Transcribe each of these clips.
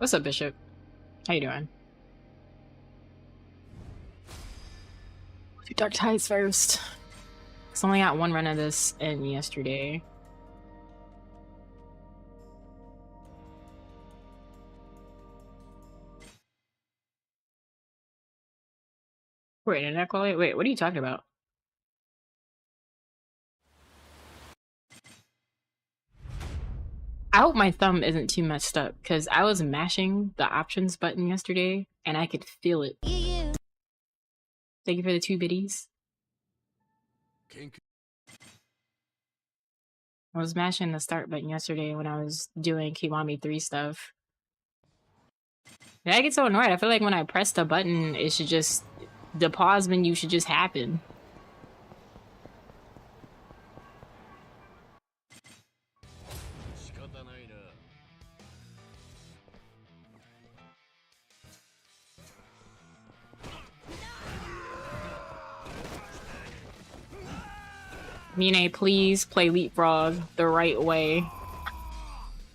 What's up, Bishop? How you doing? Do Dark Tides first. I only got one run of this in yesterday. Wait, internet quality? Wait, what are you talking about? I hope my thumb isn't too messed up, because I was mashing the options button yesterday, and I could feel it. Thank you for the 2 biddies. I was mashing the start button yesterday when I was doing Kiwami 3 stuff. And I get so annoyed. I feel like when I press the button, it should just... the pause menu should just happen. Mine, please play Leapfrog the right way.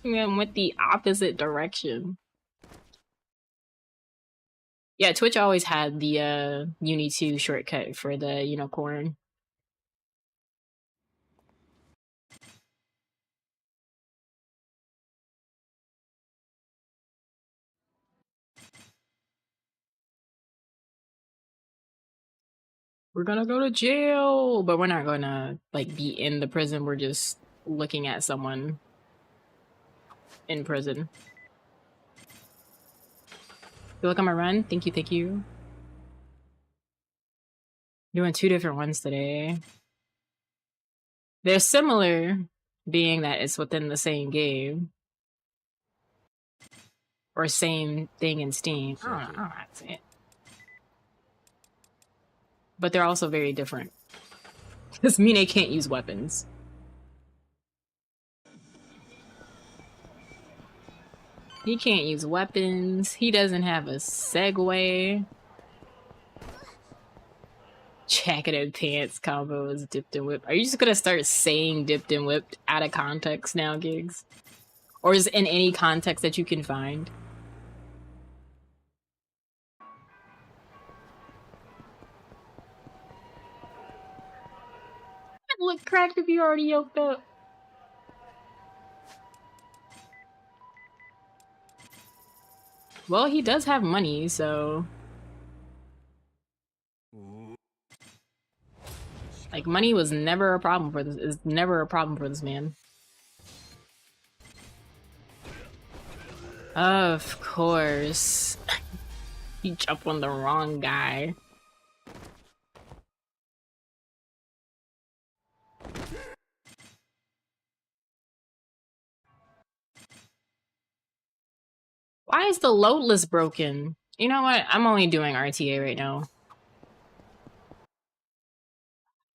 I went the opposite direction. Yeah, Twitch always had the Uni 2 shortcut for the unicorn. We're gonna go to jail, but we're not gonna like be in the prison. We're just looking at someone in prison. You look on my run? Thank you, thank you. Doing 2 different ones today. They're similar, being that it's within the same game. Or same thing in Steam. I don't know how to say it. But they're also very different. Because Mine can't use weapons. He can't use weapons. He doesn't have a segue. Jacketed pants combo is dipped and whipped. Are you just gonna start saying dipped and whipped out of context now, Gigs? Or is it in any context that you can find? Look cracked if you already yoked up. Well, he does have money, so... like, money was never a problem for this. Is never a problem for this man. Of course. You jump on the wrong guy. Why is the load list broken? You know what? I'm only doing RTA right now.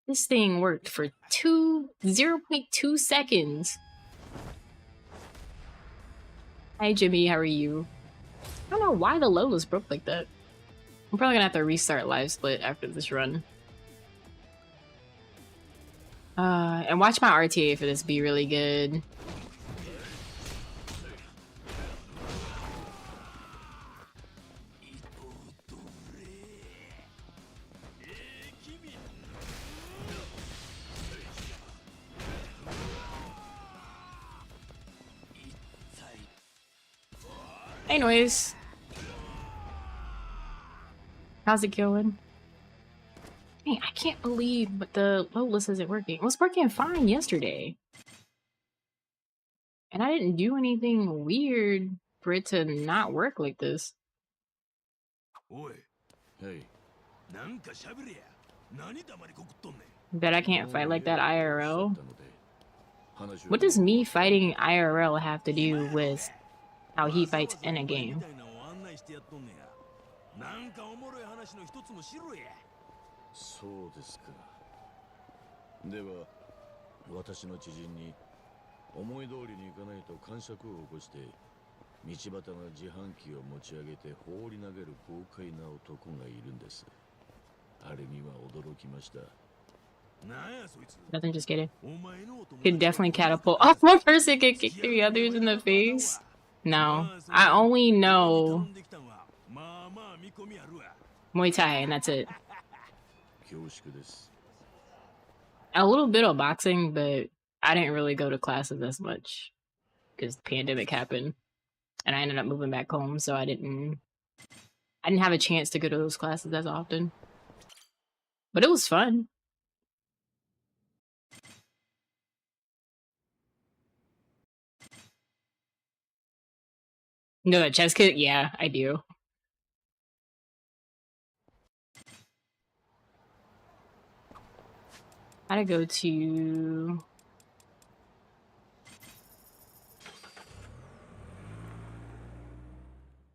This thing worked for 0.2 seconds. Hi Jimmy, how are you? I don't know why the load list broke like that. I'm probably gonna have to restart live split after this run. And watch my RTA for this be really good. Anyways. How's it going? Hey, I can't believe but the load list isn't working. It was working fine yesterday. And I didn't do anything weird for it to not work like this. Bet I can't fight like that IRL. What does me fighting IRL have to do with how he fights in a game? Nothing, just kidding. Could definitely catapult off one person, can kick 3 others in the face. No, I only know Muay Thai, and that's it. A little bit of boxing, but I didn't really go to classes as much because the pandemic happened, and I ended up moving back home, so I didn't have a chance to go to those classes as often. But it was fun. No, that chess kit? Yeah, I do. How to go to...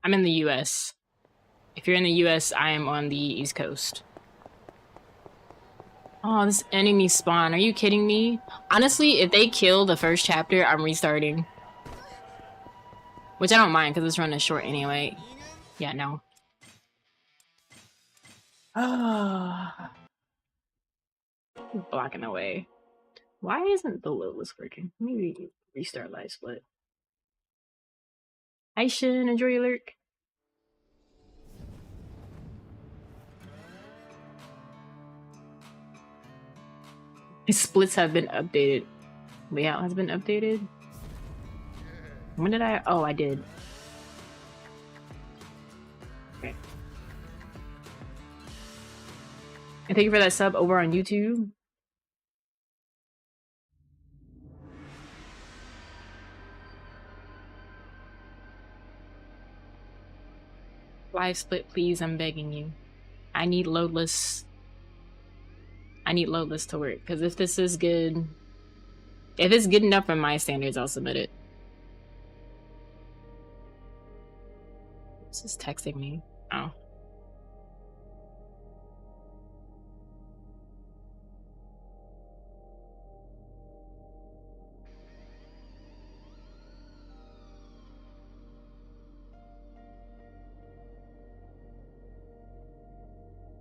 I'm in the US. If you're in the US, I am on the East Coast. Oh, this enemy spawn. Are you kidding me? Honestly, if they kill the first chapter, I'm restarting. Which I don't mind, because it's running short anyway. Yeah, no. Ah. Blocking the way. Why isn't the Lilith working? Maybe restart live split. Hi, Shin. Enjoy your lurk. His splits have been updated. Layout has been updated. When did I? Oh, I did. Okay. And thank you for that sub over on YouTube. Live split, please. I'm begging you. I need loadless. I need loadless to work, because if this is good, if it's good enough for my standards, I'll submit it. This is texting me. Oh.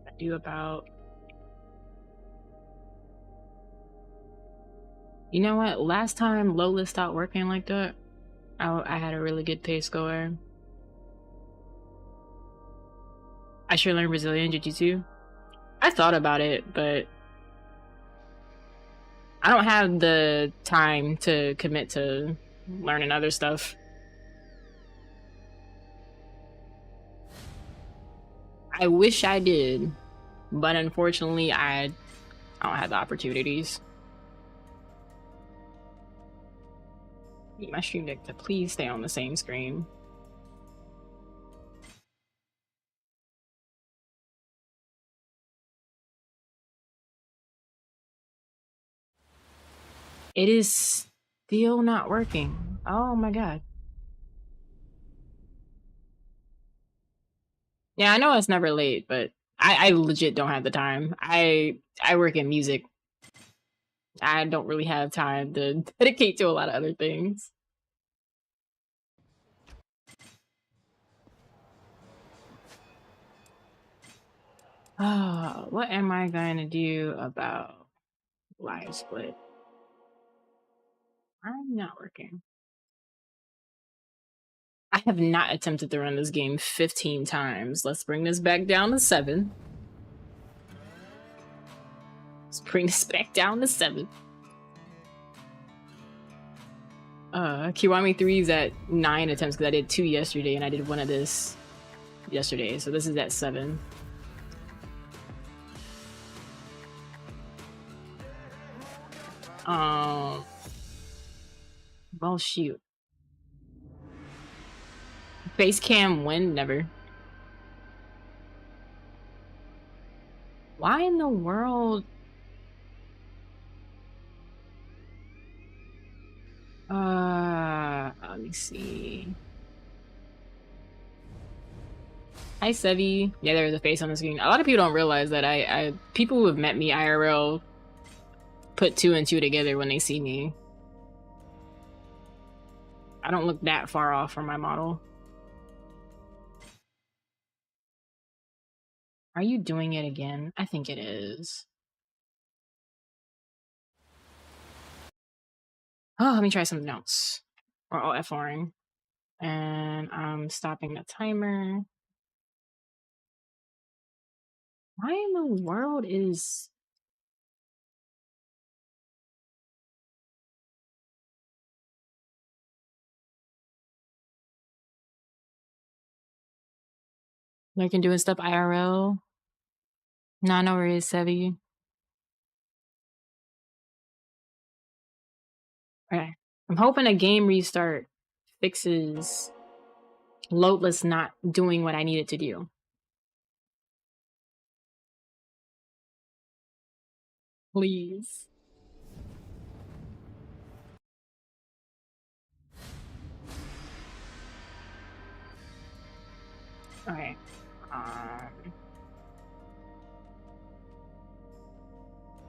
I do about... You know what? Last time Lola stopped working like that, I had a really good pay score. I should learn Brazilian Jiu-Jitsu. I thought about it, but I don't have the time to commit to learning other stuff. I wish I did, but unfortunately, I don't have the opportunities. Need my stream deck to please stay on the same screen. It is still not working. Oh my god. Yeah, I know it's never late, but I legit don't have the time. I work in music. I don't really have time to dedicate to a lot of other things. Oh, what am I going to do about live split? I'm not working. I have not attempted to run this game 15 times. Let's bring this back down to 7. Let's bring this back down to 7. Kiwami 3 is at 9 attempts because I did 2 yesterday and I did 1 of this yesterday. So this is at 7. Well, shoot. Face cam win? Never. Why in the world? Let me see. Hi, Sevi. Yeah, there's a face on the screen. A lot of people don't realize that people who have met me IRL put 2 and 2 together when they see me. I don't look that far off from my model. Are you doing it again? I think it is. Oh, let me try something else. Or F4ing. And I'm stopping the timer. Why in the world is... Like in doing stuff IRL? Nah, no worries, Sevi. Okay. I'm hoping a game restart fixes loadless not doing what I need it to do. Please. Okay.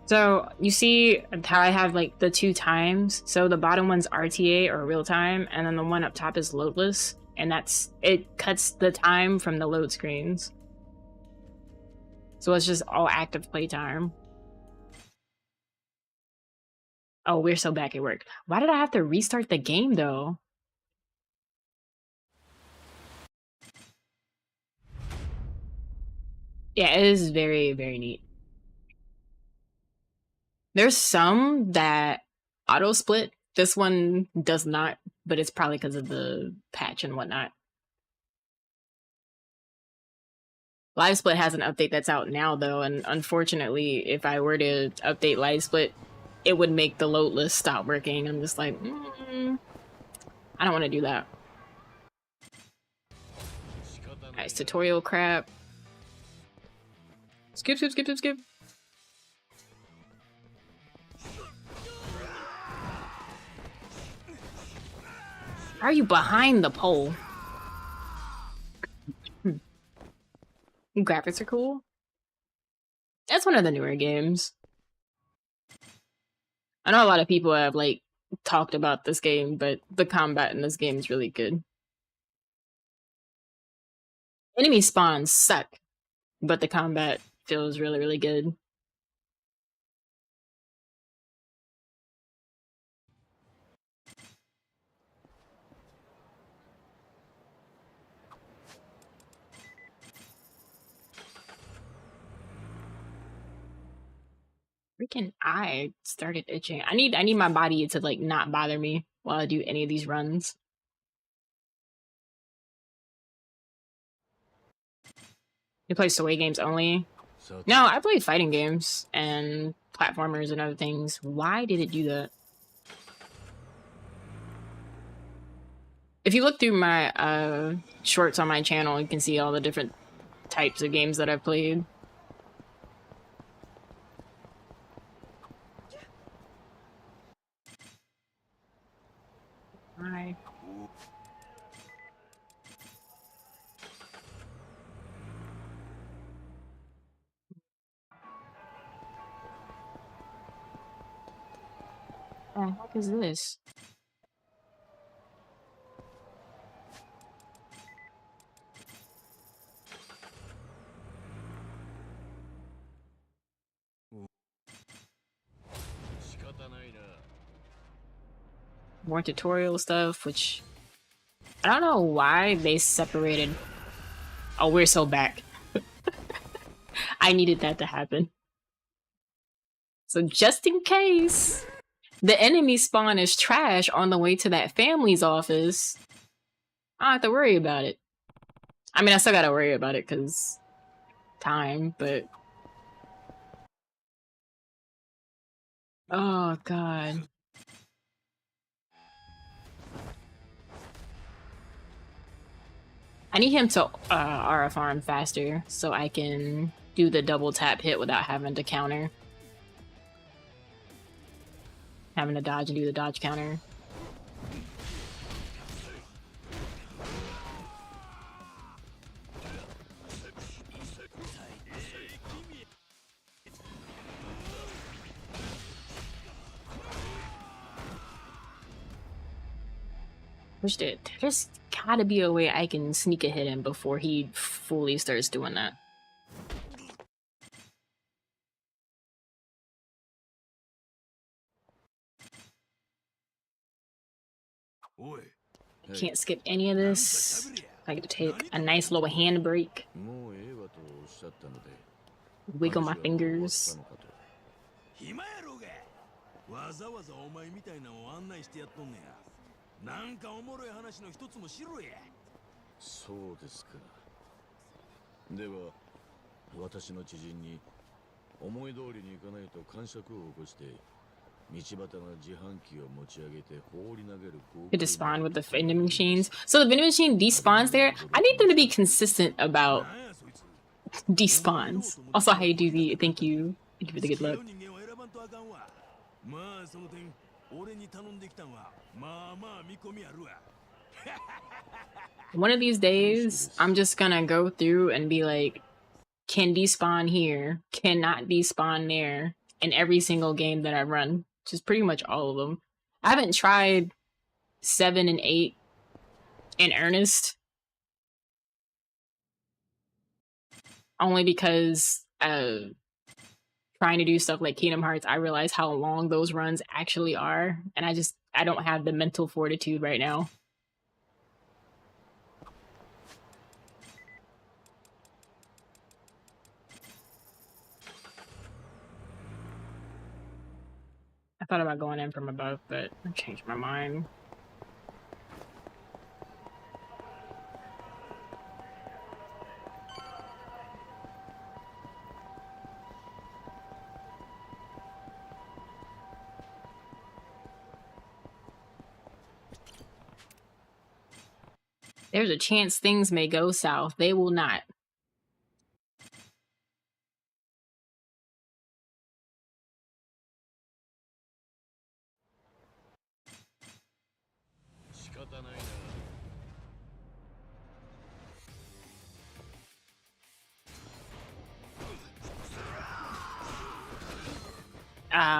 So you see how I have like the 2 times? So the bottom one's RTA or real time, and then the one up top is loadless. And it cuts the time from the load screens. So it's just all active playtime. Oh, we're so back at work. Why did I have to restart the game though? Yeah, it is very, very neat. There's some that auto split. This one does not, but it's probably because of the patch and whatnot. Live Split has an update that's out now though, and unfortunately, if I were to update Live Split, it would make the load list stop working. I'm just like, I don't want to do that. Nice tutorial crap. Skip, skip, skip, skip, skip. How are you behind the pole? Graphics are cool. That's one of the newer games. I know a lot of people have like talked about this game, but the combat in this game is really good. Enemy spawns suck, but the combat feels really, really good. Freaking eye started itching. I need my body to like not bother me while I do any of these runs. You play story games only? No, I play fighting games and platformers and other things. Why did it do that? If you look through my shorts on my channel, you can see all the different types of games that I've played. Hi. What the heck is this? More tutorial stuff, which I don't know why they separated. Oh, we're so back. I needed that to happen. So just in case the enemy spawn is trash on the way to that family's office, I don't have to worry about it. I mean, I still gotta worry about it because time, but... Oh, God. I need him to RF arm faster so I can do the double tap hit without having to counter. Having to dodge and do the dodge counter. Pushed it. There's gotta be a way I can sneak a hit in before he fully starts doing that. Can't skip any of this. I get to take a nice little handbrake. Wiggle my fingers. It despawn with the vending machines. So the vending machine despawns there. I need them to be consistent about despawns. Also, how you do the thank you for the good luck. One of these days, I'm just gonna go through and be like, can despawn here, cannot despawn there, in every single game that I run. Just pretty much all of them. I haven't tried 7 and 8 in earnest. Only because trying to do stuff like Kingdom Hearts, I realize how long those runs actually are. And I don't have the mental fortitude right now. I thought about going in from above, but I changed my mind. There's a chance things may go south. They will not.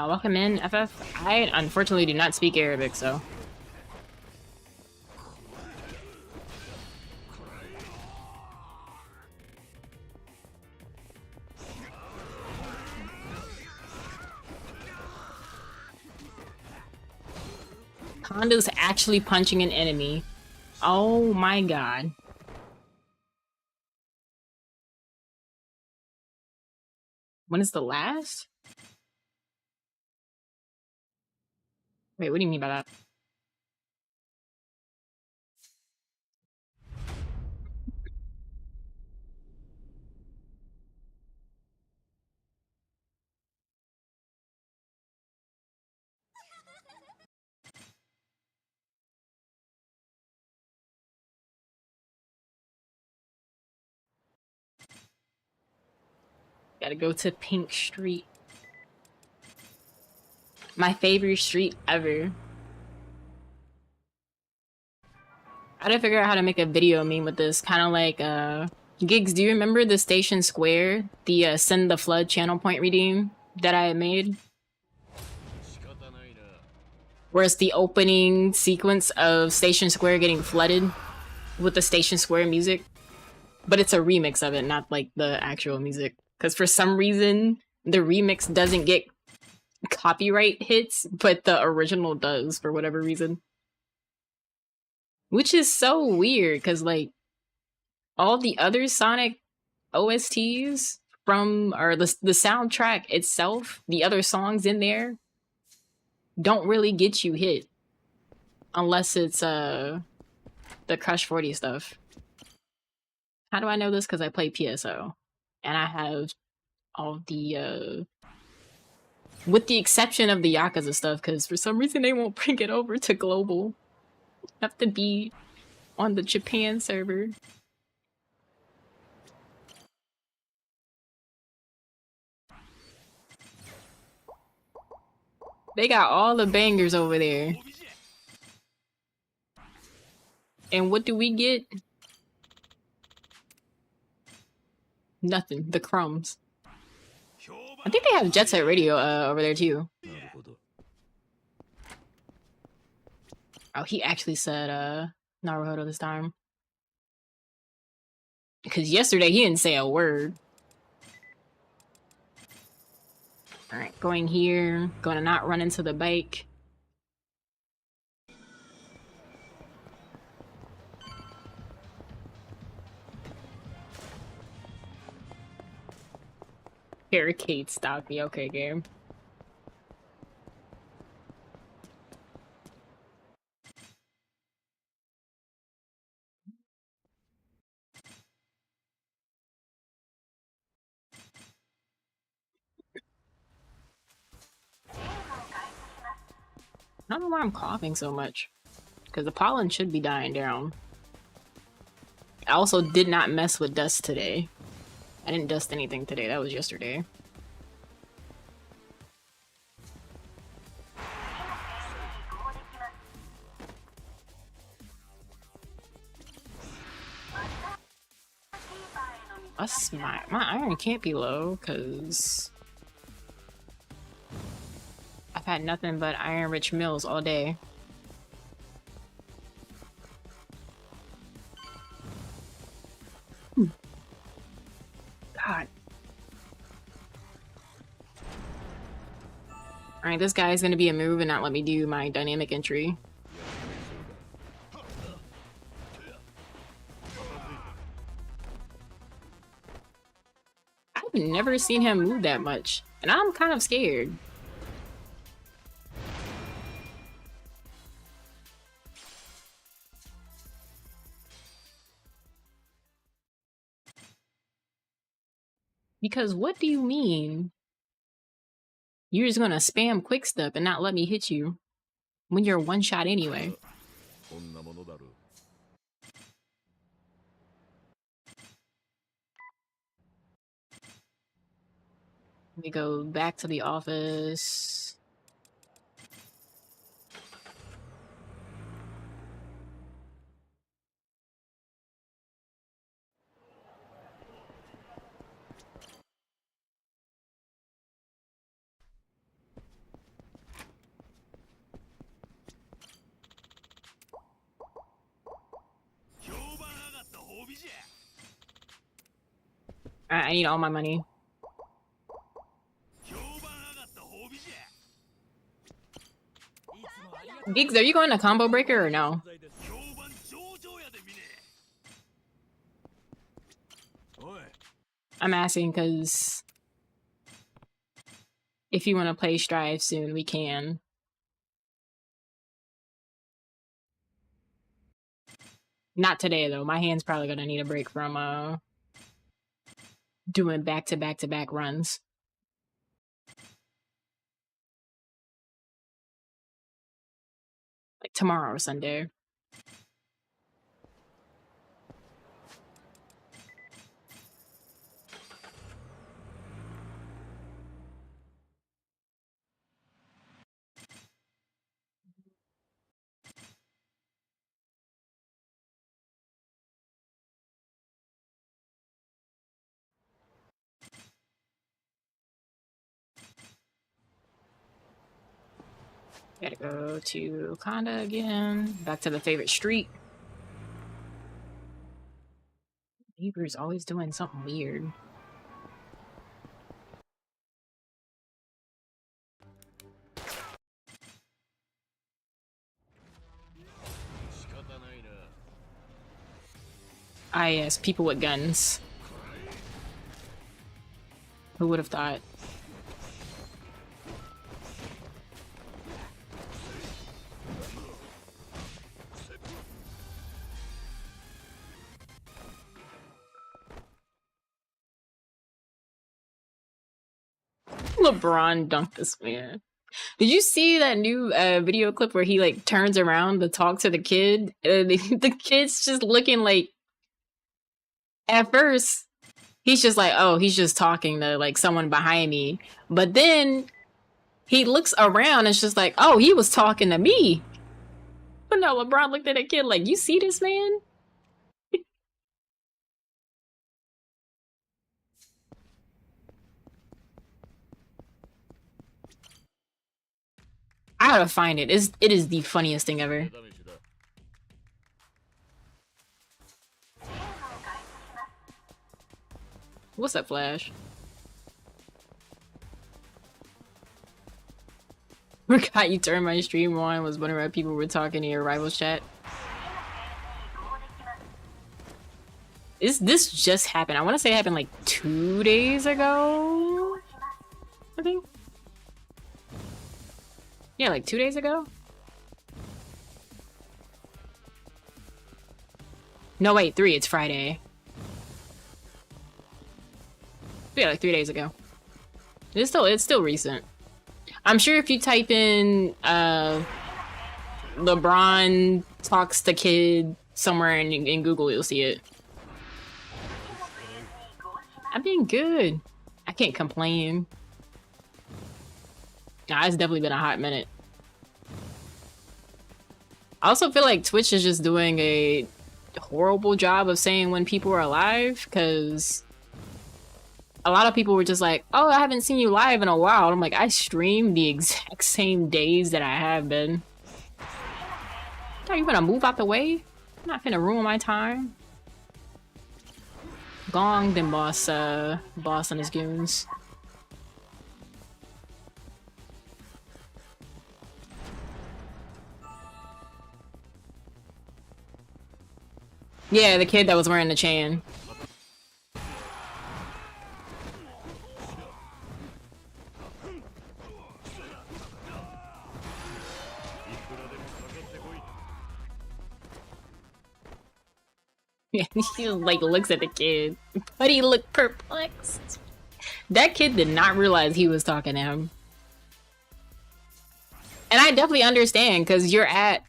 Welcome in, FF. I unfortunately do not speak Arabic, so. Honda's actually punching an enemy. Oh my god. When is the last? Wait, what do you mean by that? Gotta go to Pink Street. My favorite street ever. I gotta figure out how to make a video meme with this. Kind of like, Gigs, do you remember the Station Square? The Send the Flood channel point redeem that I had made? Where it's the opening sequence of Station Square getting flooded with the Station Square music. But it's a remix of it, not like the actual music. Because for some reason, the remix doesn't get copyright hits, but the original does for whatever reason. Which is so weird, because like all the other Sonic OSTs from, or the soundtrack itself, the other songs in there don't really get you hit. Unless it's the Crush 40 stuff. How do I know this? Because I play PSO. And I have all the, with the exception of the Yakuza stuff, because for some reason they won't bring it over to global. Have to be on the Japan server. They got all the bangers over there. And what do we get? Nothing. The crumbs. I think they have Jet Set Radio over there too. Oh, he actually said Naruhodo this time. Because yesterday he didn't say a word. Alright, going here. Going to not run into the bike. Barricade stop me. Okay, game. I don't know why I'm coughing so much. Because the pollen should be dying down. I also did not mess with dust today. I didn't dust anything today. That was yesterday. My iron can't be low because I've had nothing but iron-rich meals all day. God. Alright, this guy's gonna be a move and not let me do my dynamic entry. I've never seen him move that much, and I'm kind of scared. Because what do you mean? You're just gonna spam quick step and not let me hit you when you're one shot anyway. Let me go back to the office. I need all my money. Gigs, are you going to combo breaker or no? I'm asking because if you want to play Strive soon, we can. Not today though. My hand's probably gonna need a break from doing back-to-back-to-back runs. Like tomorrow or Sunday. Gotta go to Conda again. Back to the favorite street. Neighbor's always doing something weird. Ah, yes, people with guns. Who would have thought? LeBron dunked this man. Did you see that new video clip where he like turns around to talk to the kid? The kid's just looking like. At first, he's just like, oh, he's just talking to like someone behind me. But then he looks around and it's just like, oh, he was talking to me. But no, LeBron looked at that kid like, you see this man? I gotta find it. It is the funniest thing ever. What's up, Flash? Forgot you turned my stream on. Was wondering why people were talking in your rivals chat. This just happened. I want to say it happened like 2 days ago. I think. Yeah, like 2 days ago? No, wait, 3. It's Friday. Yeah, like 3 days ago. It's still recent. I'm sure if you type in LeBron talks to kid somewhere in Google, you'll see it. I'm being good. I can't complain. Nah, it's definitely been a hot minute. I also feel like Twitch is just doing a horrible job of saying when people are alive, because a lot of people were just like, oh, I haven't seen you live in a while. I'm like, I stream the exact same days that I have been. Are you gonna move out the way? I'm not gonna ruin my time. Gong, then boss and his goons. Yeah, the kid that was wearing the chain. Yeah, he like looks at the kid, but he looked perplexed. That kid did not realize he was talking to him. And I definitely understand, because you're at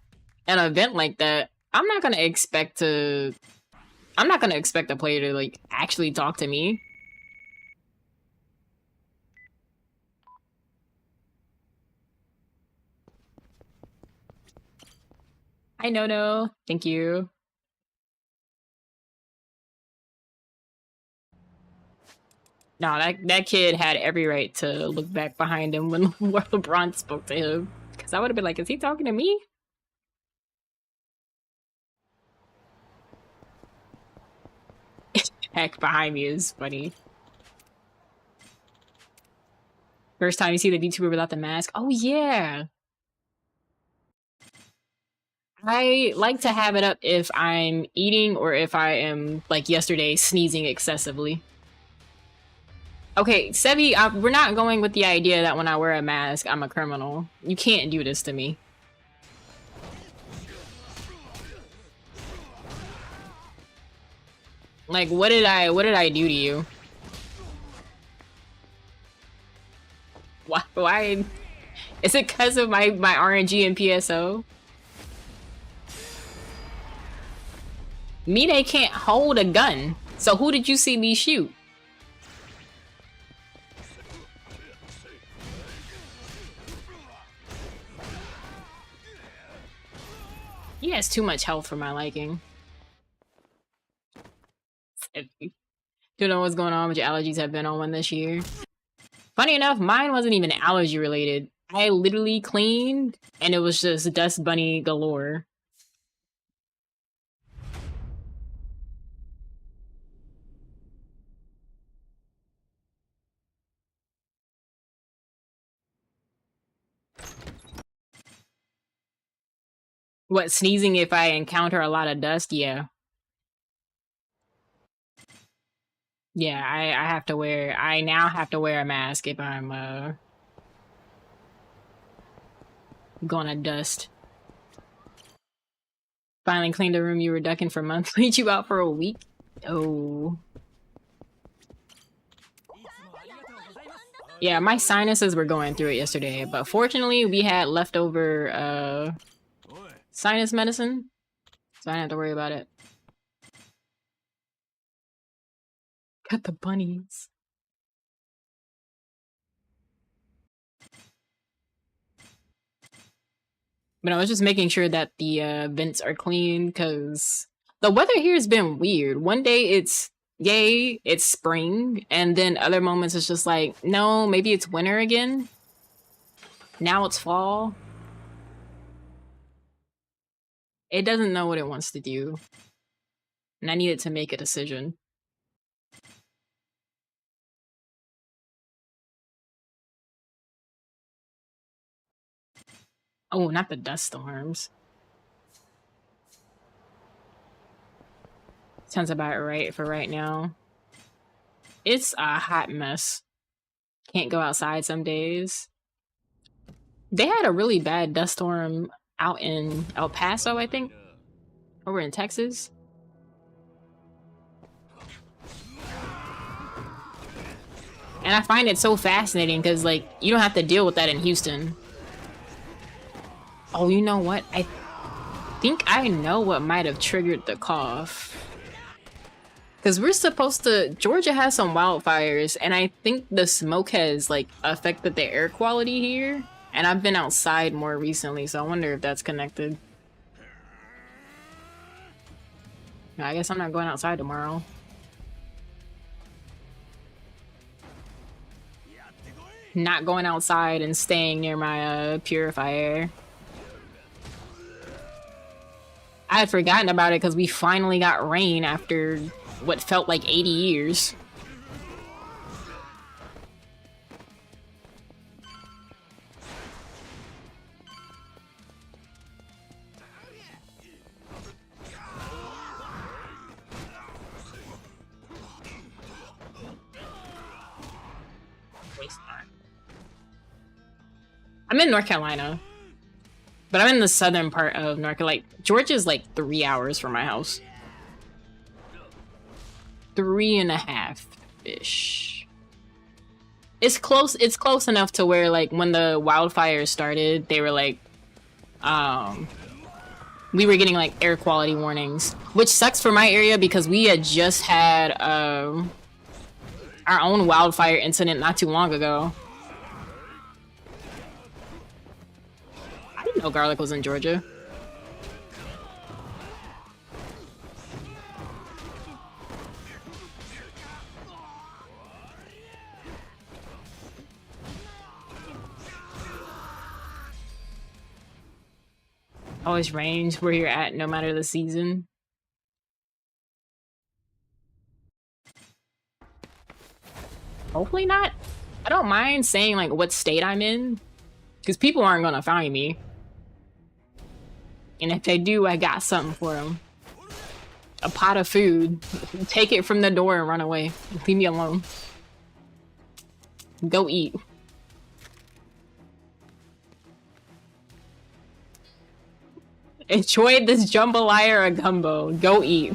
an event like that. I'm not gonna expect a player to like actually talk to me. I know, no. Thank you. No, that kid had every right to look back behind him when LeBron spoke to him. Because I would have been like, is he talking to me? Heck, behind me is funny. First time you see the VTuber without the mask. Oh, yeah. I like to have it up if I'm eating or if I am, like yesterday, sneezing excessively. Okay, Sebi, we're not going with the idea that when I wear a mask, I'm a criminal. You can't do this to me. Like, what did I do to you? Why? Is it because of my RNG and PSO? Mine can't hold a gun, so who did you see me shoot? He has too much health for my liking. Don't know what's going on, but your allergies have been on one this year. Funny enough, mine wasn't even allergy related. I literally cleaned and it was just dust bunny galore. What, sneezing if I encounter a lot of dust? Yeah. Yeah, I now have to wear a mask if I'm gonna dust. Finally cleaned the room you were ducking for months. Lead you out for a week? Oh. Yeah, my sinuses were going through it yesterday, but fortunately we had leftover sinus medicine, so I didn't have to worry about it. Got the bunnies. But I was just making sure that the vents are clean, because the weather here has been weird. One day it's, yay, it's spring, and then other moments it's just like, no, maybe it's winter again. Now it's fall. It doesn't know what it wants to do. And I needed to make a decision. Oh, not the dust storms. Sounds about right for right now. It's a hot mess. Can't go outside some days. They had a really bad dust storm out in El Paso, I think, over in Texas. And I find it so fascinating because, like, you don't have to deal with that in Houston. Oh, you know what? I think I know what might have triggered the cough. Because we're supposed to... Georgia has some wildfires, and I think the smoke has, like, affected the air quality here. And I've been outside more recently, so I wonder if that's connected. I guess I'm not going outside tomorrow. Not going outside and staying near my purifier. I had forgotten about it because we finally got rain after what felt like 80 years. I'm in North Carolina, but I'm in the southern part of North Carolina. Like, Georgia's like 3 hours from my house. 3.5-ish. It's close enough to where, like, when the wildfires started, they were like, we were getting like air quality warnings, which sucks for my area because we had just had our own wildfire incident not too long ago. I didn't know garlic was in Georgia. Always rains where you're at, no matter the season. Hopefully not. I don't mind saying like what state I'm in, because people aren't gonna find me. And if they do, I got something for them. A pot of food. Take it from the door and run away. Leave me alone. Go eat. Enjoy this jambalaya or gumbo. Go eat.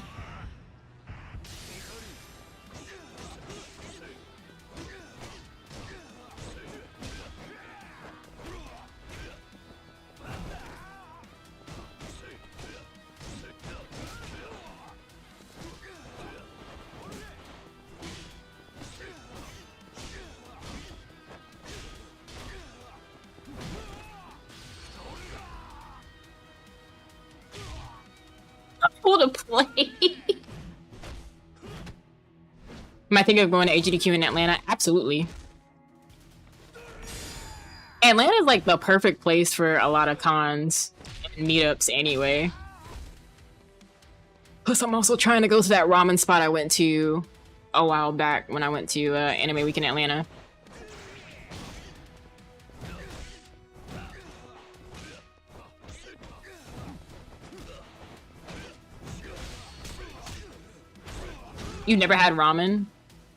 Full to play. Am I thinking of going to GDQ in Atlanta? Absolutely. Atlanta is like the perfect place for a lot of cons and meetups anyway. Plus, I'm also trying to go to that ramen spot I went to a while back when I went to Anime Week in Atlanta. You never had ramen?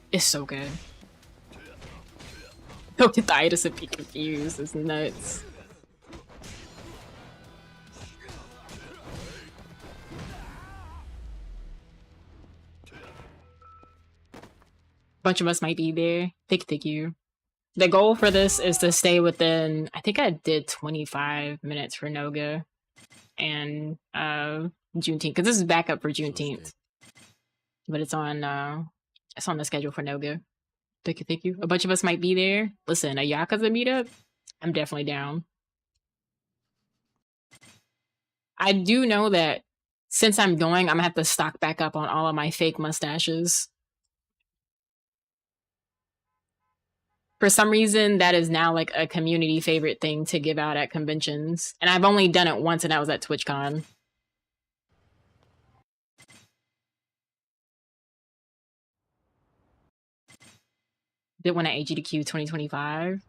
It's so good. Don't get the itis and be confused. It's nuts. Bunch of us might be there. Thank you. The goal for this is to stay within, I think I did 25 minutes for Noga and Juneteenth, because this is backup for Juneteenth. But it's on the schedule for Noga. Thank you. A bunch of us might be there. Listen, a Yakuza meetup? I'm definitely down. I do know that since I'm going, I'm gonna have to stock back up on all of my fake mustaches. For some reason, that is now like a community favorite thing to give out at conventions. And I've only done it once, and that was at TwitchCon. Did one at GDQ 2025.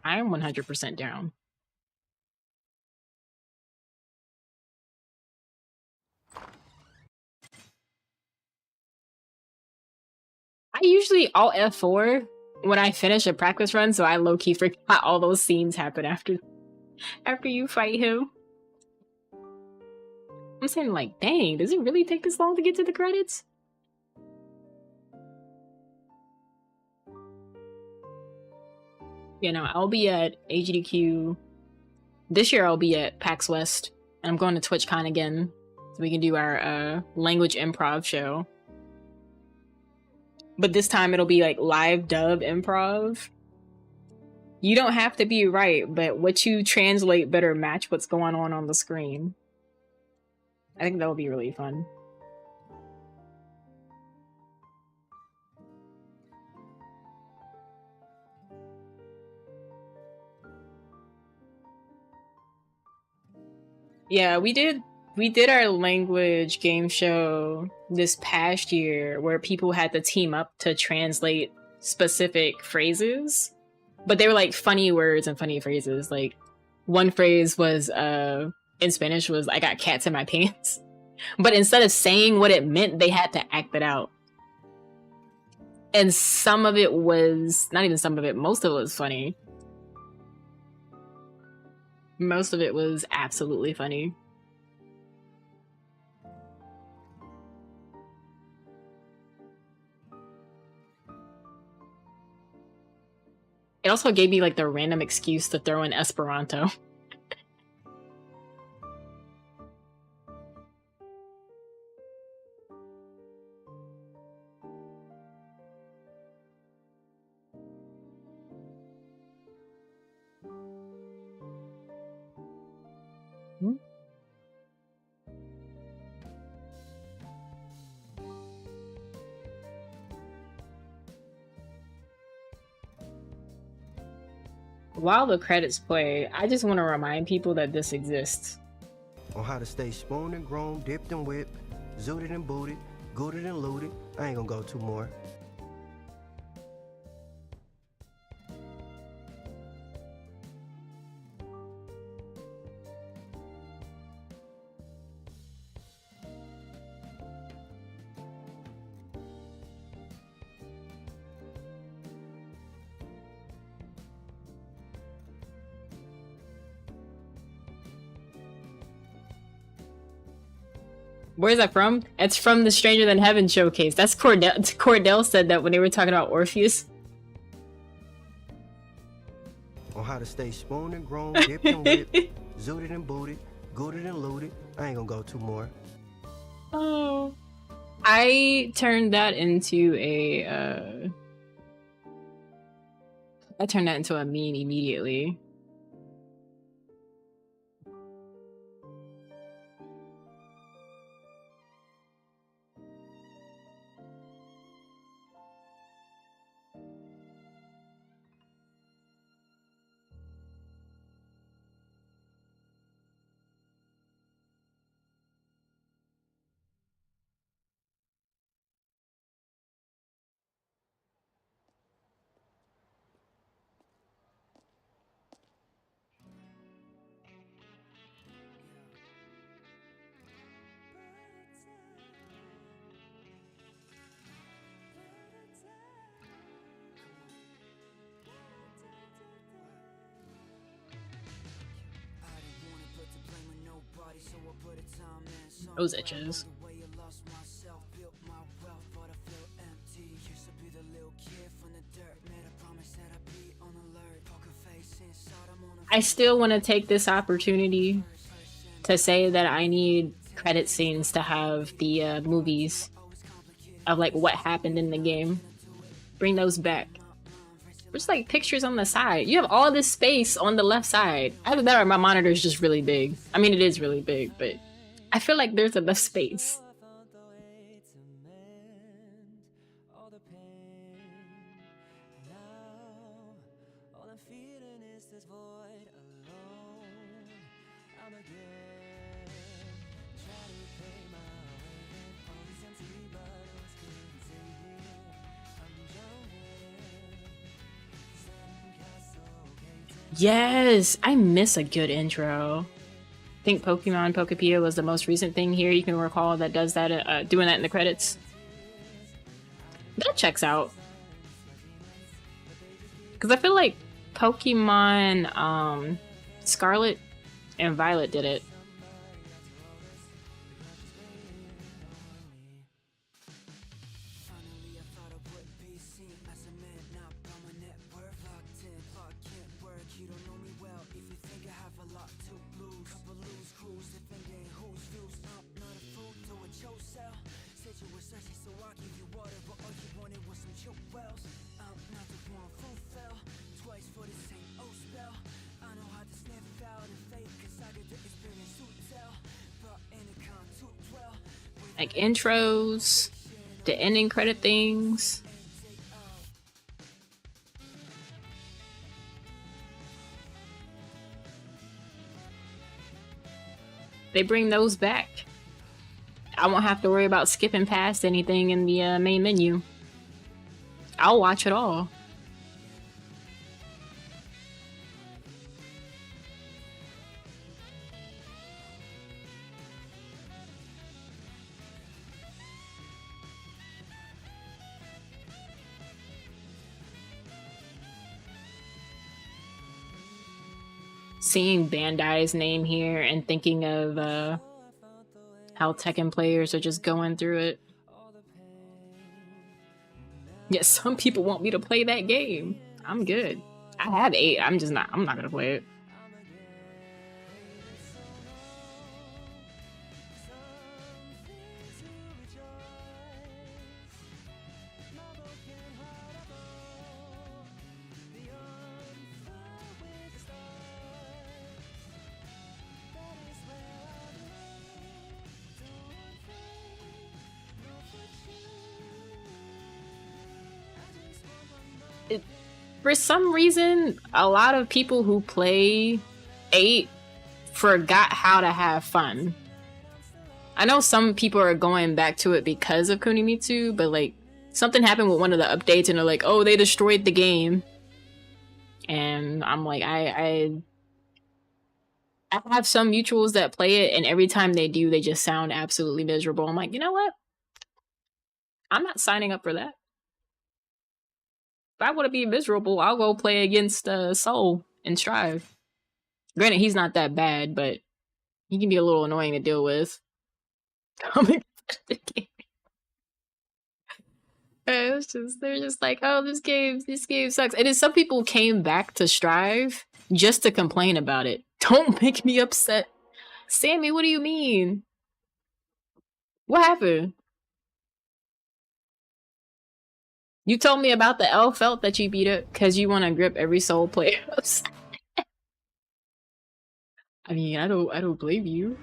I am 100% down. I usually alt F4 when I finish a practice run, so I low-key forgot all those scenes happen after you fight him. I'm saying, like, dang, does it really take this long to get to the credits? You know, I'll be at GDQ. This year I'll be at PAX West, and I'm going to TwitchCon again, so we can do our language improv show. But this time it'll be like live dub improv. You don't have to be right, but what you translate better match what's going on the screen. I think that would be really fun. Yeah, we did our language game show this past year where people had to team up to translate specific phrases, but they were like funny words and funny phrases. Like one phrase was in Spanish was "I got cats in my pants," but instead of saying what it meant, they had to act it out. And some of it was not even some of it, most of it was funny. Most of it was absolutely funny. It also gave me like the random excuse to throw in Esperanto. While the credits play, I just want to remind people that this exists. On how to stay spooned and grown, dipped and whipped, zooted and booted, gooted and looted. I ain't gonna go two more. Where's that from? It's from the Stranger Than Heaven showcase. That's Cordell. Cordell said that when they were talking about Orpheus. On how to stay spooned and grown, dipped and whipped, zooted and booted, gooted and looted. I ain't gonna go two more. Oh, I turned that into a. I turned that into a meme immediately. Those itches. I still want to take this opportunity to say that I need credit scenes to have the movies of like what happened in the game. Bring those back. There's like pictures on the side. You have all this space on the left side. Either that or my monitor is just really big. I mean, it is really big, but I feel like there's enough space. Yes, I miss a good intro. I think Pokemon Pokepia was the most recent thing here you can recall that does that, doing that in the credits. That checks out. Because I feel like Pokemon Scarlet and Violet did it. Like intros, the ending credit things. They bring those back. I won't have to worry about skipping past anything in the main menu. I'll watch it all. Seeing Bandai's name here and thinking of how Tekken players are just going through it. Yes, some people want me to play that game. I'm good. I have 8. I'm not gonna play it. For some reason, a lot of people who play 8 forgot how to have fun. I know some people are going back to it because of Kunimitsu, but like something happened with one of the updates and they're like, oh, they destroyed the game. And I'm like, I have some mutuals that play it, and every time they do, they just sound absolutely miserable. I'm like, you know what? I'm not signing up for that. If I want to be miserable, I'll go play against Soul and Strive. Granted, he's not that bad, but he can be a little annoying to deal with. They're just like, oh, this game sucks. And then some people came back to Strive just to complain about it. Don't make me upset. Sammy, what do you mean? What happened? You told me about the L felt that you beat up because you want to grip every Soul player. I mean, I don't blame you.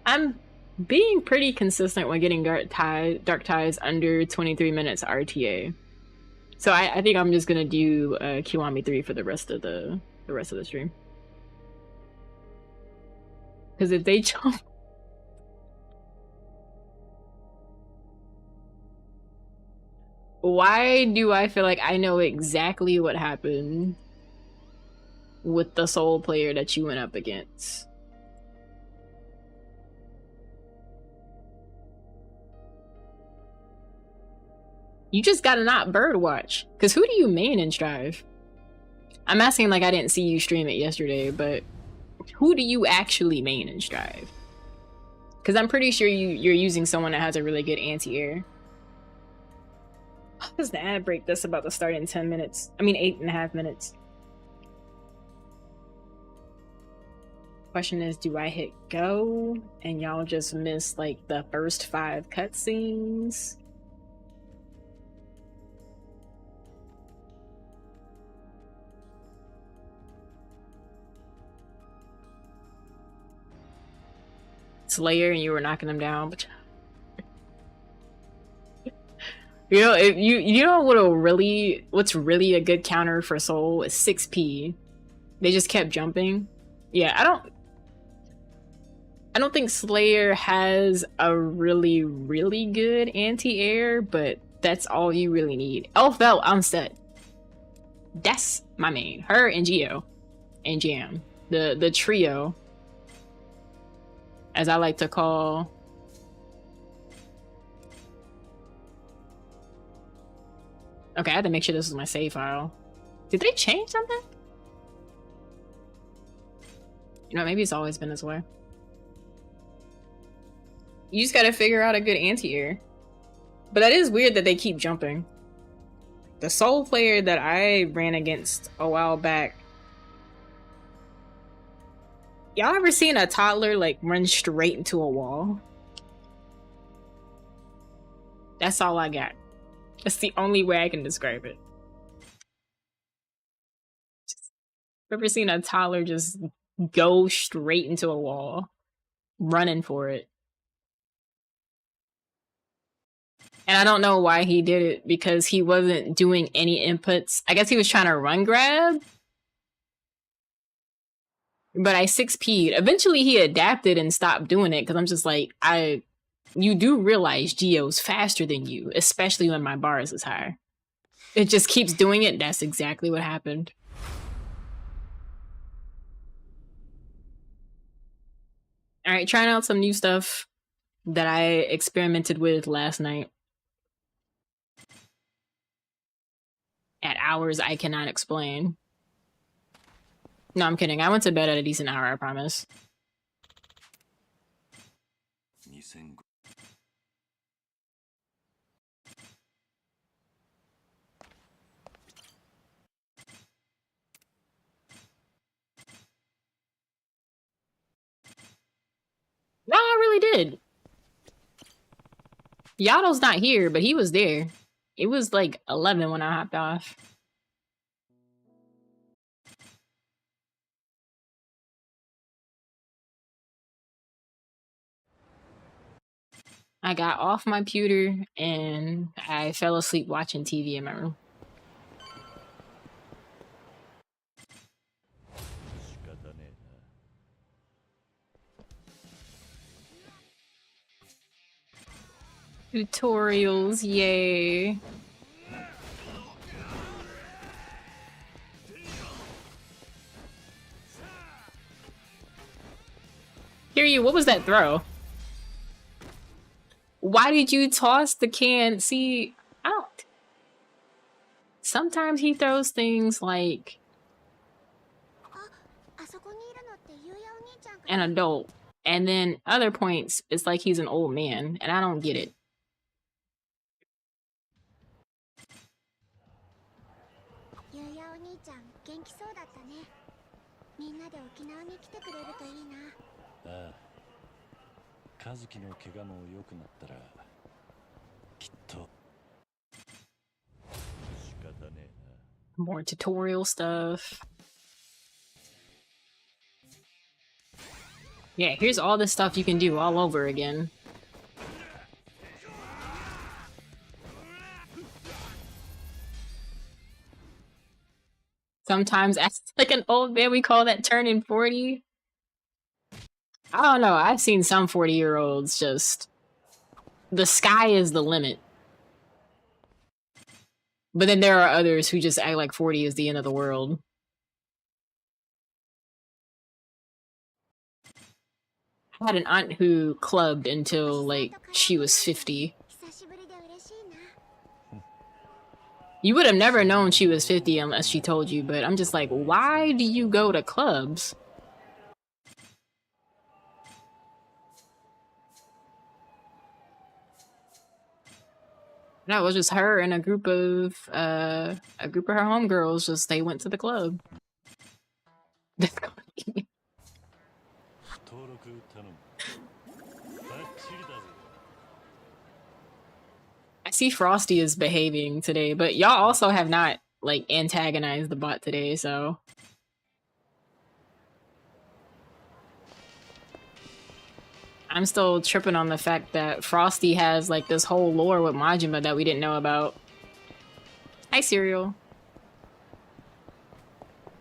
I'm being pretty consistent when getting Dark Ties under 23 minutes RTA. So I think I'm just gonna do Kiwami 3 for the rest of the stream. Because if they jump, why do I feel like I know exactly what happened with the Soul player that you went up against? You just gotta not birdwatch. Because who do you main in Strive? I'm asking like I didn't see you stream it yesterday, but who do you actually main in Strive? Because I'm pretty sure you're using someone that has a really good anti-air. What is the ad break that's about to start in 10 minutes? I mean 8.5 minutes. Question is, do I hit go and y'all just miss like the first 5 cutscenes? Slayer and you were knocking them down, but you know, if you know what's really a good counter for Soul is 6P. They just kept jumping. Yeah, I don't think Slayer has a really good anti-air, but that's all you really need. Elfbelt, I'm set. That's my main. Her and Geo and Jam, the trio, as I like to call Okay, I had to make sure this was my save file. Did they change something? You know, maybe it's always been this way. You just gotta figure out a good anti-air. But that is weird that they keep jumping. The sole player that I ran against a while back. Y'all ever seen a toddler like run straight into a wall? That's all I got. That's the only way I can describe it. Ever seen a toddler just go straight into a wall, running for it? And I don't know why he did it, because he wasn't doing any inputs. I guess he was trying to run grab. But I 6P'd. Eventually he adapted and stopped doing it, because I'm just like, you do realize Geo's faster than you, especially when my bars is higher. It just keeps doing it. That's exactly what happened. Alright, trying out some new stuff that I experimented with last night. At hours I cannot explain. No, I'm kidding. I went to bed at a decent hour, I promise. No, I really did. Yato's not here, but he was there. It was like 11 when I hopped off. I got off my pewter and I fell asleep watching TV in my room. Tutorials, yay. Kiryu, what was that throw? Why did you toss the can? See, I don't. Sometimes he throws things like an adult, and then other points it's like he's an old man, and I don't get it. More tutorial stuff. Yeah, here's all the stuff you can do all over again. Sometimes as like an old man, we call that turning 40. I don't know. I've seen some 40-year-olds just... The sky is the limit. But then there are others who just act like 40 is the end of the world. I had an aunt who clubbed until, like, she was 50. You would have never known she was 50 unless she told you, but I'm just like, why do you go to clubs? No, it was just her and a group of her homegirls. Just they went to the club. I see Frosty is behaving today, but y'all also have not like antagonized the bot today, so. I'm still tripping on the fact that Frosty has like this whole lore with Majima that we didn't know about. Hi, Cereal.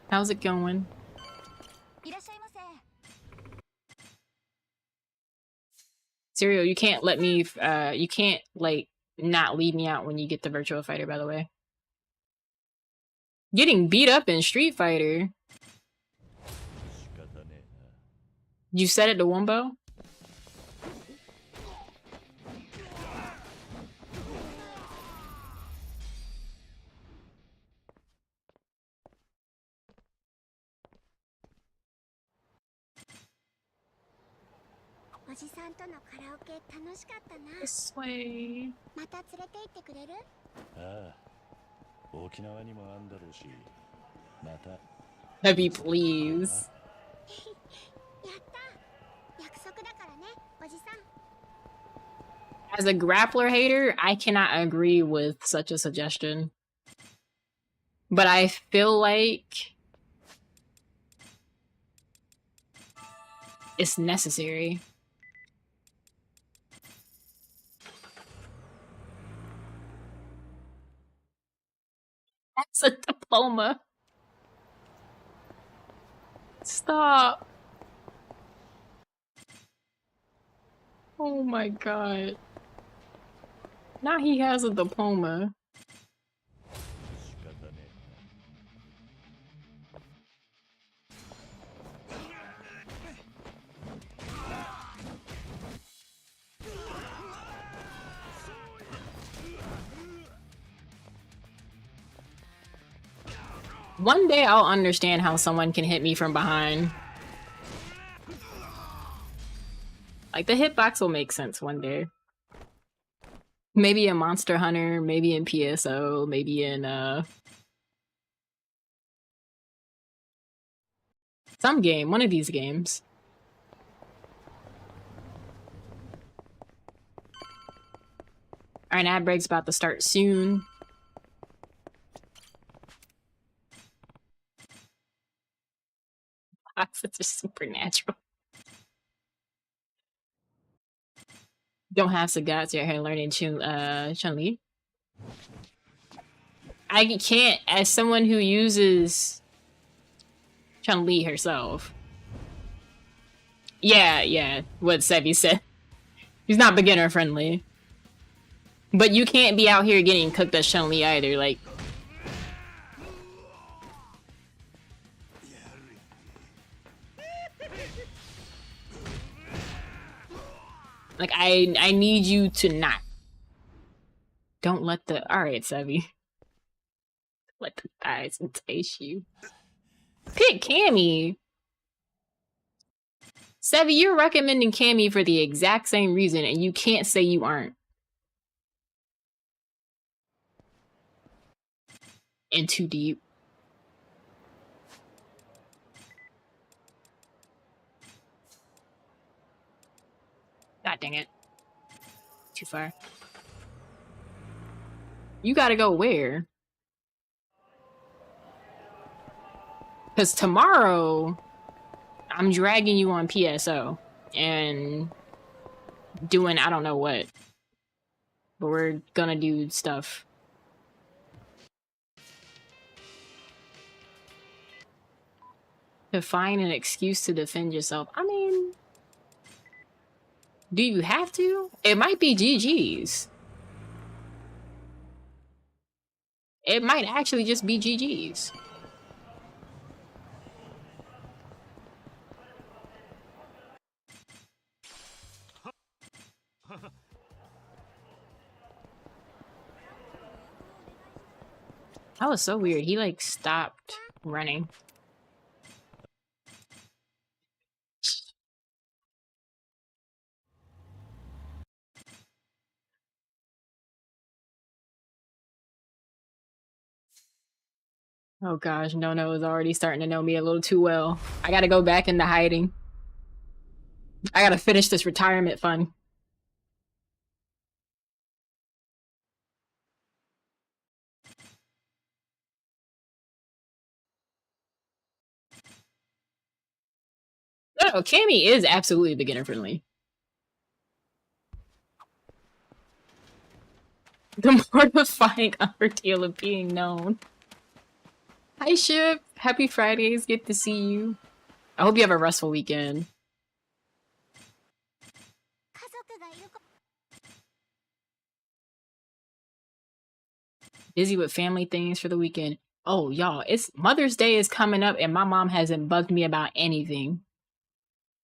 How's it going? Cereal, you can't let me, you can't like not leave me out when you get the Virtual Fighter, by the way. Getting beat up in Street Fighter. You said it to Wumbo? This way. Heavy, please. As a grappler hater, I cannot agree with such a suggestion. But I feel like it's necessary. That's a diploma. Stop. Oh my god. Now he has a diploma. One day I'll understand how someone can hit me from behind. Like, the hitbox will make sense one day. Maybe in Monster Hunter, maybe in PSO, maybe in, some game, one of these games. Alright, ad break's about to start soon. It's just supernatural. Don't have Sagat yet here learning Chun-Li. I can't, as someone who uses Chun-Li herself. Yeah, what Sevi said. He's not beginner friendly. But you can't be out here getting cooked as Chun-Li either, like. Like, I need you to not. Don't let the... Alright, Sevi. Let the thighs entice you. Pick Cammy! Sevi, you're recommending Cammy for the exact same reason, and you can't say you aren't. In too deep. God dang it. Too far. You gotta go where? Because tomorrow, I'm dragging you on PSO and doing I don't know what. But we're gonna do stuff. To find an excuse to defend yourself. I mean... Do you have to? It might be GG's. It might actually just be GG's. That was so weird. He like stopped running. Oh gosh, No is already starting to know me a little too well. I gotta go back into hiding. I gotta finish this retirement fund. No, Cammy is absolutely beginner friendly. The mortifying ordeal of being known. Hi, Ship. Happy Fridays. Good to see you. I hope you have a restful weekend. Busy with family things for the weekend. Oh, y'all, it's Mother's Day is coming up and my mom hasn't bugged me about anything.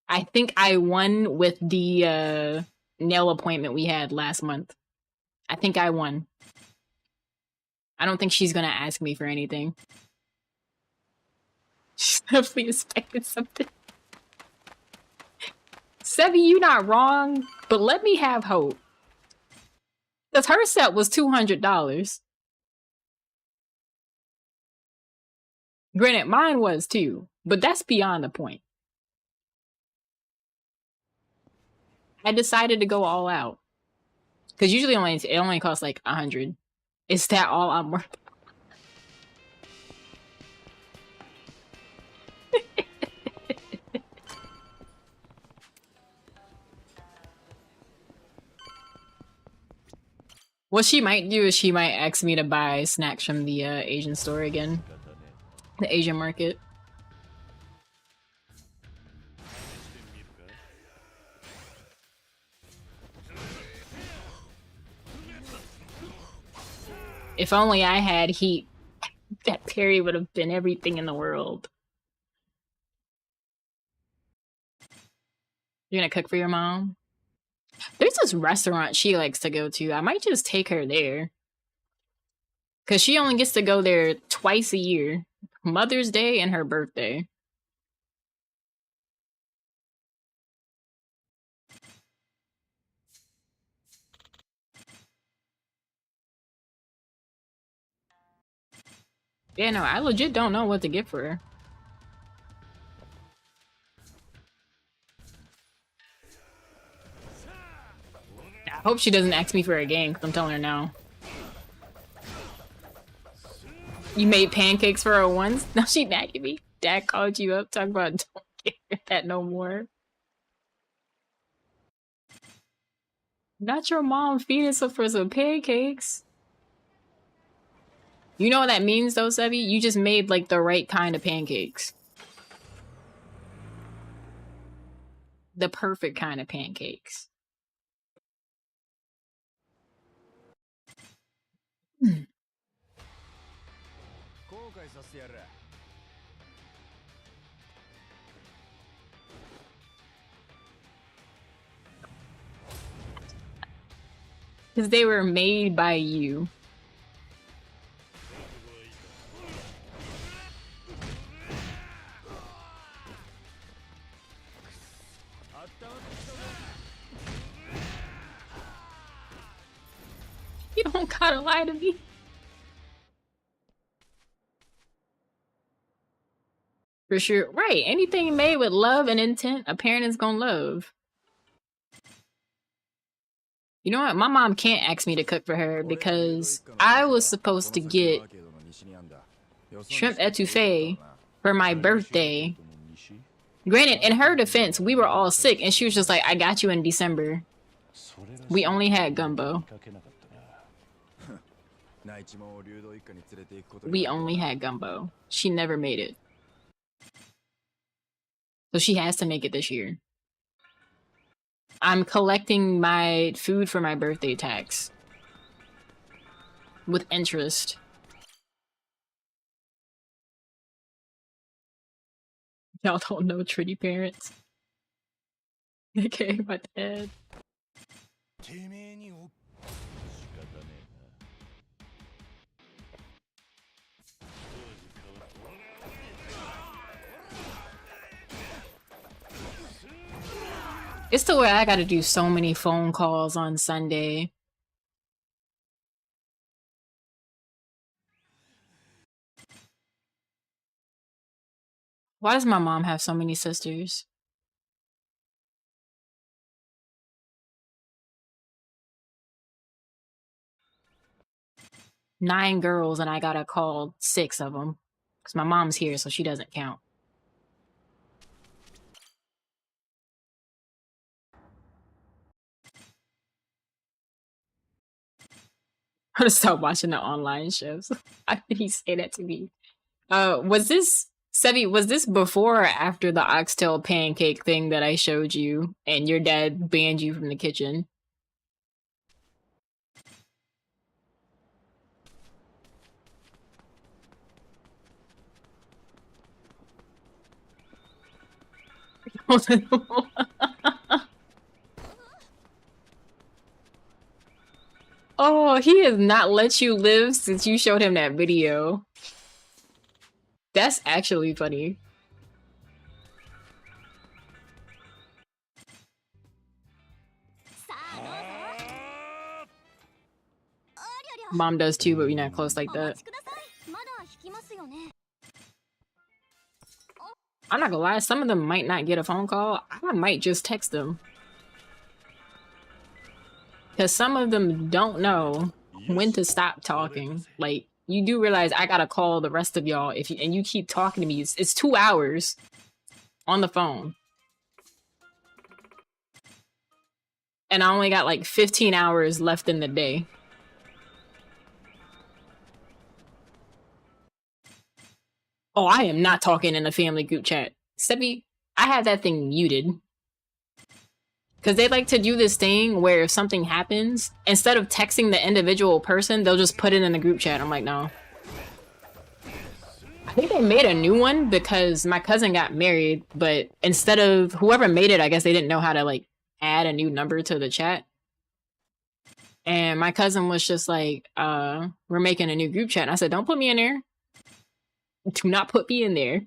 I think I won with the nail appointment we had last month. I think I won. I don't think she's gonna ask me for anything. She's definitely expected something. Sevi, you not wrong, but let me have hope. Because her set was $200. Granted, mine was too, but that's beyond the point. I decided to go all out. Because usually it only costs like 100. Is that all I'm worth? What she might do is she might ask me to buy snacks from the Asian store again. The Asian market. If only I had heat, that parry would have been everything in the world. You're gonna cook for your mom? There's this restaurant she likes to go to. I might just take her there. Because she only gets to go there twice a year. Mother's Day and her birthday. Yeah, no, I legit don't know what to get for her. I hope she doesn't ask me for a game, because I'm telling her no. You made pancakes for her once? Now she mad at me. Dad called you up, talking about don't get that no more. Not your mom feeding us for some pancakes. You know what that means though, Sevi? You just made like the right kind of pancakes. The perfect kind of pancakes. Because they were made by you. You don't gotta lie to me. For sure. Right. Anything made with love and intent, a parent is gonna love. You know what? My mom can't ask me to cook for her because I was supposed to get shrimp etouffee for my birthday. Granted, in her defense, we were all sick and she was just like, I got you in December. We only had gumbo. We only had gumbo. She never made it. So she has to make it this year. I'm collecting my food for my birthday tax. With interest. Y'all don't know Trinity parents. Okay, my dad. It's the way I gotta do so many phone calls on Sunday. Why does my mom have so many sisters? Nine girls and I gotta call 6 of them. Because my mom's here, so she doesn't count. I'm gonna stop watching the online shows. Why did he say that to me? Was this, Sevi, was this before or after the oxtail pancake thing that I showed you and your dad banned you from the kitchen? Oh, he has not let you live since you showed him that video. That's actually funny. Mom does too, but we're not close like that. I'm not gonna lie, some of them might not get a phone call. I might just text them. Because some of them don't know when to stop talking. Like, you do realize I gotta call the rest of y'all if you, and you keep talking to me. It's 2 hours on the phone. And I only got like 15 hours left in the day. Oh, I am not talking in a family group chat. Sebby, I have that thing muted. Because they like to do this thing where if something happens, instead of texting the individual person, they'll just put it in the group chat. I'm like, no. I think they made a new one because my cousin got married, but instead of whoever made it, I guess they didn't know how to like add a new number to the chat. And my cousin was just like, we're making a new group chat. And I said, don't put me in there. Do not put me in there.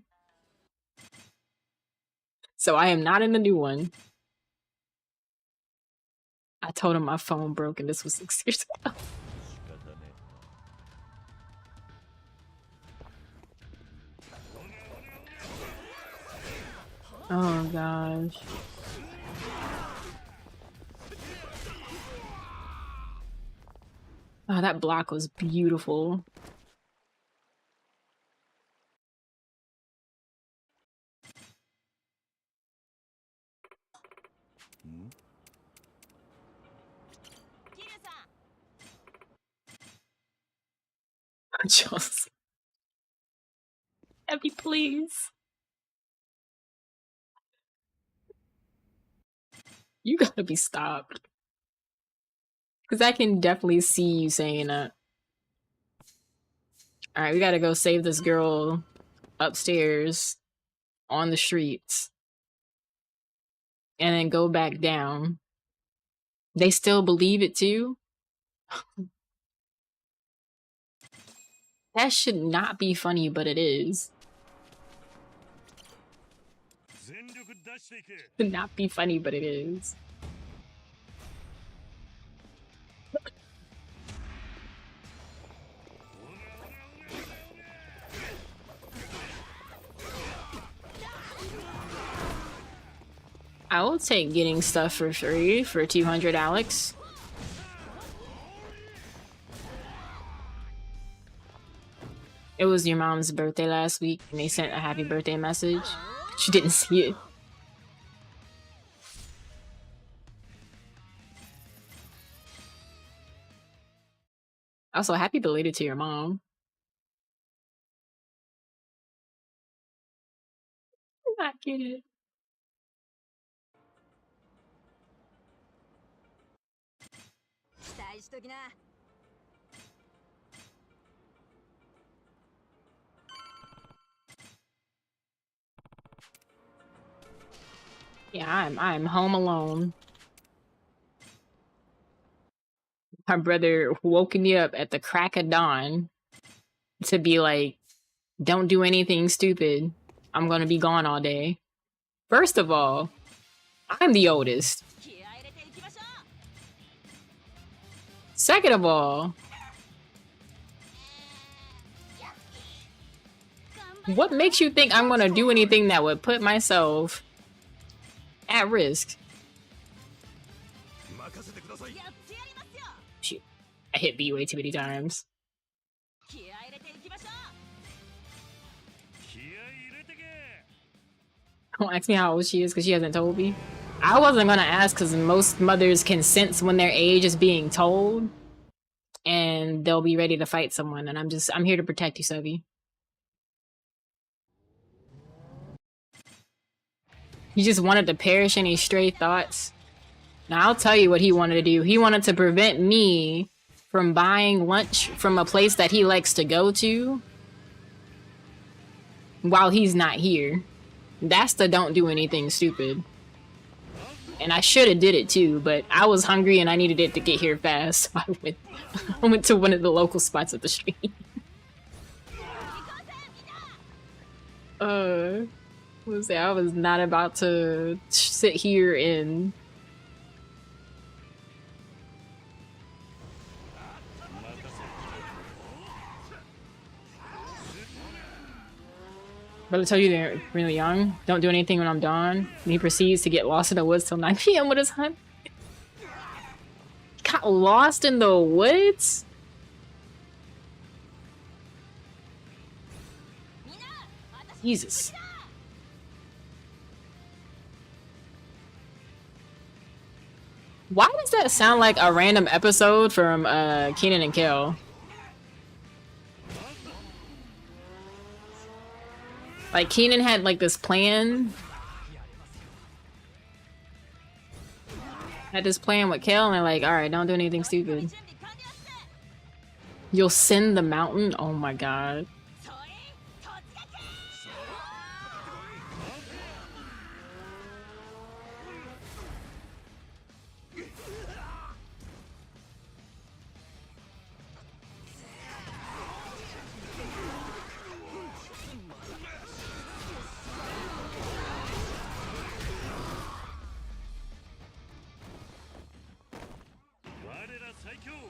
So I am not in the new one. I told him my phone broke and this was 6 years ago. Oh gosh. Oh, that block was beautiful. Just Abby, please. You gotta be stopped. Because I can definitely see you saying that. Alright, we gotta go save this girl upstairs on the streets. And then go back down. They still believe it too? That should not be funny, but it is. Should not be funny, but it is. I will take getting stuff for free for 200, Alex. It was your mom's birthday last week, and they sent a happy birthday message. She didn't see it. Also, happy belated to your mom. I get it. Yeah, I'm home alone. My brother woke me up at the crack of dawn to be like, don't do anything stupid. I'm gonna be gone all day. First of all, I'm the oldest. Second of all, what makes you think I'm gonna do anything that would put myself at risk? Shoot, I hit B way too many times. Don't ask me how old she is because she hasn't told me. I wasn't gonna ask because most mothers can sense when their age is being told and they'll be ready to fight someone, and I'm here to protect you, Sophie. He just wanted to perish any stray thoughts. Now I'll tell you what he wanted to do. He wanted to prevent me from buying lunch from a place that he likes to go to while he's not here. That's the don't do anything stupid. And I should have did it too, but I was hungry and I needed it to get here fast. So I went to one of the local spots at the street. I was not about to sit here and But I tell you they're really young. Don't do anything when I'm done. And he proceeds to get lost in the woods till 9 p.m. with his hunt. Got lost in the woods? Jesus. Why does that sound like a random episode from Kenan and Kel? Like Kenan had like this plan. Had this plan with Kel and they're like, alright, don't do anything stupid. You'll send the mountain? Oh my god.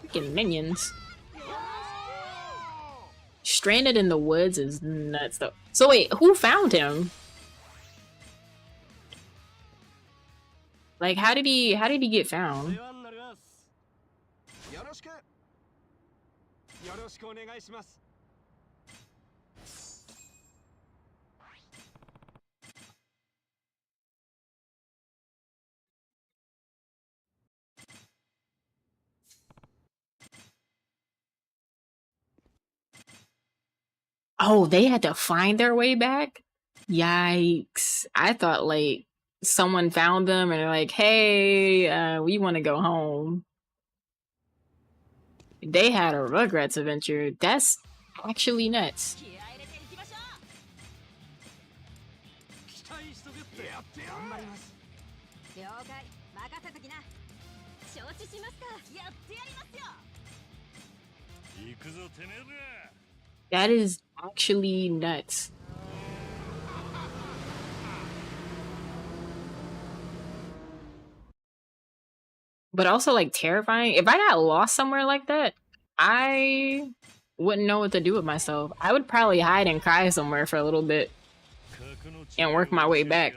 Freaking minions. Stranded in the woods is nuts though. So wait, who found him? Like how did he get found? Oh, they had to find their way back? Yikes. I thought like someone found them and they're like, hey, we want to go home. They had a Rugrats adventure. That's actually nuts. That is actually nuts. But also like terrifying. If I got lost somewhere like that, I wouldn't know what to do with myself. I would probably hide and cry somewhere for a little bit and work my way back.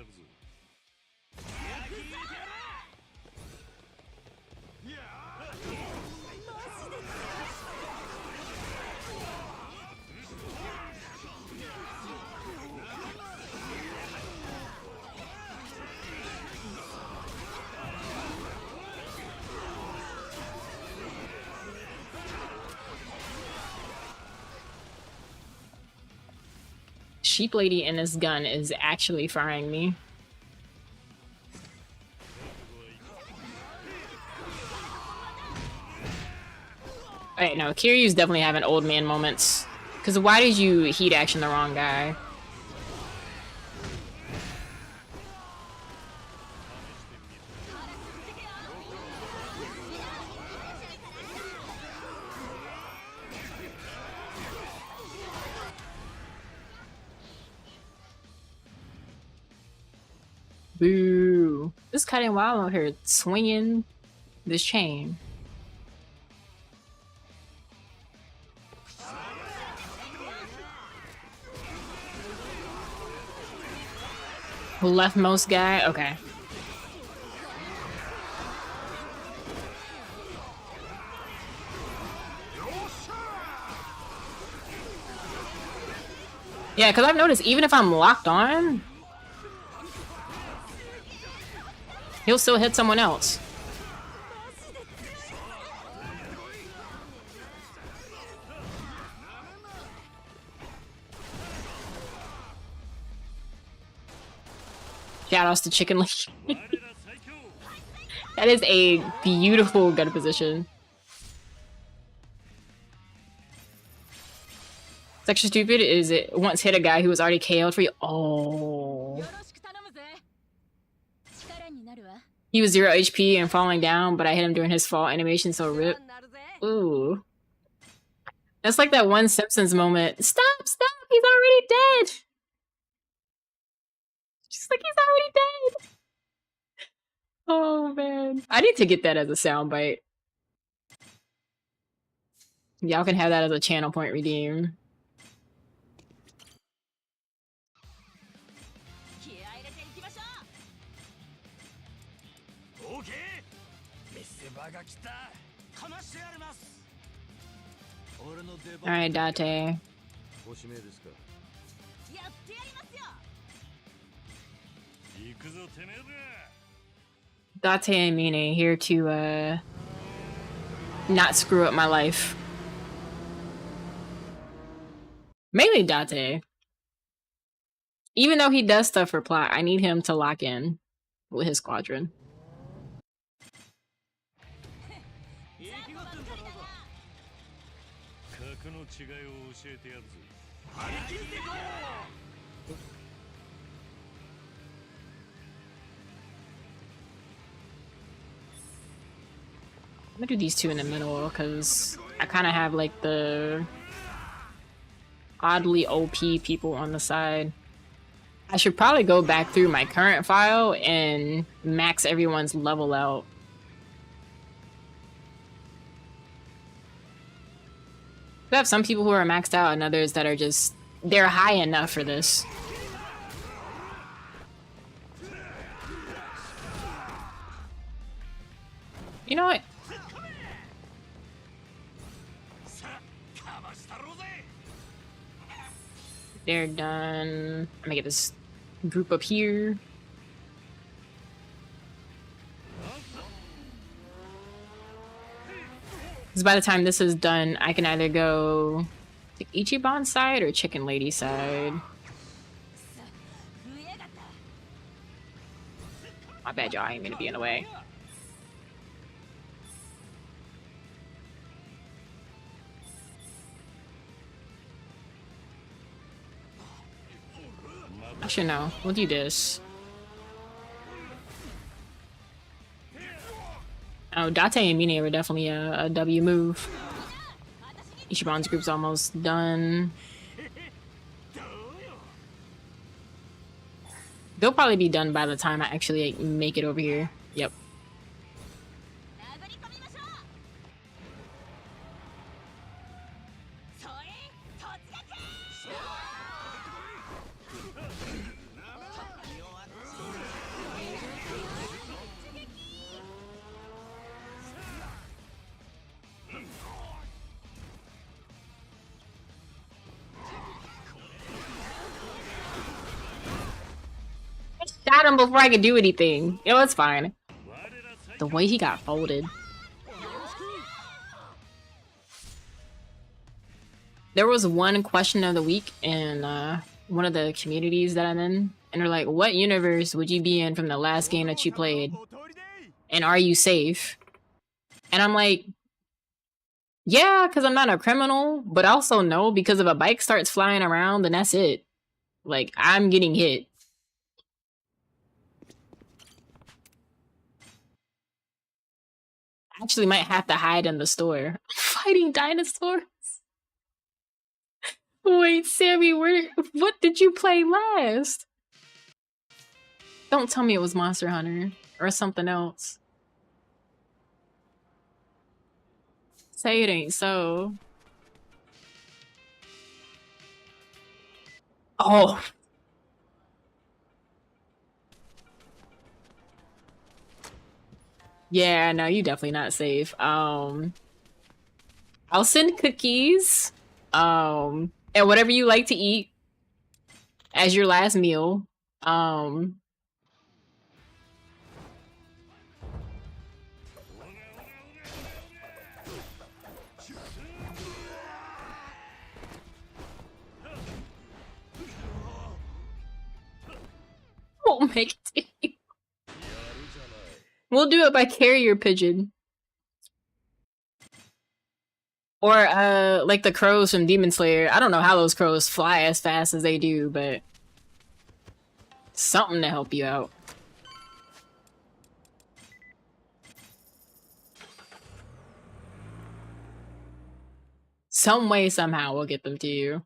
Sheep lady and this gun is actually frying me. Wait, no, Kiryu's definitely having old man moments. Because why did you heat action the wrong guy? Boo. This cutting wild out here swinging this chain. Leftmost guy? Okay. Yeah, because I've noticed even if I'm locked on, he'll still hit someone else. Shoutouts to Chicken Lady. That is a beautiful gun position. It's actually stupid is it once hit a guy who was already KO'd for you. Oh. He was 0 HP and falling down, but I hit him during his fall animation, so rip. Ooh. That's like that one Simpsons moment. Stop, stop, he's already dead. Just like he's already dead. Oh man. I need to get that as a soundbite. Y'all can have that as a channel point redeem. Alright, Date. Date and Mine here to not screw up my life. Mainly Date. Even though he does stuff for plot, I need him to lock in with his squadron. I'm gonna do these two in the middle because I kind of have like the oddly OP people on the side. I should probably go back through my current file and max everyone's level out. I have some people who are maxed out and others that are just, they're high enough for this. You know what? They're done. I'm gonna get this group up here. Because by the time this is done, I can either go to Ichiban's side or Chicken Lady's side. My bad, y'all. I ain't gonna be in the way. Actually, no. We'll do this. Oh, Date and Mine were definitely a W move. Ichiban's group's almost done. They'll probably be done by the time I actually make it over here. Yep. Shot him before I could do anything. You know, it's fine. The way he got folded. There was one question of the week in one of the communities that I'm in, and they're like, what universe would you be in from the last game that you played? And are you safe? And I'm like, yeah, because I'm not a criminal, but also no, because if a bike starts flying around, then that's it. Like, I'm getting hit. Actually might have to hide in the store. Fighting dinosaurs? Wait, Sammy, what did you play last? Don't tell me it was Monster Hunter or something else. Say it ain't so. Oh. Yeah, no, you definitely not safe. I'll send cookies. And whatever you like to eat as your last meal. Won't make it. We'll do it by carrier pigeon. Or, like the crows from Demon Slayer. I don't know how those crows fly as fast as they do, but something to help you out. Some way, somehow, we'll get them to you.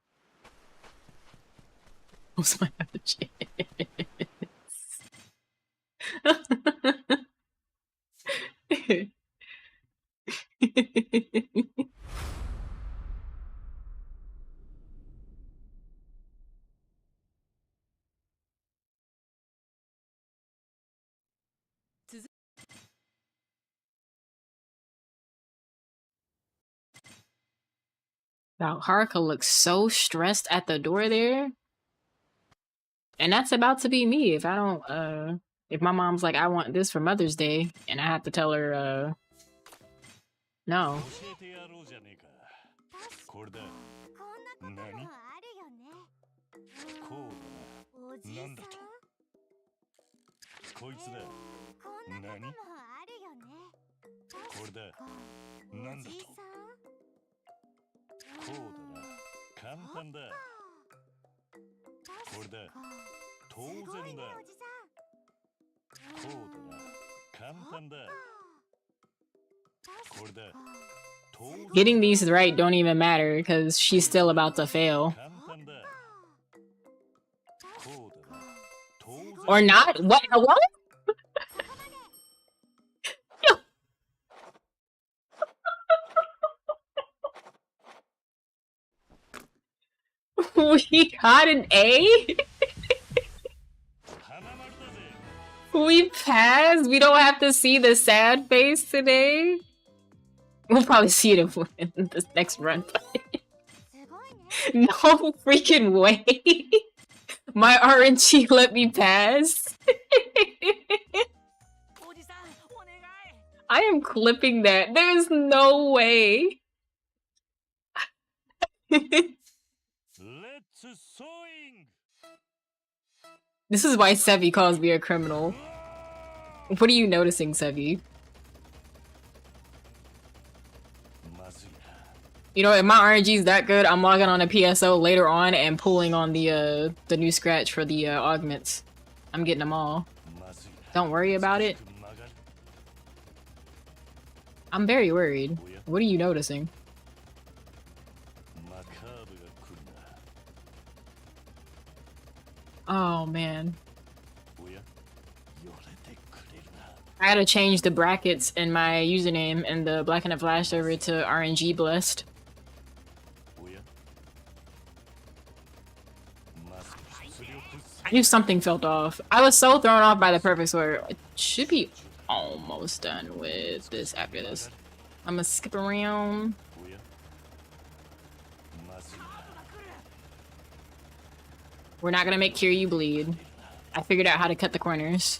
What's my chance? Wow, Haruka looks so stressed at the door there. And that's about to be me if I don't, if my mom's like, I want this for Mother's Day, and I have to tell her, no. 教えてやろうじゃねえか。これだ。何？こうだな。なんだと。こいつだ。何？これだ。なんだと。こうだな。簡単だ。これだ。当然だ。こうだな。簡単だ。これだ。Getting these right don't even matter because she's still about to fail. Or not? What? Hello? We got an A? We passed? We don't have to see the sad face today? We'll probably see it in this next run. No freaking way. My RNG let me pass. I am clipping that. There's no way. This is why Sevi calls me a criminal. What are you noticing, Sevi? You know, if my RNG is that good, I'm logging on a PSO later on and pulling on the new scratch for the augments. I'm getting them all. Don't worry about it. I'm very worried. What are you noticing? Oh man. I gotta change the brackets in my username in the Black and the Flash server to RNG Blessed. I knew something felt off. I was so thrown off by the perfect score. It should be almost done with this after this. I'm gonna skip around. We're not gonna make Kiryu bleed. I figured out how to cut the corners.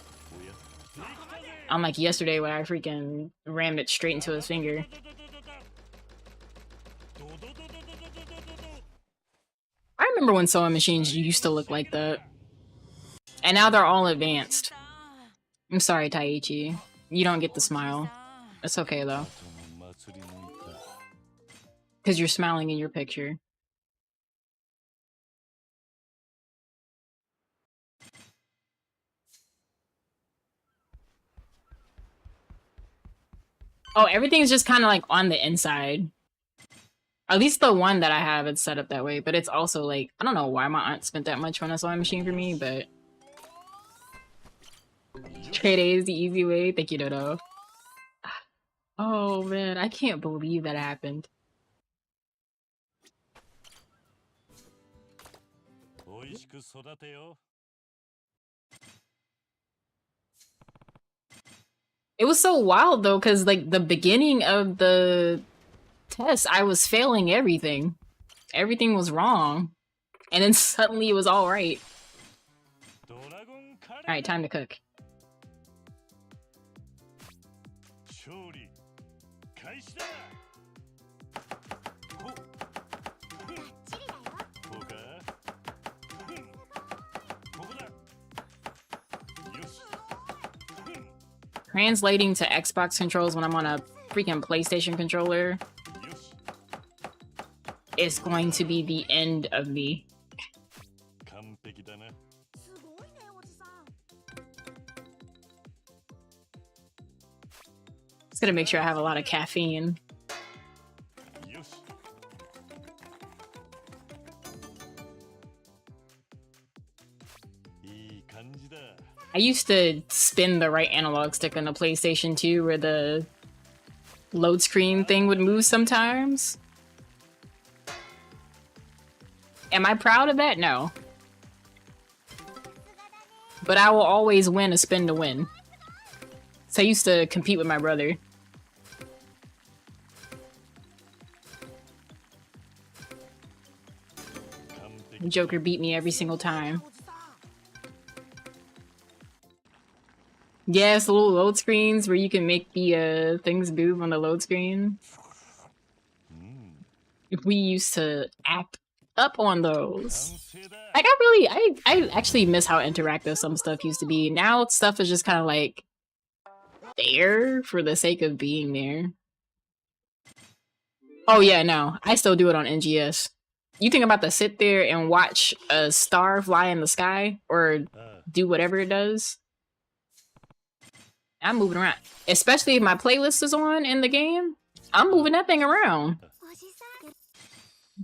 Unlike yesterday when I freaking rammed it straight into his finger. I remember when sewing machines used to look like that. And now they're all advanced. I'm sorry, Taiichi. You don't get the smile. It's okay, though. Because you're smiling in your picture. Oh, everything's just kind of like on the inside. At least the one that I have is set up that way, but it's also like, I don't know why my aunt spent that much on a sewing machine for me, but... Trade A is the easy way. Thank you, Dodo. Oh man, I can't believe that happened. It was so wild though, because like the beginning of the test, I was failing everything. Everything was wrong. And then suddenly it was all right. Alright, time to cook. Translating to Xbox controls when I'm on a freaking PlayStation controller is going to be the end of me. Just gonna make sure I have a lot of caffeine. I used to spin the right analog stick on the PlayStation 2 where the load screen thing would move sometimes. Am I proud of that? No. But I will always win a spin to win. So I used to compete with my brother. Joker beat me every single time. Yes, the little load screens where you can make the things move on the load screen. We used to act up on those. Like I actually miss how interactive some stuff used to be. Now stuff is just kind of like there for the sake of being there. Oh yeah, no, I still do it on NGS. You think I'm about to sit there and watch a star fly in the sky or do whatever it does? I'm moving around. Especially if my playlist is on in the game, I'm moving that thing around.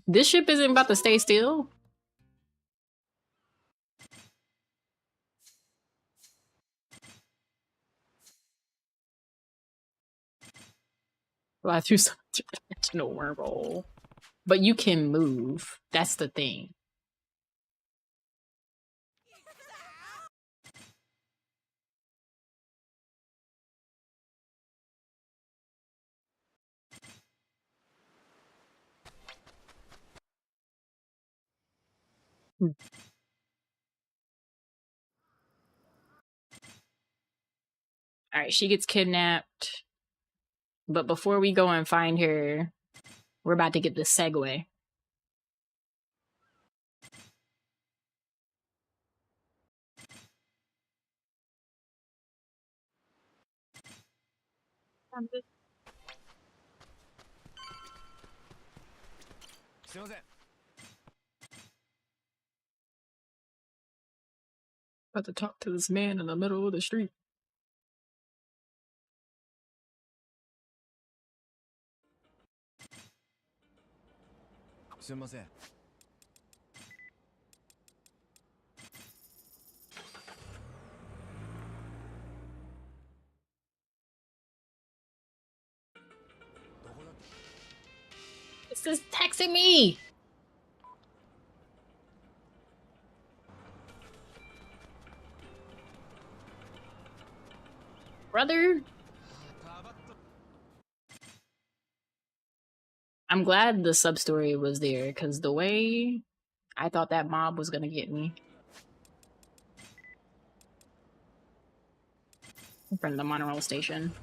This ship isn't about to stay still. Fly through some dimensional wormhole. But you can move. That's the thing. Alright, she gets kidnapped. But before we go and find her, we're about to get the segue. About to talk to this man in the middle of the street. This is texting me! Brother? I'm glad the sub-story was there, because the way I thought that mob was gonna get me. In front of the monorail station.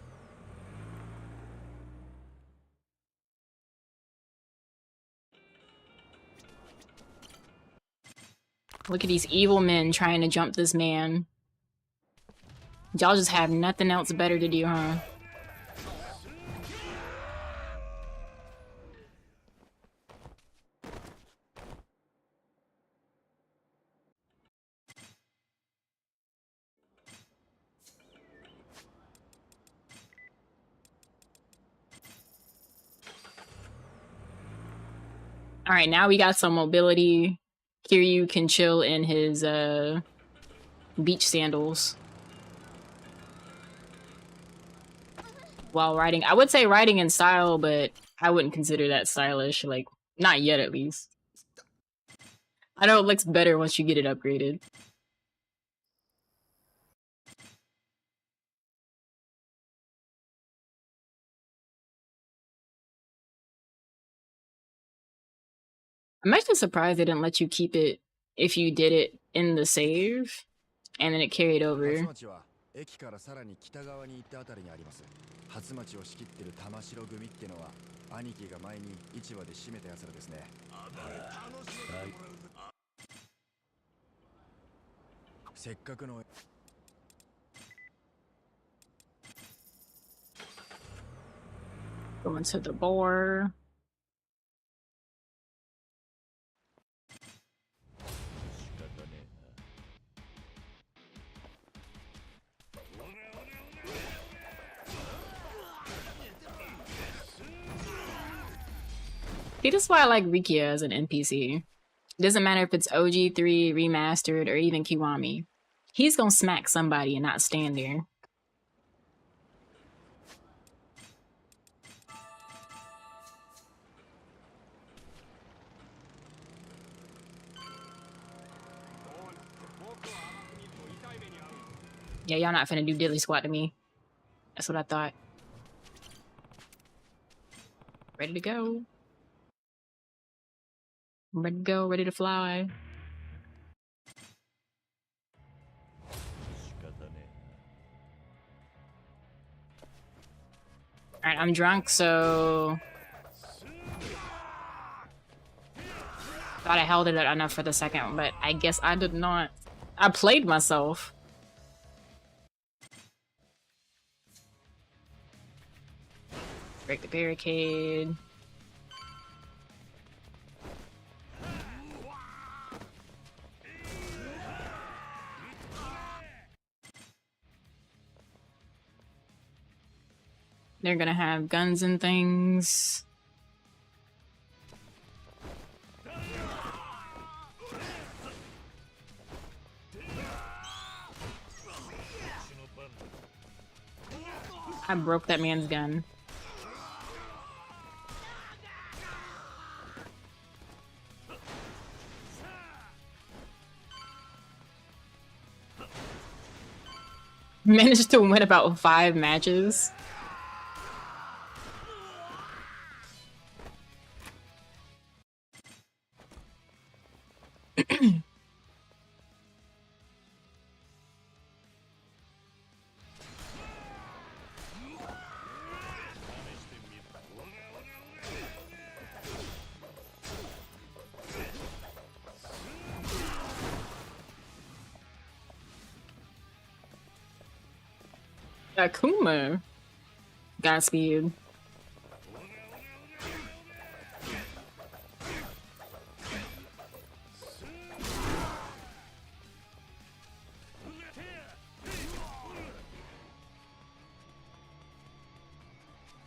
Look at these evil men trying to jump this man. Y'all just have nothing else better to do, huh? Alright, now we got some mobility. Kiryu can chill in his beach sandals. While riding. I would say riding in style, but I wouldn't consider that stylish. Like, not yet at least. I know it looks better once you get it upgraded. I'm actually surprised they didn't let you keep it if you did it in the save, and then it carried over. 駅からさらに北側に行ったあたりにあります。初町を仕切ってる玉城組ってのは兄貴が前に市場で締めた奴らですね。せっかくの Going to the bar. See, this is why I like Rikia as an NPC. It doesn't matter if it's OG3, Remastered, or even Kiwami. He's gonna smack somebody and not stand there. Yeah, y'all not finna do diddly squat to me. That's what I thought. Ready to go. Ready to go, ready to fly. 仕方ね Alright, I'm drunk, so... Thought I held it enough for the second, but I guess I did not. I played myself. Break the barricade. They're gonna have guns and things. I broke that man's gun. Managed to win about 5 matches. Akuma. Godspeed.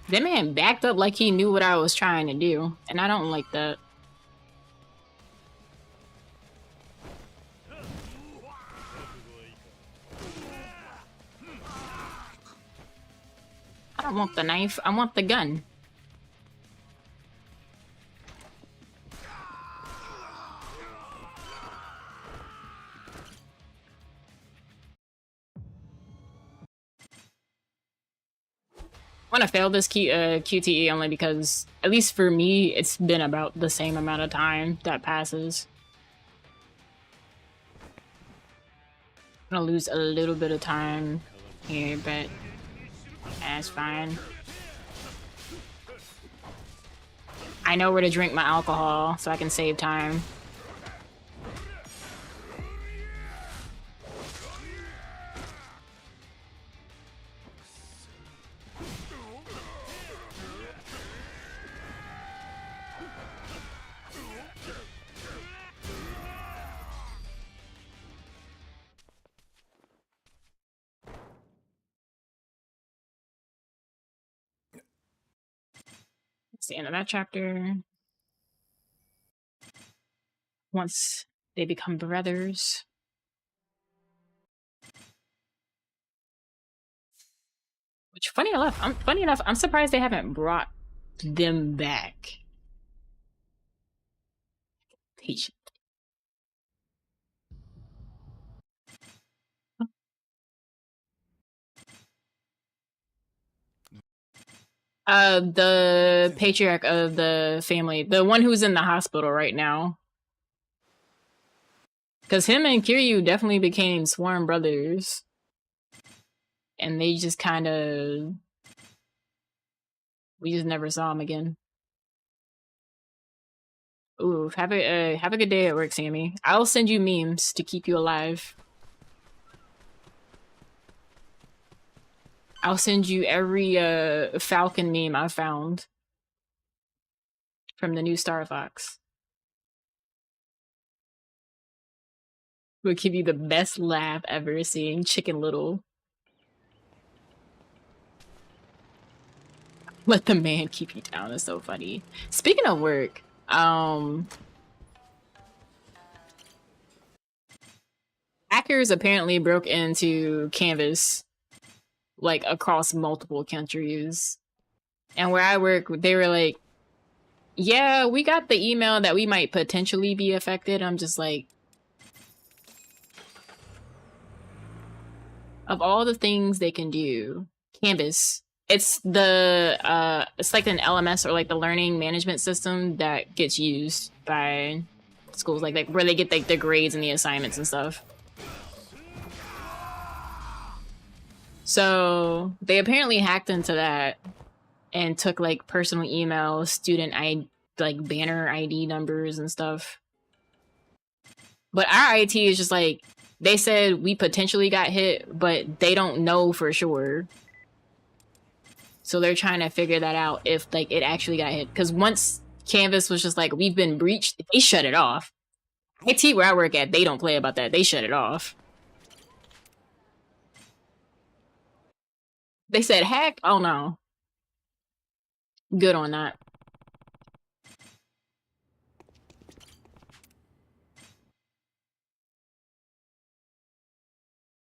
That man backed up like he knew what I was trying to do, and I don't like that. I don't want the knife, I want the gun. I want to fail this QTE only because, at least for me, it's been about the same amount of time that passes. I'm gonna lose a little bit of time here, but that's fine. I know where to drink my alcohol, so I can save time. That's the end of that chapter. Once they become brothers. Which, funny enough, I'm surprised they haven't brought them back. Patient. The patriarch of the family, the one who's in the hospital right now. Because him and Kiryu definitely became sworn brothers. And they just kind of... We just never saw him again. Ooh, have a good day at work, Sammy. I'll send you memes to keep you alive. I'll send you every Falcon meme I found from the new Star Fox. Will give you the best laugh ever seeing Chicken Little. Let the man keep you down is so funny. Speaking of work, hackers apparently broke into Canvas, like, across multiple countries. And where I work, they were like, yeah, we got the email that we might potentially be affected. I'm just like, of all the things they can do, Canvas, it's the, it's like an LMS or like the learning management system that gets used by schools, like where they get like the grades and the assignments and stuff. So they apparently hacked into that and took like personal emails, student like banner ID numbers and stuff. But our IT is just like, they said we potentially got hit, but they don't know for sure. So they're trying to figure that out if like it actually got hit. Because once Canvas was just like, we've been breached, they shut it off. IT where I work at, they don't play about that. They shut it off. They said hacked? Oh no. Good on that.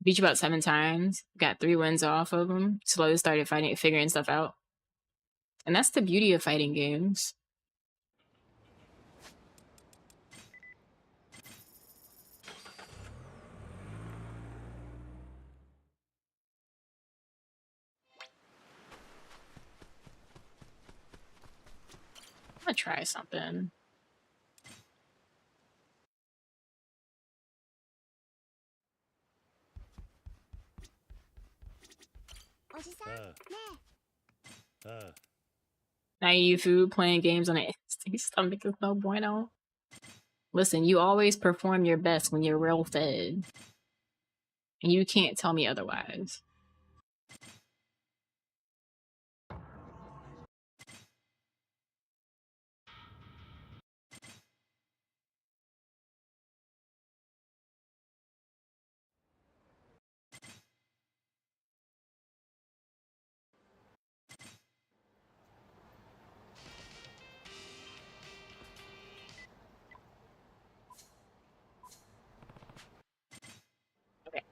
Beat you about 7 times. Got 3 wins off of them. Slowly started figuring stuff out. And that's the beauty of fighting games. I'm gonna try something. Naive food, playing games on an empty stomach is no bueno. Listen, you always perform your best when you're well fed. And you can't tell me otherwise. Okay.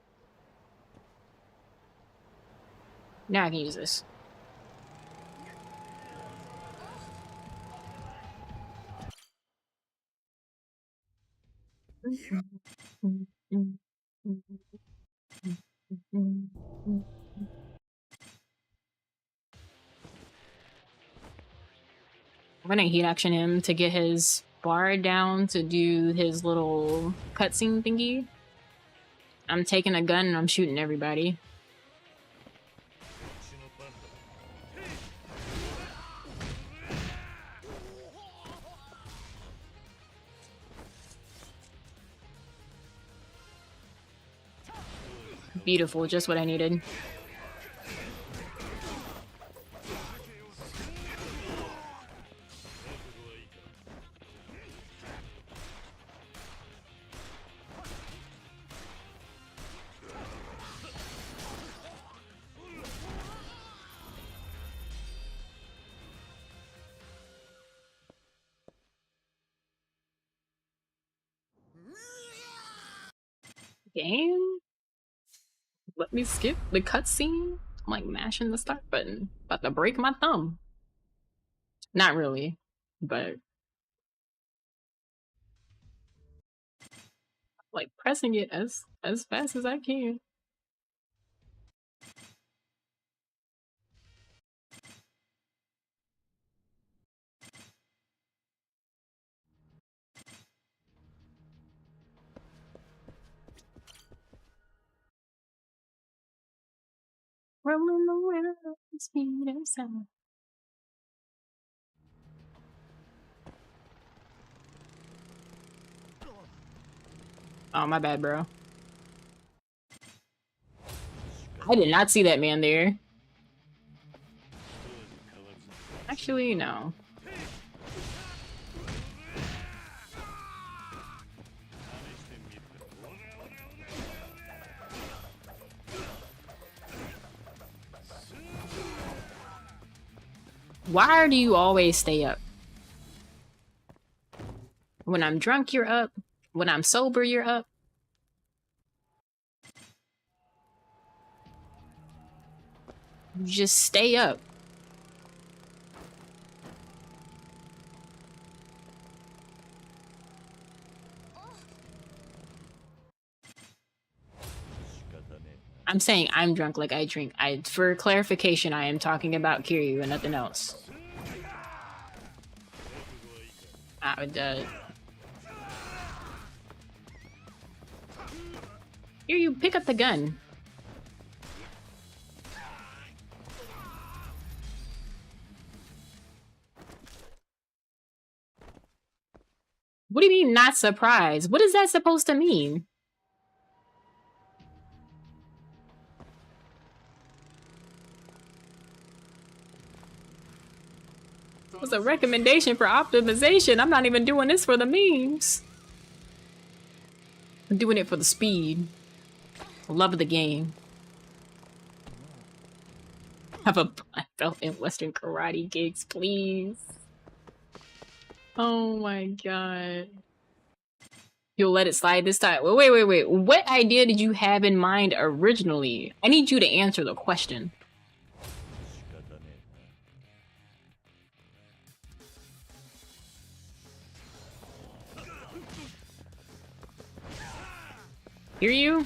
Now I can use this. I'm gonna heat action him to get his bar down to do his little cutscene thingy. I'm taking a gun and I'm shooting everybody. Beautiful, just what I needed. Game? Let me skip the cutscene? I'm like mashing the start button. About to break my thumb. Not really, but like pressing it as fast as I can. Rolling the world, speed of sound. Oh, my bad, bro. I did not see that man there. Actually, no. Why do you always stay up? When I'm drunk, you're up. When I'm sober, you're up. You just stay up. I'm saying I'm drunk like I drink. For clarification, I am talking about Kiryu and nothing else. I would Here, you pick up the gun. What do you mean not surprised? What is that supposed to mean? It was a recommendation for optimization. I'm not even doing this for the memes. I'm doing it for the speed. Love of the game. Have a black belt in Western karate gigs, please. Oh my god. You'll let it slide this time. Wait. What idea did you have in mind originally? I need you to answer the question. Hear you?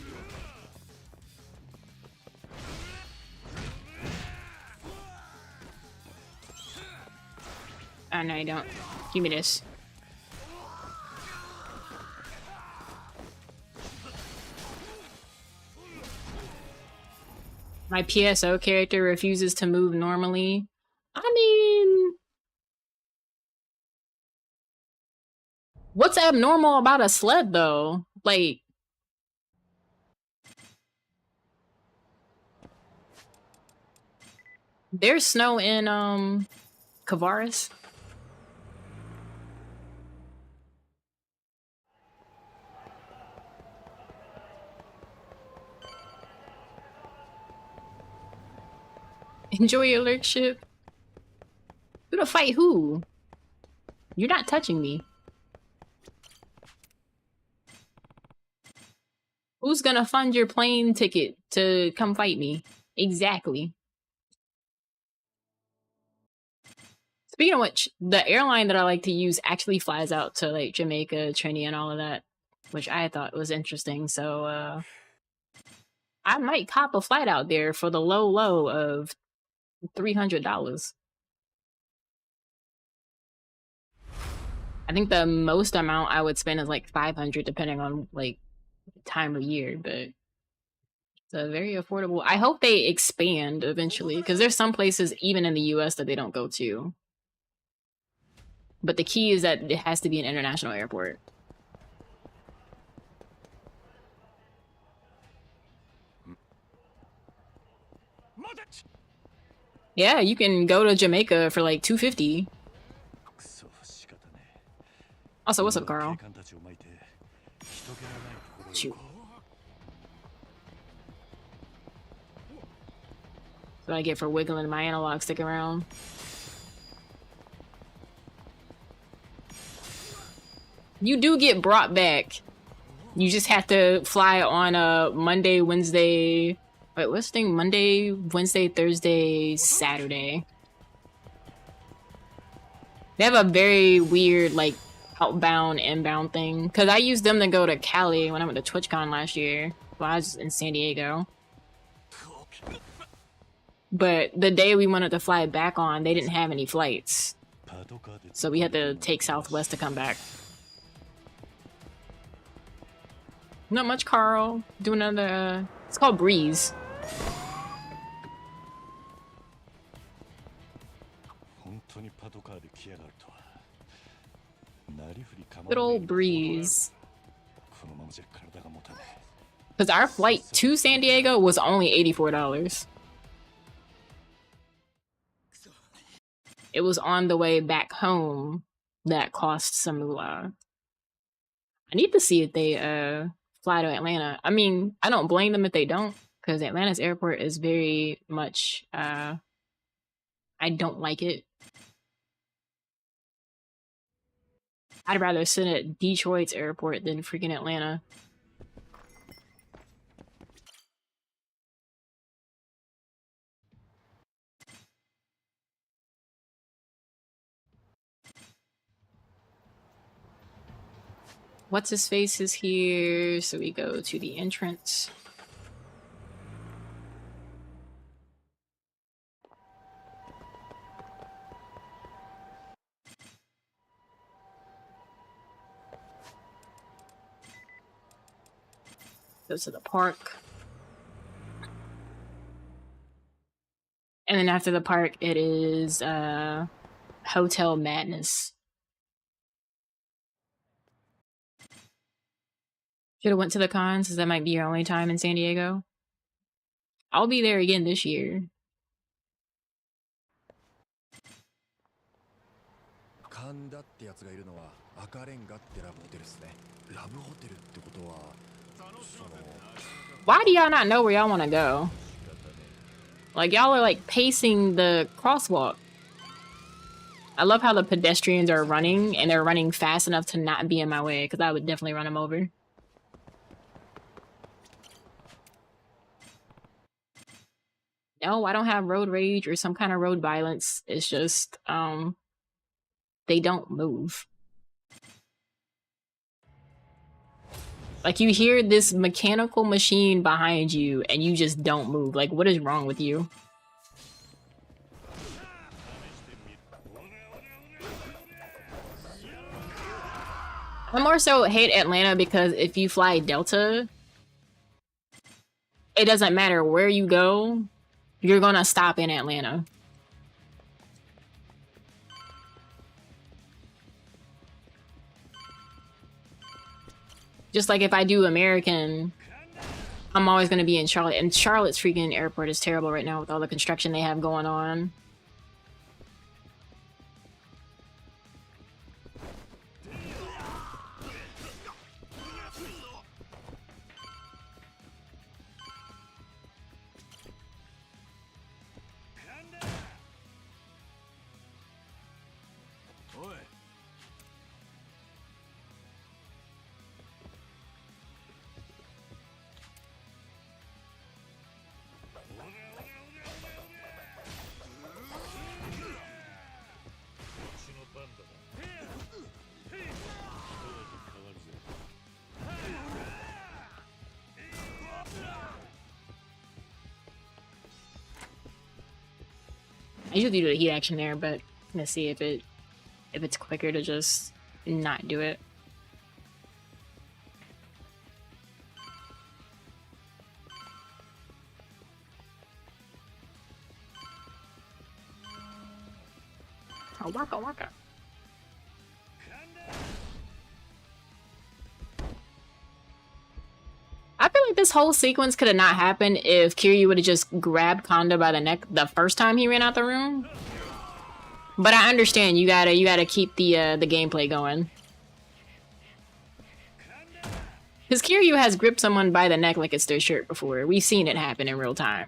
Oh, no, you don't. Give me this. My PSO character refuses to move normally. I mean... what's abnormal about a sled, though? Like... there's snow in, Kavaris. Enjoy your lurkship. Who to fight who? You're not touching me. Who's gonna fund your plane ticket to come fight me? Exactly. Speaking of which, the airline that I like to use actually flies out to like Jamaica, Trinity, and all of that, which I thought was interesting. So I might cop a flight out there for the low of $300. I think the most amount I would spend is like $500, depending on like time of year, but it's very affordable. I hope they expand eventually, because there's some places even in the US that they don't go to. But the key is that it has to be an international airport. Yeah, you can go to Jamaica for like $250. Also, what's up, Carl? Shoot. That's what I get for wiggling my analog stick around. You do get brought back. You just have to fly on a Monday, Wednesday... wait, what's the thing? Monday, Wednesday, Thursday, Saturday. They have a very weird, like, outbound, inbound thing. Because I used them to go to Cali when I went to TwitchCon last year. Well, I was in San Diego. But the day we wanted to fly back on, they didn't have any flights. So we had to take Southwest to come back. Not much, Carl. Do another... it's called Breeze. Good old Breeze. Because our flight to San Diego was only $84. It was on the way back home that cost some moolah. I need to see if they fly to Atlanta. I mean, I don't blame them if they don't, because Atlanta's airport is very much I don't like it. I'd rather sit at Detroit's airport than freaking Atlanta. What's his face is here, so we go to the entrance. Go to the park. And then after the park, it is Hotel Madness. Should have went to the con, since that might be your only time in San Diego. I'll be there again this year. 神田ってやつがいるのは赤レンガってラブホテルですね。ラブホテルってことはその Why do y'all not know where y'all want to go? Like, y'all are like pacing the crosswalk. I love how the pedestrians are running, and they're running fast enough to not be in my way, because I would definitely run them over. No, I don't have road rage or some kind of road violence. It's just, they don't move. Like, you hear this mechanical machine behind you, and you just don't move. Like, what is wrong with you? I more so hate Atlanta because if you fly Delta, it doesn't matter where you go, you're gonna stop in Atlanta. Just like if I do American, I'm always gonna be in Charlotte. And Charlotte's freaking airport is terrible right now with all the construction they have going on. I usually do the heat action there, but I'm gonna see if it's quicker to just not do it. Oh, waka waka. I feel like this whole sequence could have not happened if Kiryu would have just grabbed Kanda by the neck the first time he ran out the room. But I understand you gotta keep the gameplay going. Because Kiryu has gripped someone by the neck like it's their shirt before. We've seen it happen in real time.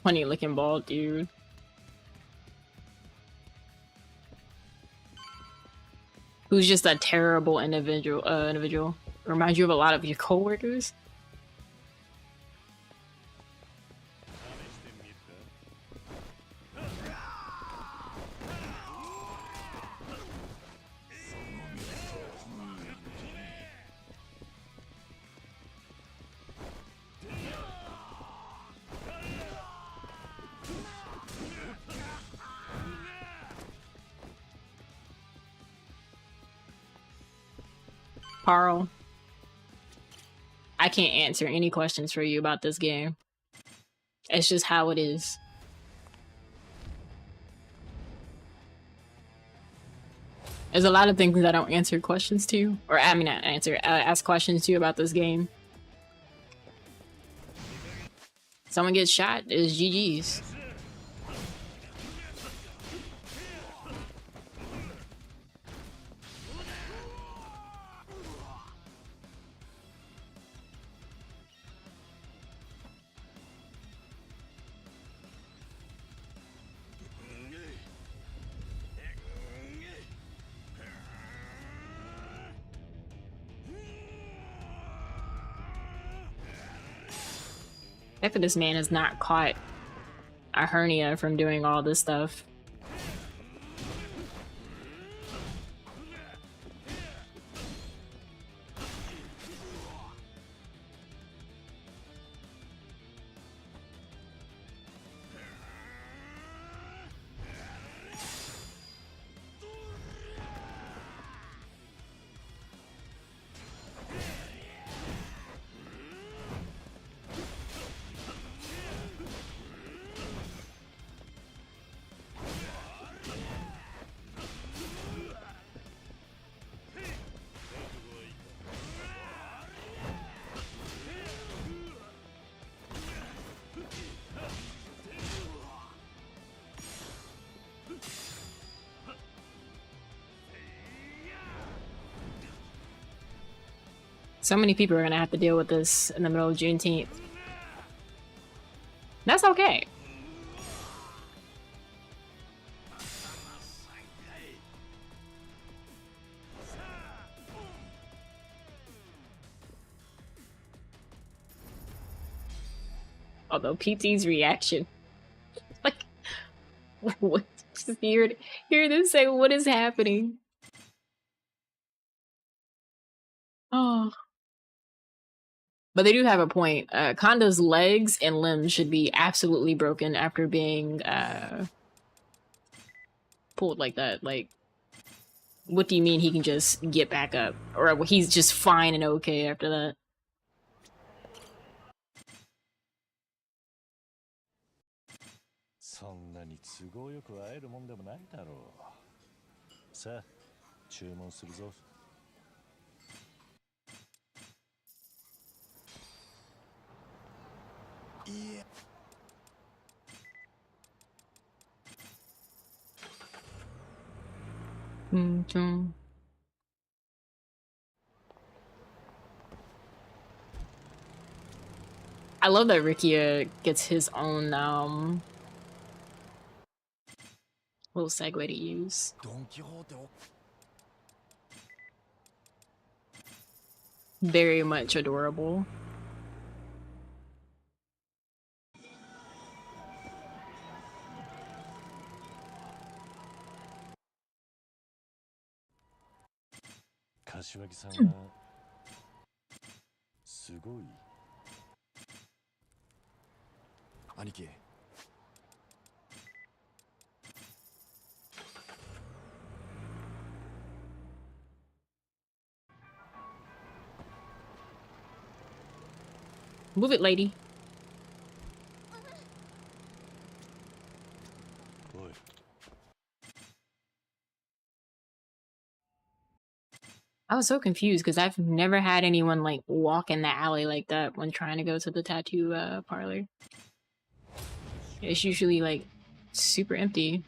Funny looking ball, dude. Who's just a terrible individual. Reminds you of a lot of your coworkers. Carl, I can't answer any questions for you about this game. It's just how it is. There's a lot of things I don't answer questions to, or I mean, not answer, ask questions to about this game. Someone gets shot, is GG's. If this man has not caught a hernia from doing all this stuff. So many people are gonna have to deal with this in the middle of Juneteenth. That's okay. Although PT's reaction, like, what? Just hear them say, "What is happening?" Oh. But they do have a point. Konda's legs and limbs should be absolutely broken after being pulled like that. Like, what do you mean he can just get back up? Or he's just fine and okay after that? Yeah. I love that Rikia gets his own little segue to use. Very much adorable. Aniki. Move it, lady. I was so confused because I've never had anyone like walk in the alley like that when trying to go to the tattoo parlor. It's usually like super empty.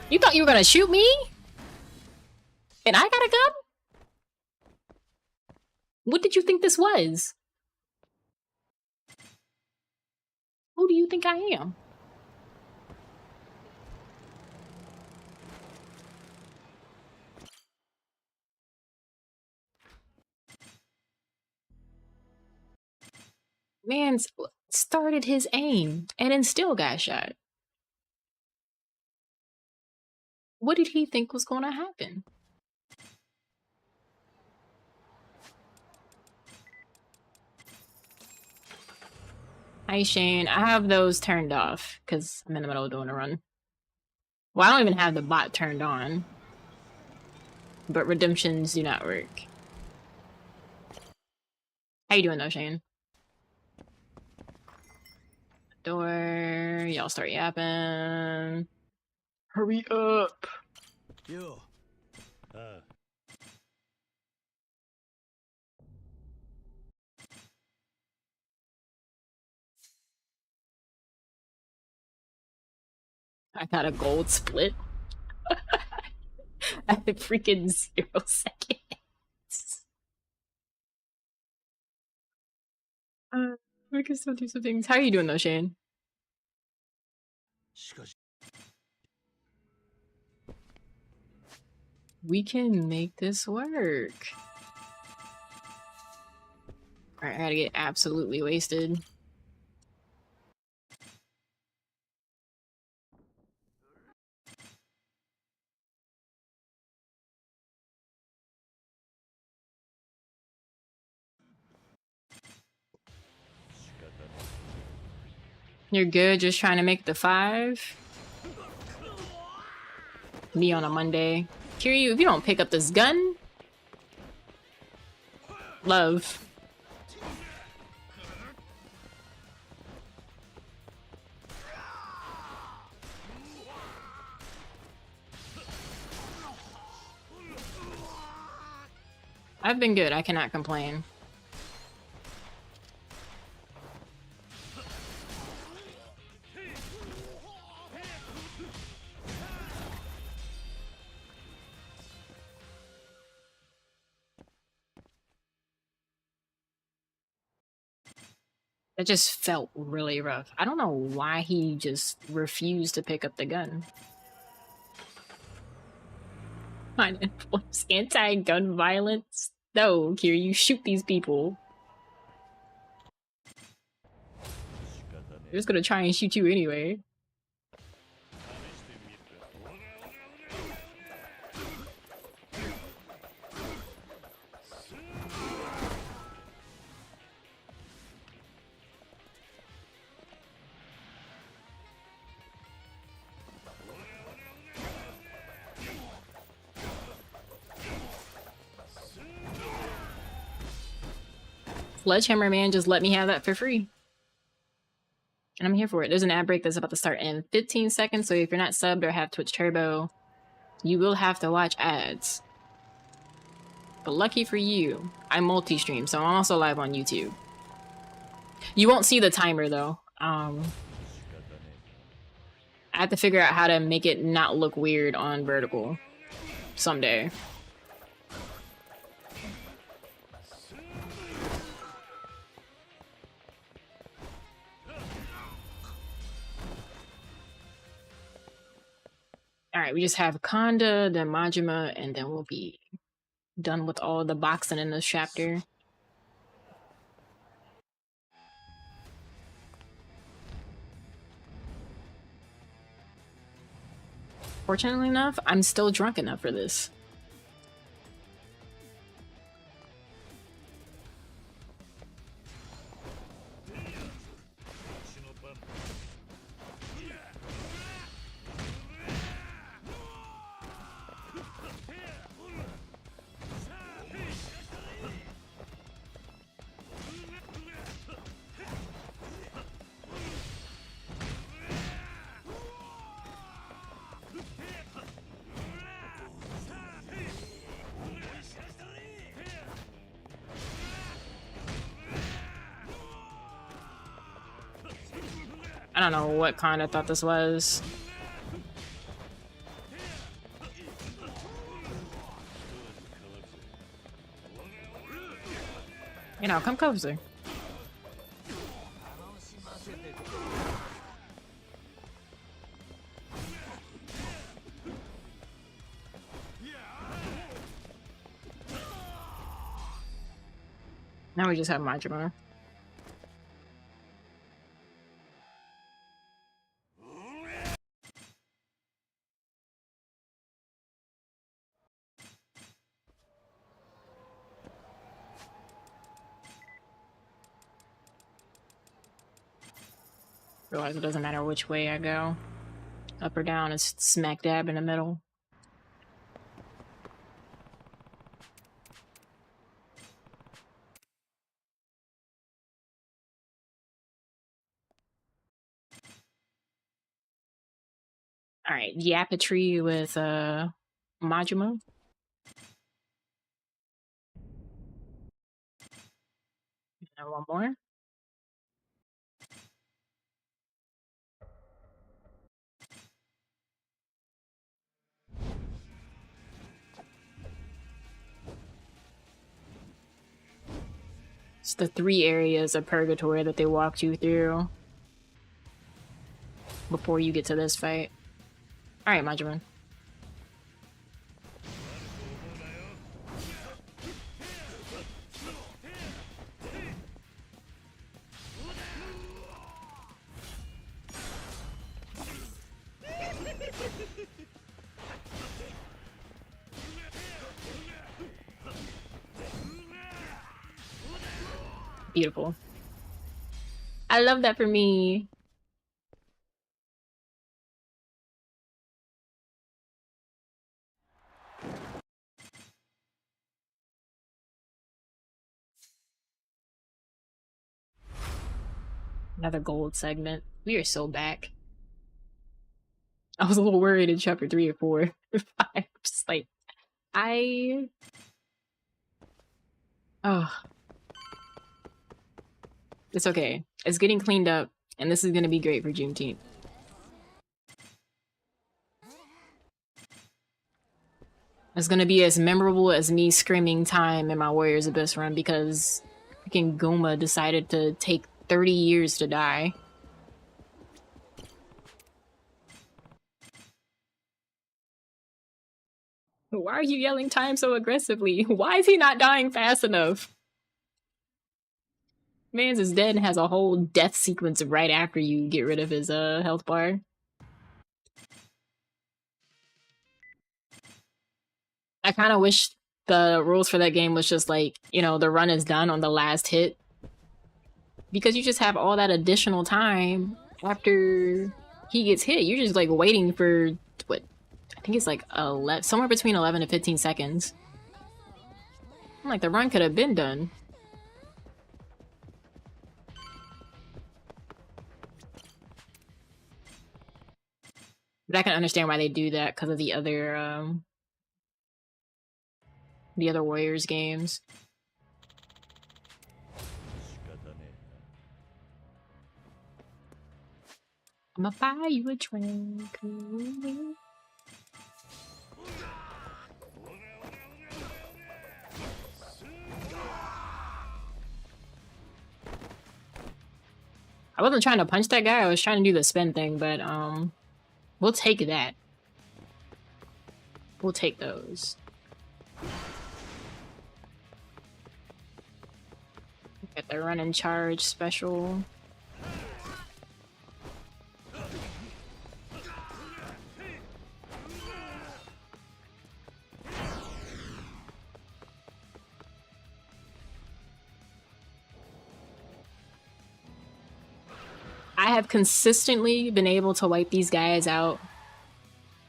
You thought you were gonna shoot me? And I got a gun? What did you think this was? Who do you think I am? Man started his aim and then still got shot. What did he think was going to happen? Hi, Shane. I have those turned off because I'm in the middle of doing a run. Well, I don't even have the bot turned on. But redemptions do not work. How you doing though, Shane? Door. Y'all start yapping. Hurry up. Yo. I got a gold split. At the freaking 0 seconds. We can still do some things. How are you doing though, Shane? We can make this work. Alright, I gotta get absolutely wasted. You're good, just trying to make the 5? Me on a Monday. Kiryu, if you don't pick up this gun... Love. I've been good, I cannot complain. That just felt really rough. I don't know why he just refused to pick up the gun. Trying to enforce anti-gun violence? No, Kira, you shoot these people. They're just gonna try and shoot you anyway. Sledgehammer man, just let me have that for free. And I'm here for it. There's an ad break that's about to start in 15 seconds, so if you're not subbed or have Twitch Turbo, you will have to watch ads. But lucky for you, I multi-stream, so I'm also live on YouTube. You won't see the timer though. I have to figure out how to make it not look weird on vertical someday. Alright, we just have Kanda, then Majima, and then we'll be done with all the boxing in this chapter. Fortunately enough, I'm still drunk enough for this. I don't know what kind I thought this was. You know, come closer. Now we just have Majima. Realize it doesn't matter which way I go. Up or down, it's smack dab in the middle. Alright, Yapatry with Majima. And one more. It's the 3 areas of purgatory that they walked you through before you get to this fight. Alright, Majima. Beautiful. I love that for me. Another gold segment. We are so back. I was a little worried in chapter 3 or 4 or 5. Just like, oh. It's okay. It's getting cleaned up, and this is gonna be great for Juneteenth. It's gonna be as memorable as me screaming time in my Warriors Abyss run because freaking Goma decided to take 30 years to die. Why are you yelling time so aggressively? Why is he not dying fast enough? Mans is dead and has a whole death sequence right after you get rid of his health bar. I kind of wish the rules for that game was just like, you know, the run is done on the last hit. Because you just have all that additional time after he gets hit. You're just like waiting for, what, I think it's like 11, somewhere between 11 and 15 seconds. I'm like, the run could have been done. But I can understand why they do that because of the other Warriors games. I'ma buy you a drink. I wasn't trying to punch that guy, I was trying to do the spin thing, but we'll take that. We'll take those. Get the run and charge special. I have consistently been able to wipe these guys out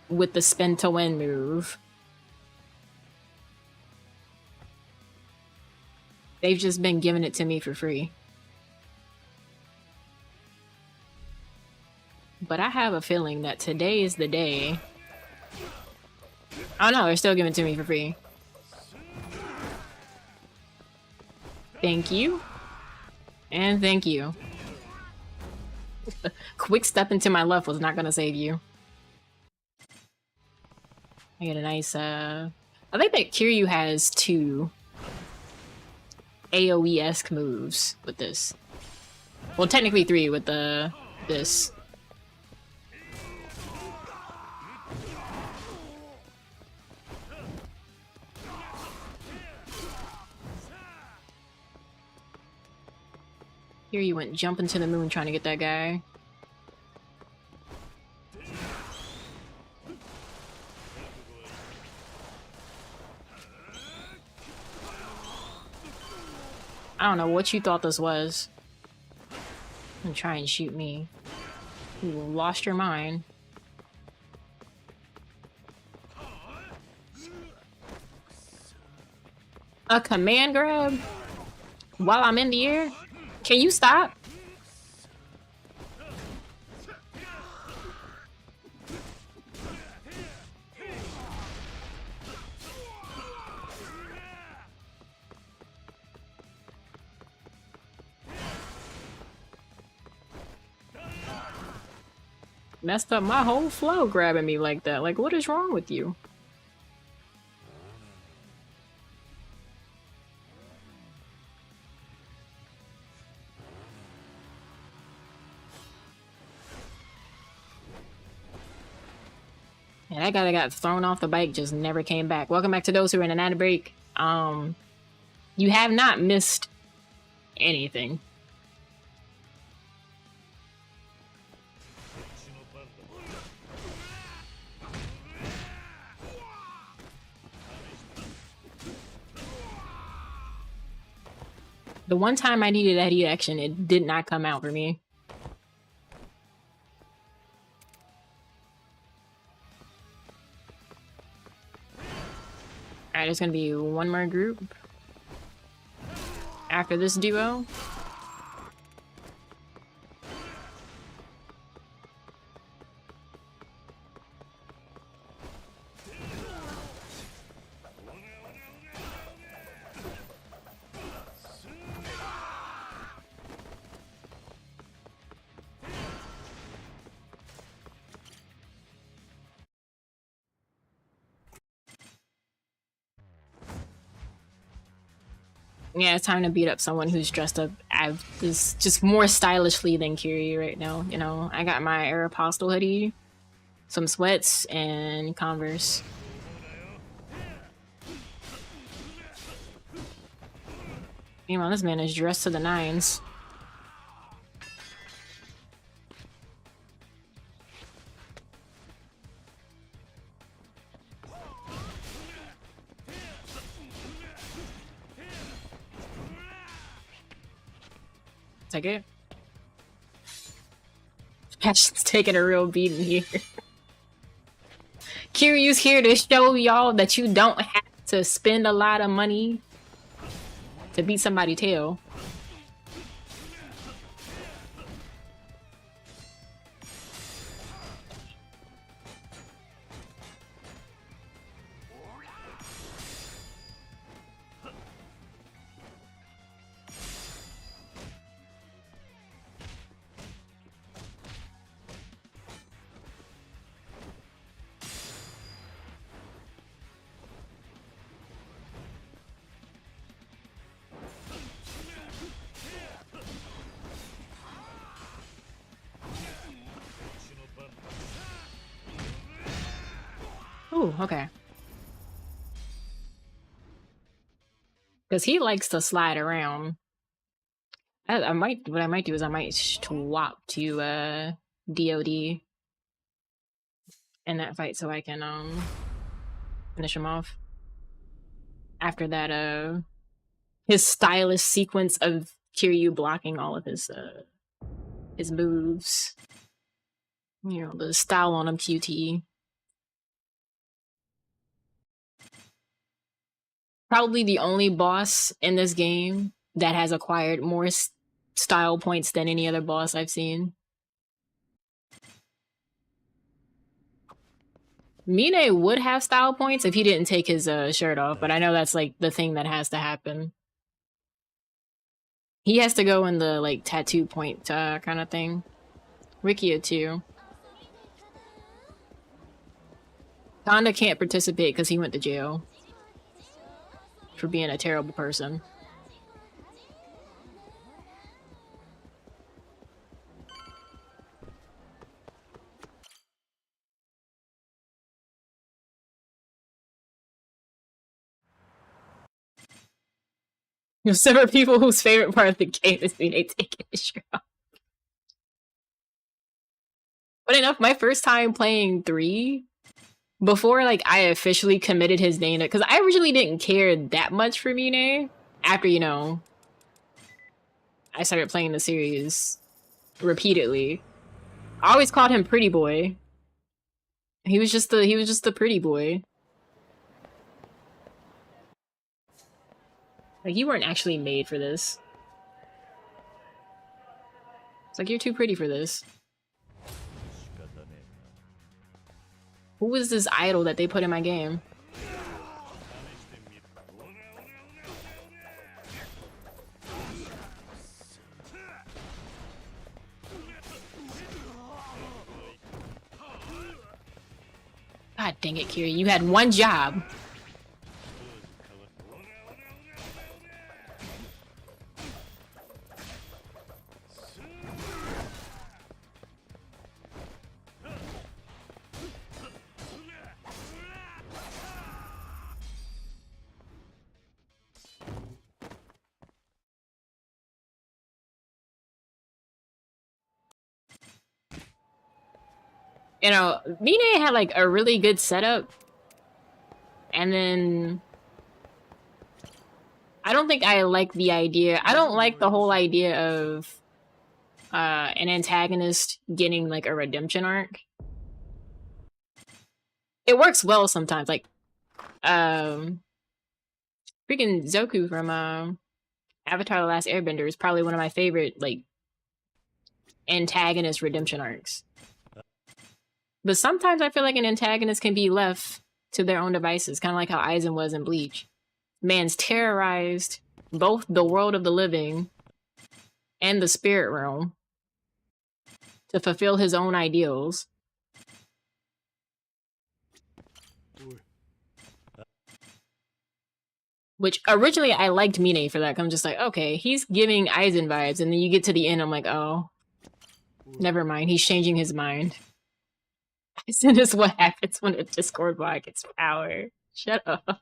with the spin to win move. They've just been giving it to me for free. But I have a feeling that today is the day. Oh no, they're still giving it to me for free. Thank you. And thank you. Quick step into my left was not gonna save you. I get a nice, I think that Kiryu has 2 AoE-esque moves with this. Well, technically 3 with this. Here you went jumping to the moon trying to get that guy. I don't know what you thought this was. And try and shoot me. You lost your mind. A command grab? While I'm in the air? Can you stop? Messed up my whole flow grabbing me like that. Like, what is wrong with you? Yeah, that guy that got thrown off the bike just never came back. Welcome back to those who are in an ad break. You have not missed anything. The one time I needed that heat action, it did not come out for me. Alright, there's gonna be one more group after this duo. Yeah, it's time to beat up someone who's dressed up I've this just more stylishly than Kiryu right now. You know, I got my Aeropostale hoodie, some sweats, and Converse. Meanwhile, this man is dressed to the nines. Take it. Passion's taking a real beating here. Kiryu's here to show y'all that you don't have to spend a lot of money to beat somebody's tail. Ooh, okay. Because he likes to slide around. What I might do is I might swap to DOD in that fight so I can finish him off. After that his stylish sequence of Kiryu blocking all of his moves. You know, the style on him QT. Probably the only boss in this game that has acquired more style points than any other boss I've seen. Mine would have style points if he didn't take his shirt off, but I know that's like the thing that has to happen. He has to go in the like tattoo point kind of thing. Rikia too. Kanda can't participate because he went to jail for being a terrible person. There's several people whose favorite part of the game is being taken his shirt off. But enough, my first time playing 3, before like I officially committed his name, because I originally didn't care that much for Mine after, you know, I started playing the series repeatedly. I always called him Pretty Boy. He was just the pretty boy. Like, you weren't actually made for this. It's like, you're too pretty for this. Who was this idol that they put in my game? God dang it, Kiri. You had one job. You know, Mine had like a really good setup, and then I don't think I like the idea. I don't like the whole idea of an antagonist getting like a redemption arc. It works well sometimes, like freaking Zoku from Avatar: The Last Airbender is probably one of my favorite like antagonist redemption arcs. But sometimes I feel like an antagonist can be left to their own devices, kind of like how Aizen was in Bleach. Man's terrorized both the world of the living and the spirit realm to fulfill his own ideals. Which originally I liked Mine for that. 'Cause I'm just like, okay, he's giving Aizen vibes, and then you get to the end, I'm like, oh, never mind. He's changing his mind. Aizen is what happens when a Discord bot gets power. Shut up.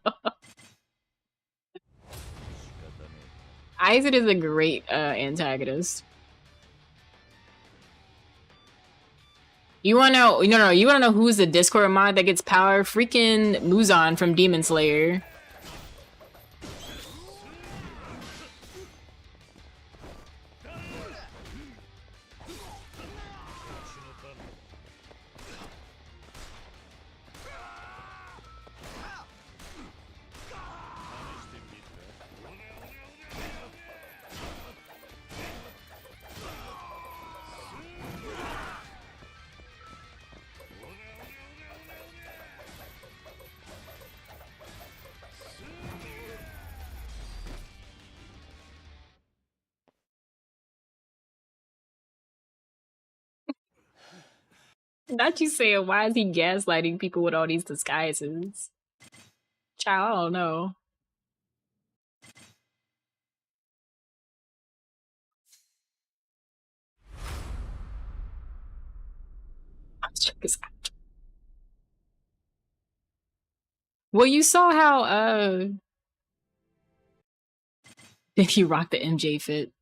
Aizen is a great antagonist. You wanna know? No. You wanna know who's the Discord mod that gets power? Freaking Muzan from Demon Slayer. Not you saying, why is he gaslighting people with all these disguises? Child, I don't know. Well, you saw how did he rock the MJ fit?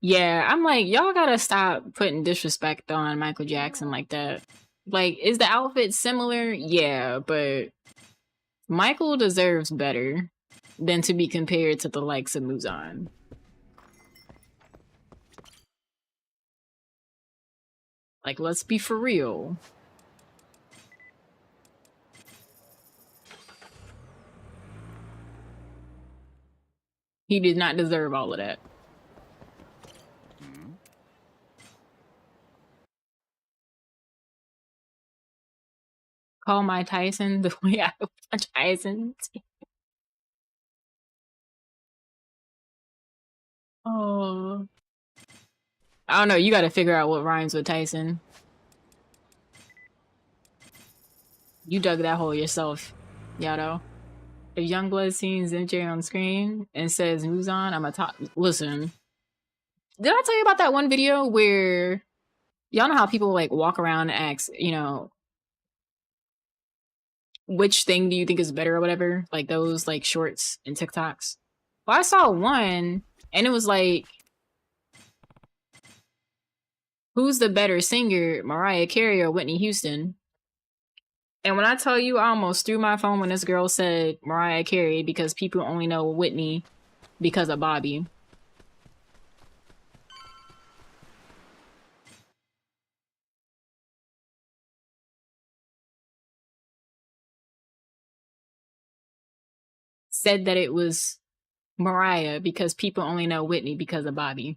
Yeah, I'm like, y'all gotta stop putting disrespect on Michael Jackson like that. Like, is the outfit similar? Yeah, but Michael deserves better than to be compared to the likes of Muzan. Like, let's be for real. He did not deserve all of that. Call my Tyson the way I punch Tyson. Oh. I don't know, you gotta figure out what rhymes with Tyson. You dug that hole yourself, Yato. If Youngblood sees MJ on screen and says Muzan, I'm a top. Listen. Did I tell you about that one video where y'all know how people like walk around and ask, you know, which thing do you think is better or whatever? Like those like shorts and TikToks. Well, I saw one and it was like, who's the better singer, Mariah Carey or Whitney Houston? And when I tell you, I almost threw my phone when this girl said Mariah Carey because people only know Whitney because of Bobby. Said that it was Mariah because people only know Whitney because of Bobby.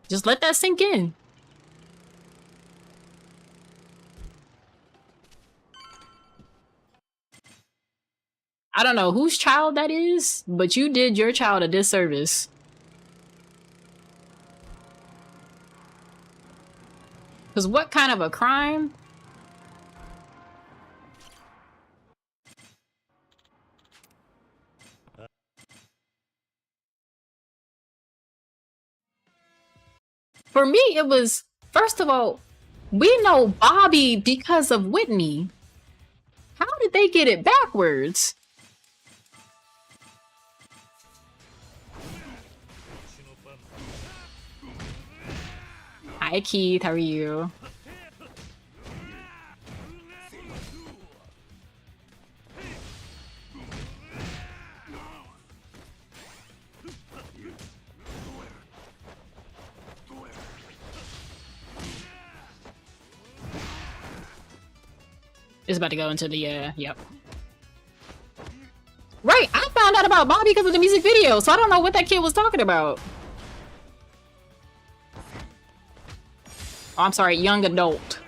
Just let that sink in. I don't know whose child that is, but you did your child a disservice. Because what kind of a crime? For me, it was, first of all, we know Bobby because of Whitney. How did they get it backwards? Hi Keith, how are you? It's about to go into the, yep. Right, I found out about Bobby because of the music video, so I don't know what that kid was talking about. Oh, I'm sorry, young adult.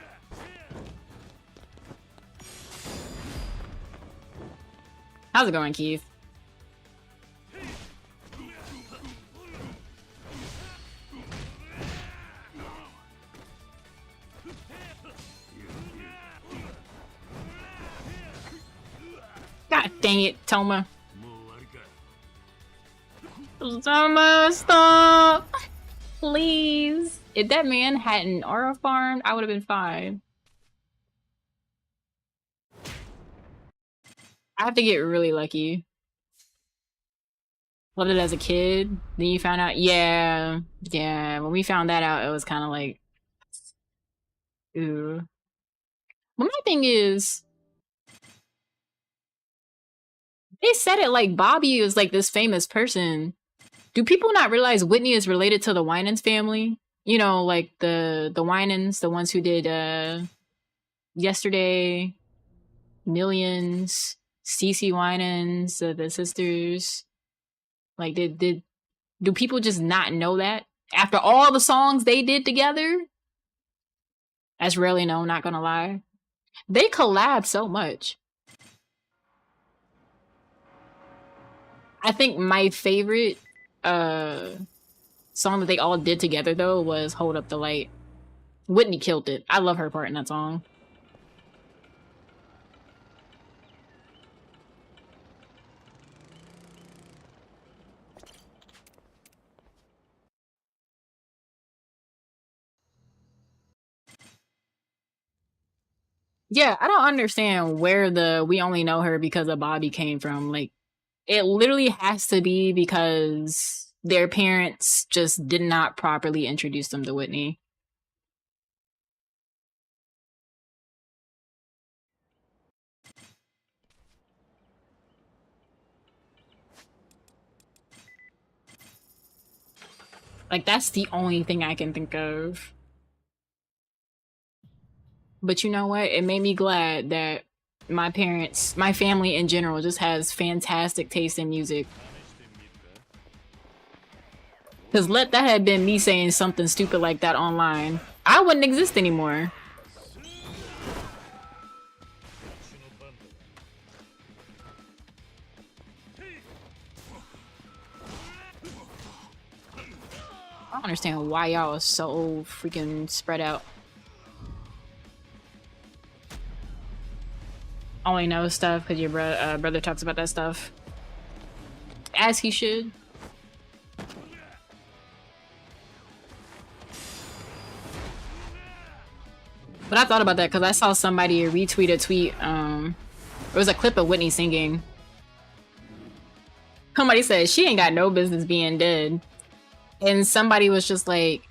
How's it going, Keith? God dang it, Toma. もう終わりか。 Toma, stop! Please. If that man hadn't aura farmed, I would have been fine. I have to get really lucky. Loved it as a kid. Then you found out, yeah. When we found that out, it was kind of like, ooh. But my thing is, they said it like Bobby is like this famous person. Do people not realize Whitney is related to the Winans family? You know, like the Winans, the ones who did Yesterday, Millions, Cece Winans, the sisters. Like, do people just not know that after all the songs they did together? That's rarely known. Not gonna lie, they collab so much. I think my favorite song that they all did together though was "Hold Up the Light." Whitney killed it. I love her part in that song. Yeah, I don't understand where the "we only know her because of Bobby" came from. Like, it literally has to be because their parents just did not properly introduce them to Whitney. Like, that's the only thing I can think of. But you know what? It made me glad that my parents, my family in general, just has fantastic taste in music. Because let that have been me saying something stupid like that online, I wouldn't exist anymore. I don't understand why y'all are so freaking spread out. Only know stuff because your brother talks about that stuff. As he should. But I thought about that because I saw somebody retweet a tweet. It was a clip of Whitney singing. Somebody said she ain't got no business being dead. And somebody was just like,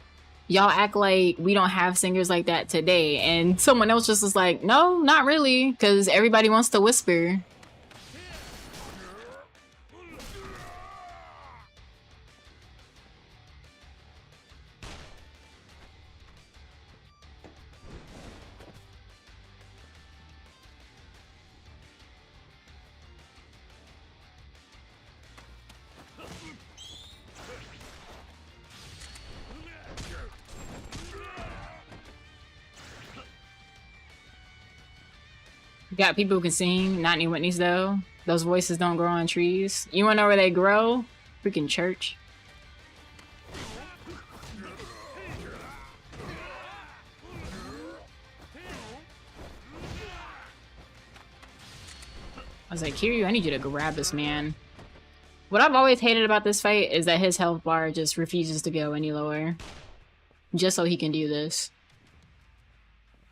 y'all act like we don't have singers like that today. And someone else just was like, no, not really, because everybody wants to whisper. You got people who can sing, not any Whitneys though. Those voices don't grow on trees. You wanna know where they grow? Freaking church. I was like, Kiryu, I need you to grab this man. What I've always hated about this fight is that his health bar just refuses to go any lower. Just so he can do this.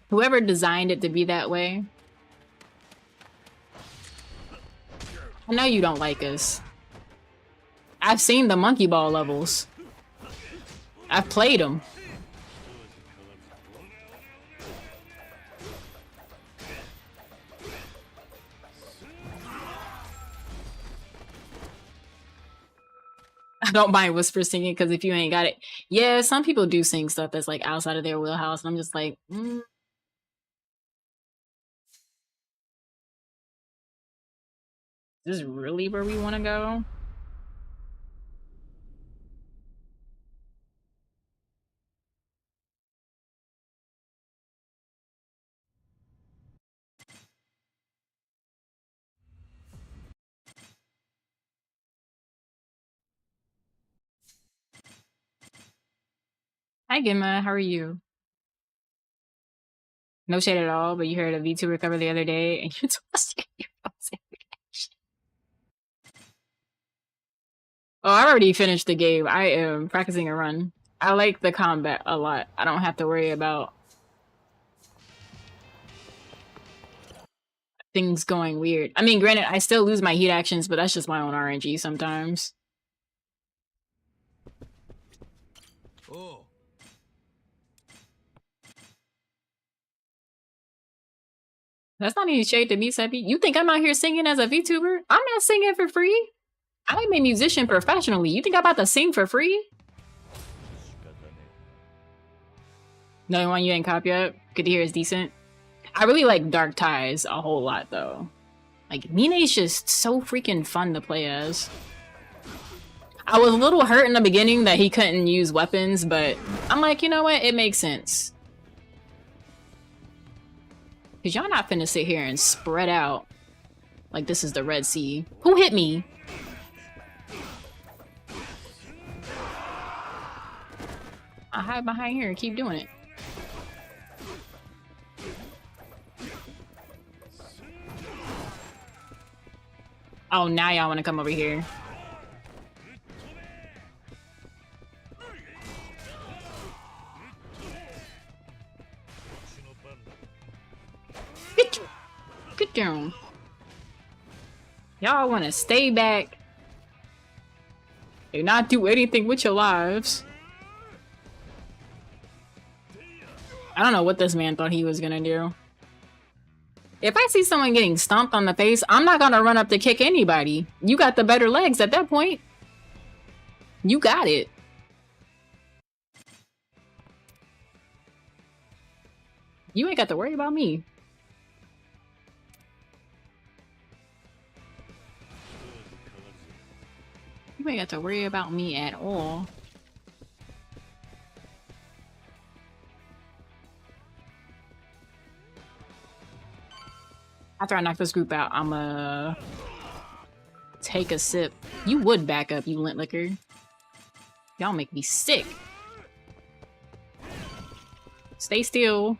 Whoever designed it to be that way, I know you don't like us. I've seen the monkey ball levels. I've played them. I don't mind whisper singing because if you ain't got it. Yeah, some people do sing stuff that's like outside of their wheelhouse, and I'm just like, Is this really where we want to go? Hi, Gemma. How are you? No shade at all, but you heard a VTuber cover the other day, and you're tossing your phone. Oh, I already finished the game. I am practicing a run. I like the combat a lot. I don't have to worry about things going weird. I mean, granted, I still lose my heat actions, but that's just my own RNG sometimes. Oh. That's not any shade to me, Seppi. You think I'm out here singing as a VTuber? I'm not singing for free. I'm a musician professionally. You think I'm about to sing for free? No one you ain't cop yet? Good to hear is decent. I really like Dark Ties a whole lot, though. Like, Mine's just so freaking fun to play as. I was a little hurt in the beginning that he couldn't use weapons, but I'm like, you know what? It makes sense. Because y'all not finna sit here and spread out like this is the Red Sea. Who hit me? I'll hide behind here and keep doing it. Oh, now y'all want to come over here. Get down. Y'all want to stay back and not do anything with your lives. I don't know what this man thought he was gonna do. If I see someone getting stomped on the face, I'm not gonna run up to kick anybody. You got the better legs at that point. You got it. You ain't got to worry about me. You ain't got to worry about me at all. After I knock this group out, I'ma take a sip. You would back up, you lint liquor. Y'all make me sick. Stay still.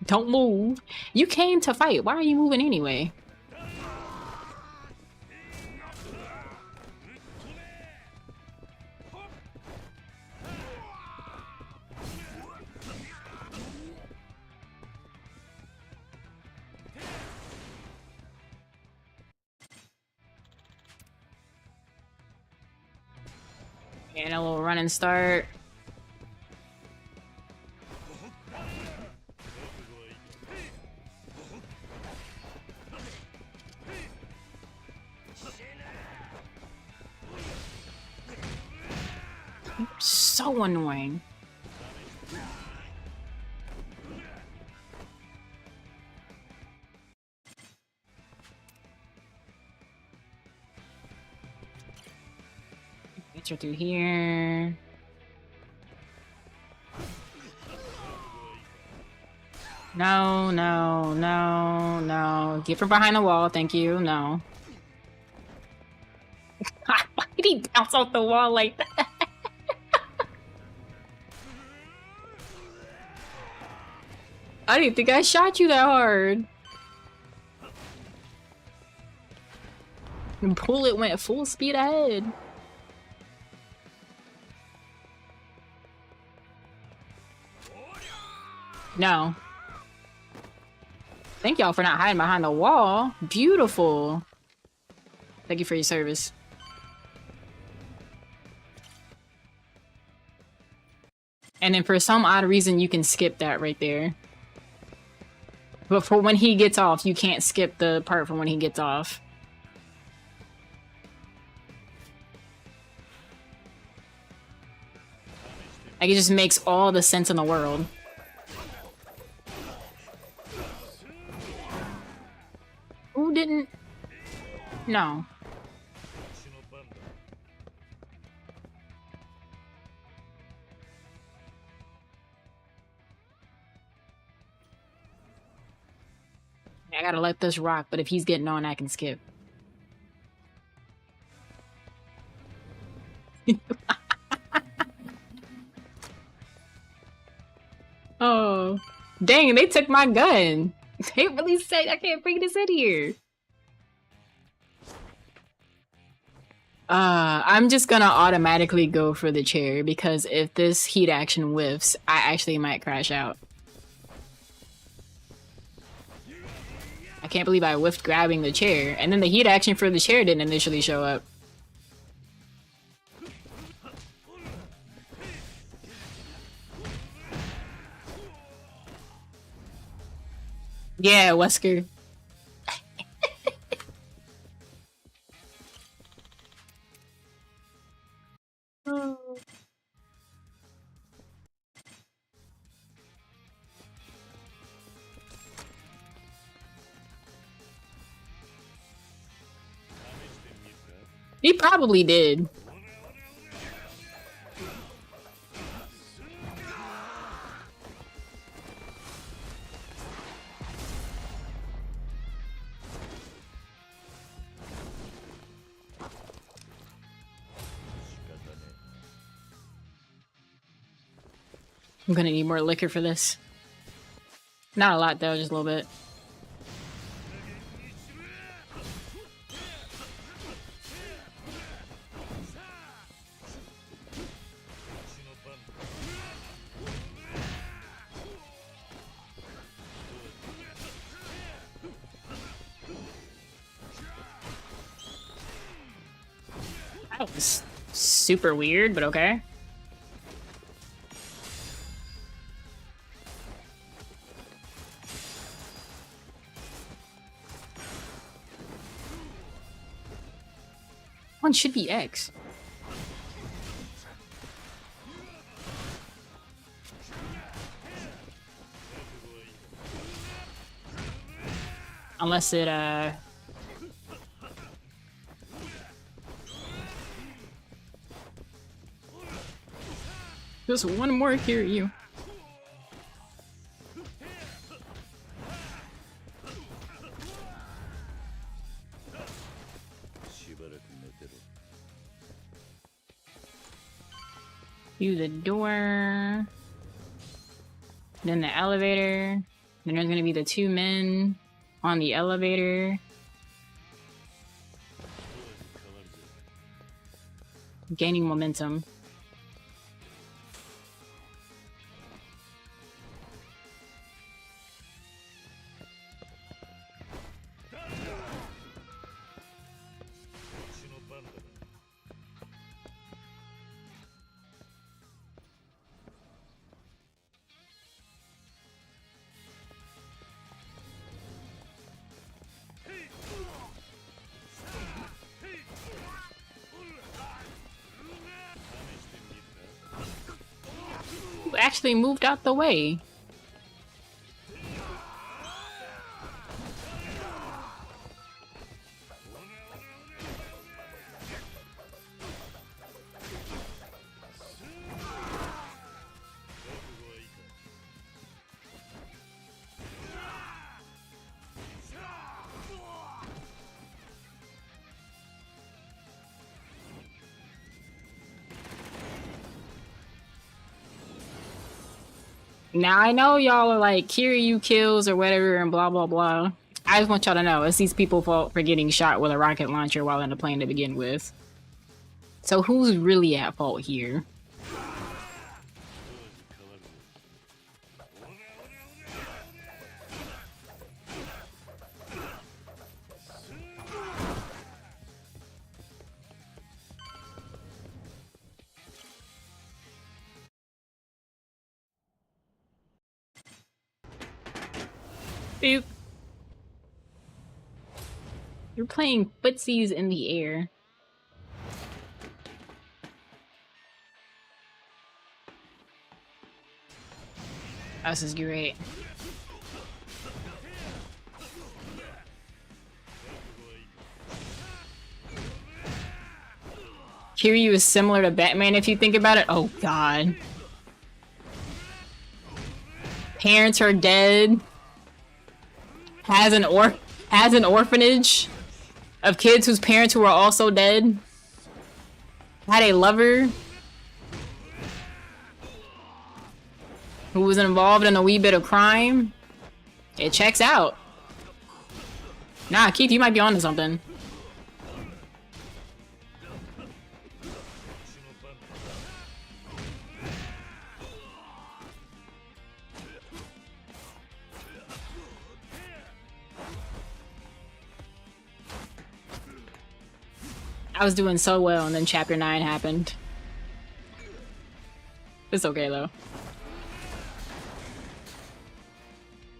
Don't move. You came to fight. Why are you moving anyway? And a little run and start. You're so annoying. Get her through here. No, no, no, no. Get from behind the wall, thank you. No. Why did he bounce off the wall like that? I didn't think I shot you that hard. The bullet went full speed ahead. No. Thank y'all for not hiding behind the wall. Beautiful. Thank you for your service. And then for some odd reason, you can skip that right there. But for when he gets off, you can't skip the part from when he gets off. Like, it just makes all the sense in the world. Who didn't? No. I gotta let this rock, but if he's getting on, I can skip. Oh. Dang, they took my gun. They really said I can't bring this in here. I'm just gonna automatically go for the chair because if this heat action whiffs, I actually might crash out. I can't believe I whiffed grabbing the chair, and then the heat action for the chair didn't initially show up. Yeah, Wesker. He probably did. I'm gonna need more liquor for this. Not a lot though, just a little bit. That was super weird, but okay. One should be X. Unless it, just one more Kiryu. Through the door. Then the elevator. Then there's gonna be the two men on the elevator. Gaining momentum. Actually moved out the way. Now I know y'all are like, Kiryu kills or whatever and blah blah blah. I just want y'all to know, it's these people's fault for getting shot with a rocket launcher while in the plane to begin with. So who's really at fault here? Boop. You're playing footsies in the air. This is great. Kiryu is similar to Batman if you think about it. Oh god. Parents are dead. Has an orphanage of kids whose parents who are also dead. Had a lover who was involved in a wee bit of crime. It checks out. Nah, Keith, you might be onto something. I was doing so well, and then chapter 9 happened. It's okay though.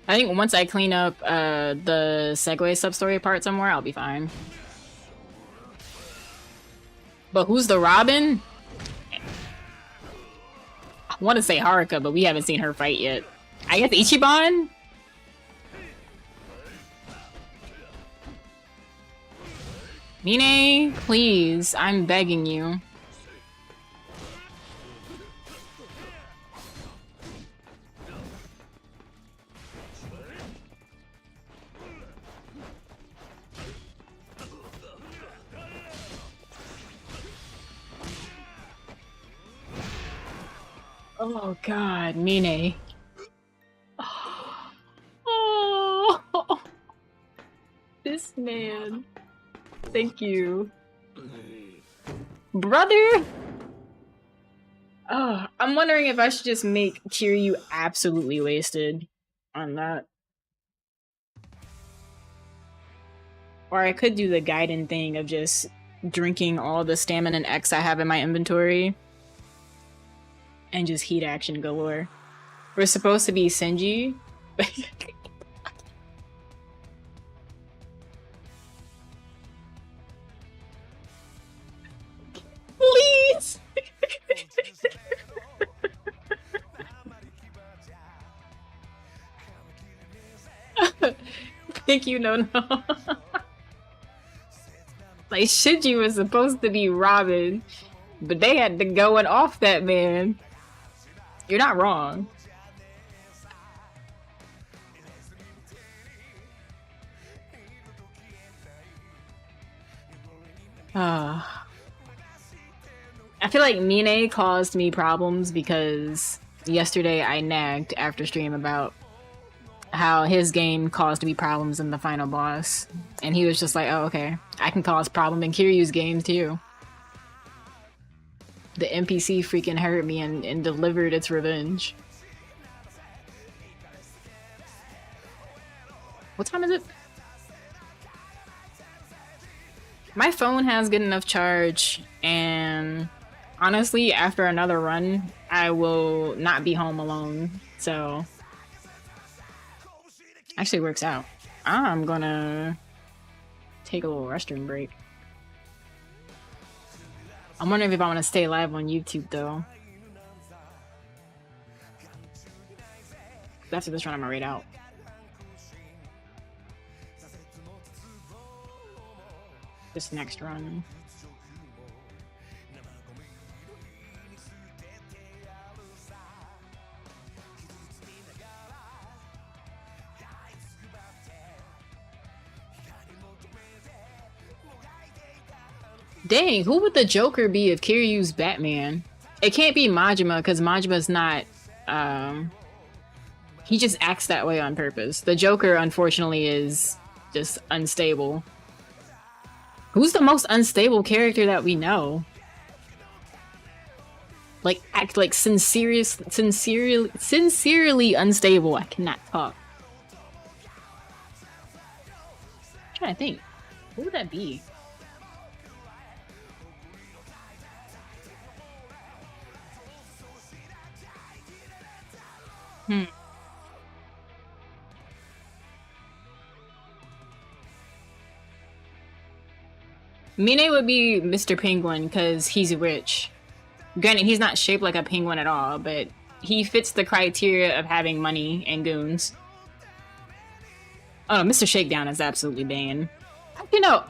I think once I clean up the Segway sub-story part somewhere, I'll be fine. But who's the Robin? I want to say Haruka, but we haven't seen her fight yet. I guess Ichiban? Mine, please, I'm begging you. Oh god, Mine. Oh, this man. Thank you. Brother! Oh, I'm wondering if I should just make Kiryu absolutely wasted on that. Or I could do the Gaiden thing of just drinking all the stamina and X I have in my inventory. And just heat action galore. We're supposed to be Senji. Please! Thank you, no. Like, Shinji was supposed to be Robin, but they had to go and off that man. You're not wrong. I feel like Mine caused me problems because yesterday I nagged after stream about how his game caused me problems in the final boss. And he was just like, oh, okay. I can cause problem in Kiryu's game too. The NPC freaking hurt me and delivered its revenge. What time is it? My phone has good enough charge, and honestly, after another run, I will not be home alone, so actually works out. I'm gonna take a little restroom break. I'm wondering if I want to stay live on YouTube though. After this run, I'm gonna raid out. This next run. Dang, who would the Joker be if Kiryu's Batman? It can't be Majima, because Majima's not, he just acts that way on purpose. The Joker, unfortunately, is just unstable. Who's the most unstable character that we know? Like, act like sincerely unstable. I cannot talk. I'm trying to think. Who would that be? Mine would be Mr. Penguin because he's rich. Granted, he's not shaped like a penguin at all, but he fits the criteria of having money and goons. Oh no, Mr. Shakedown is absolutely Bane. You know,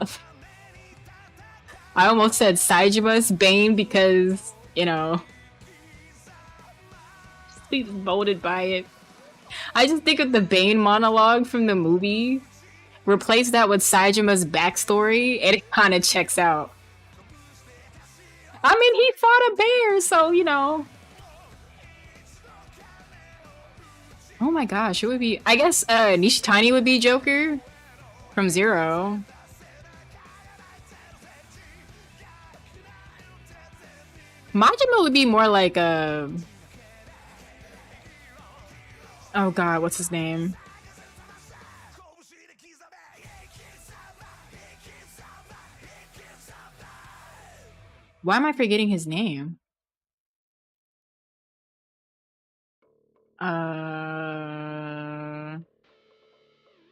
I almost said Saijima's Bane because, you know, he's voted by it. I just think of the Bane monologue from the movie. Replace that with Saijima's backstory, and it kind of checks out. I mean, he fought a bear, so, you know. Oh my gosh, who would be... I guess Nishitani would be Joker from Zero. Majima would be more like a... Oh god, what's his name? Why am I forgetting his name?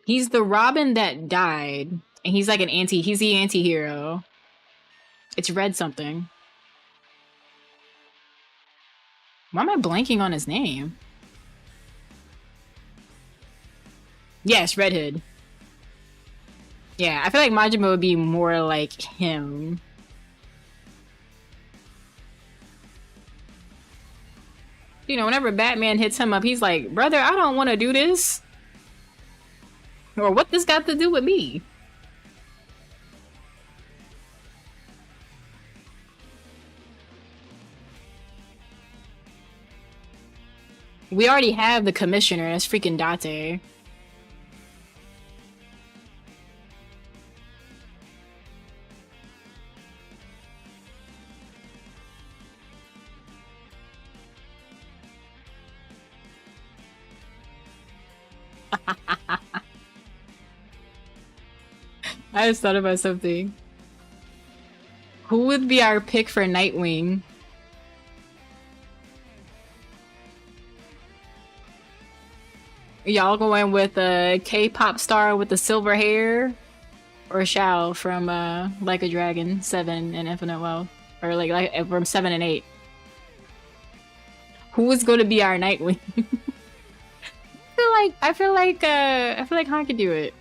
He's the Robin that died, and he's like he's the anti-hero. It's Red something. Why am I blanking on his name? Yes, Red Hood. Yeah, I feel like Majima would be more like him. You know, whenever Batman hits him up, he's like, brother, I don't want to do this. Or what this got to do with me? We already have the commissioner. That's freaking Date. I just thought about something. Who would be our pick for Nightwing? Y'all going with a K-pop star with the silver hair? Or Shao from Like a Dragon 7 and Infinite Wealth? Or like from 7 and 8? Who is going to be our Nightwing? I feel like Han could do it.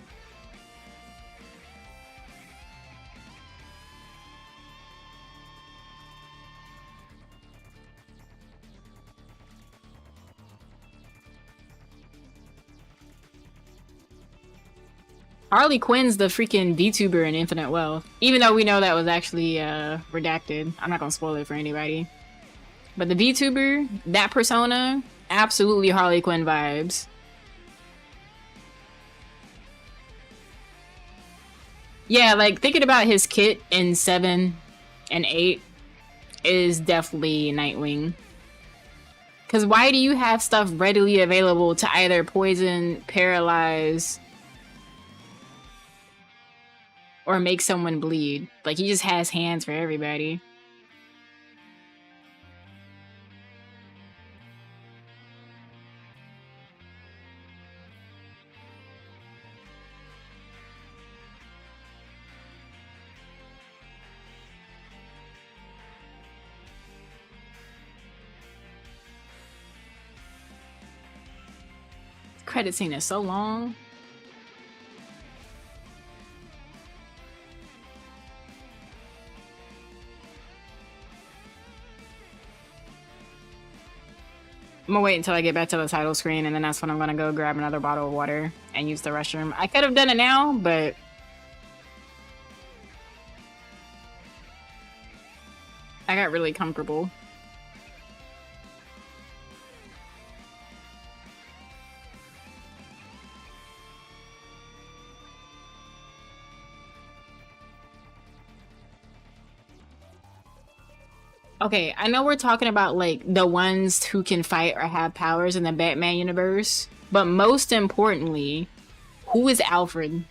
Harley Quinn's the freaking VTuber in Infinite Wealth. Even though we know that was actually redacted. I'm not gonna spoil it for anybody. But the VTuber, that persona, absolutely Harley Quinn vibes. Yeah, like thinking about his kit in 7 and 8 is definitely Nightwing. Because why do you have stuff readily available to either poison, paralyze, or make someone bleed? Like, he just has hands for everybody. Credit scene is so long. I'm gonna wait until I get back to the title screen, and then that's when I'm gonna go grab another bottle of water and use the restroom. I could have done it now, but I got really comfortable. Okay, I know we're talking about like the ones who can fight or have powers in the Batman universe, but most importantly, who is Alfred?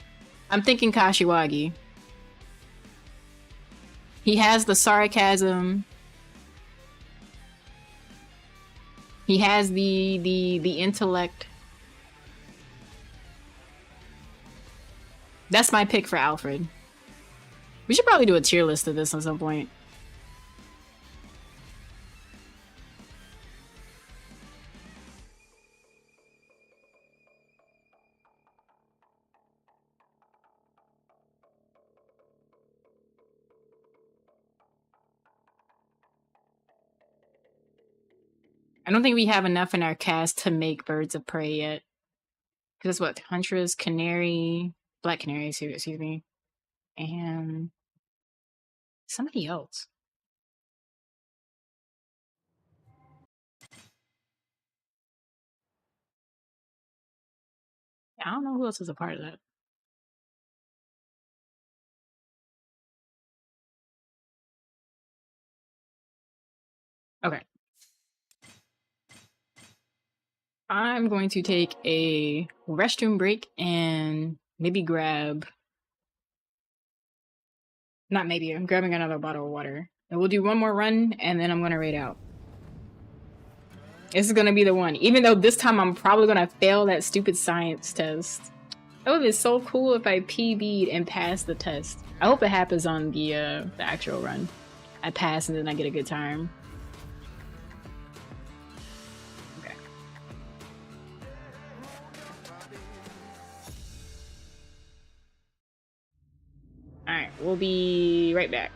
I'm thinking Kashiwagi. He has the sarcasm. He has the intellect. That's my pick for Alfred. We should probably do a tier list of this at some point. I don't think we have enough in our cast to make Birds of Prey yet. Because it's what? Huntress, Canary, Black Canary, excuse me. And somebody else. I don't know who else is a part of that. Okay. I'm going to take a restroom break and maybe grab... Not maybe, I'm grabbing another bottle of water. And we'll do one more run, and then I'm gonna raid out. This is gonna be the one. Even though this time I'm probably gonna fail that stupid science test. It would be so cool if I PB'd and passed the test. I hope it happens on the actual run. I pass and then I get a good time. Okay. Alright, we'll be right back.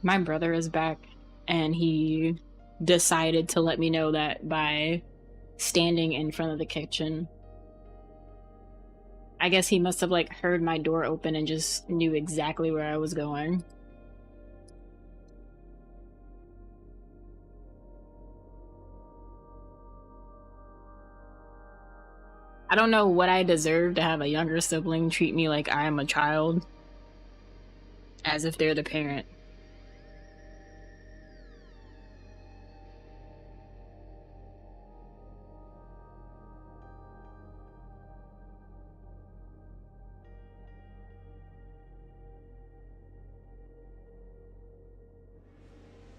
My brother is back, and he decided to let me know that by standing in front of the kitchen. I guess he must have like heard my door open and just knew exactly where I was going. I don't know what I deserve to have a younger sibling treat me like I am a child, as if they're the parent.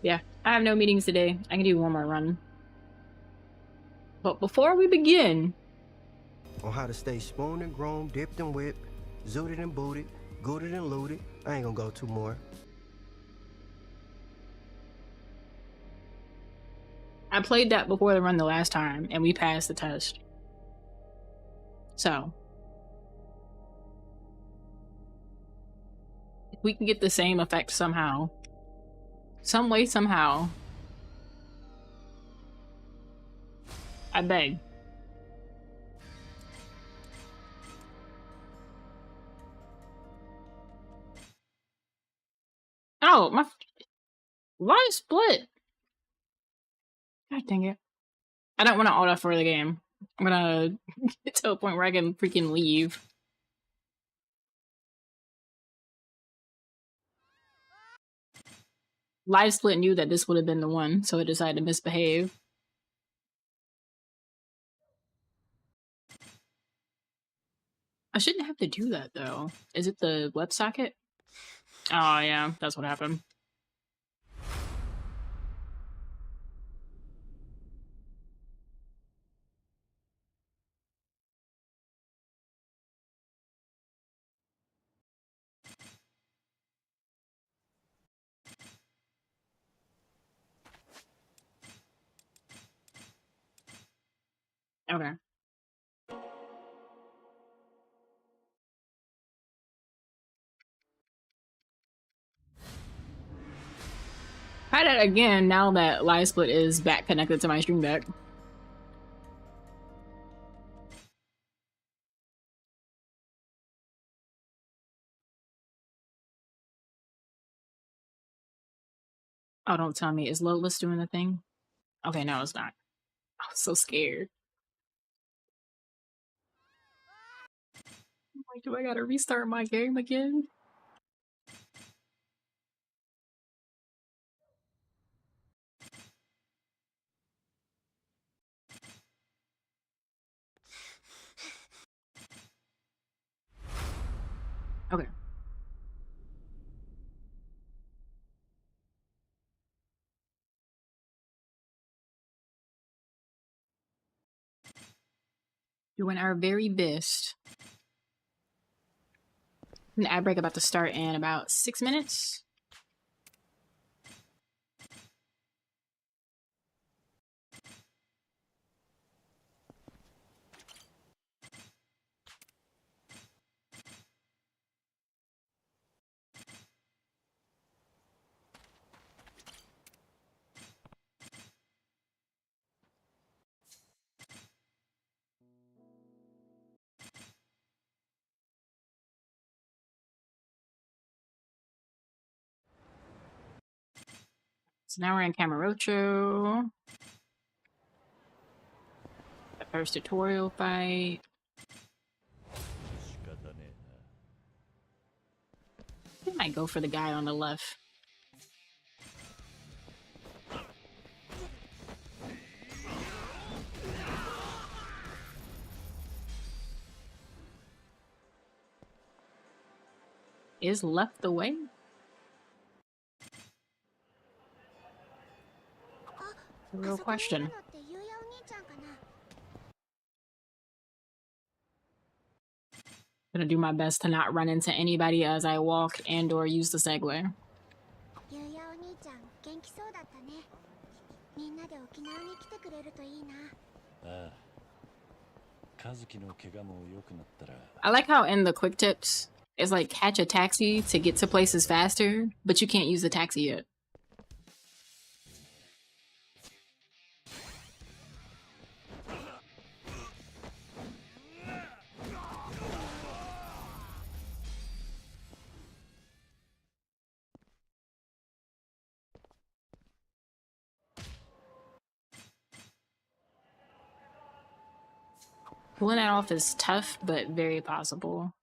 Yeah, I have no meetings today. I can do one more run. But before we begin, On how to stay spooned and grown, dipped and whipped, zooted and booted, gooted and looted. I ain't gonna go two more. I played that before the run the last time, and we passed the test. So, if we can get the same effect somehow, some way, somehow, I beg. Oh, my line split. God dang it. I don't want to auto for the game. I'm gonna get to a point where I can freaking leave. Live Split knew that this would have been the one, so it decided to misbehave. I shouldn't have to do that, though. Is it the WebSocket? Oh, yeah, that's what happened. Okay. Try that again now that Live Split is back connected to my stream deck. Oh, don't tell me. Is Lotus doing the thing? Okay, no, it's not. I was so scared. I'm like, do I gotta restart my game again? Okay. Doing our very best. An ad break about to start in about 6 minutes. So now we're in Camarocho. The first tutorial fight. I might go for the guy on the left. Is left the way? A real question. Gonna do my best to not run into anybody as I walk and or use the Segway. I like how in the quick tips, it's like catch a taxi to get to places faster, but you can't use the taxi yet. Pulling that off is tough, but very possible.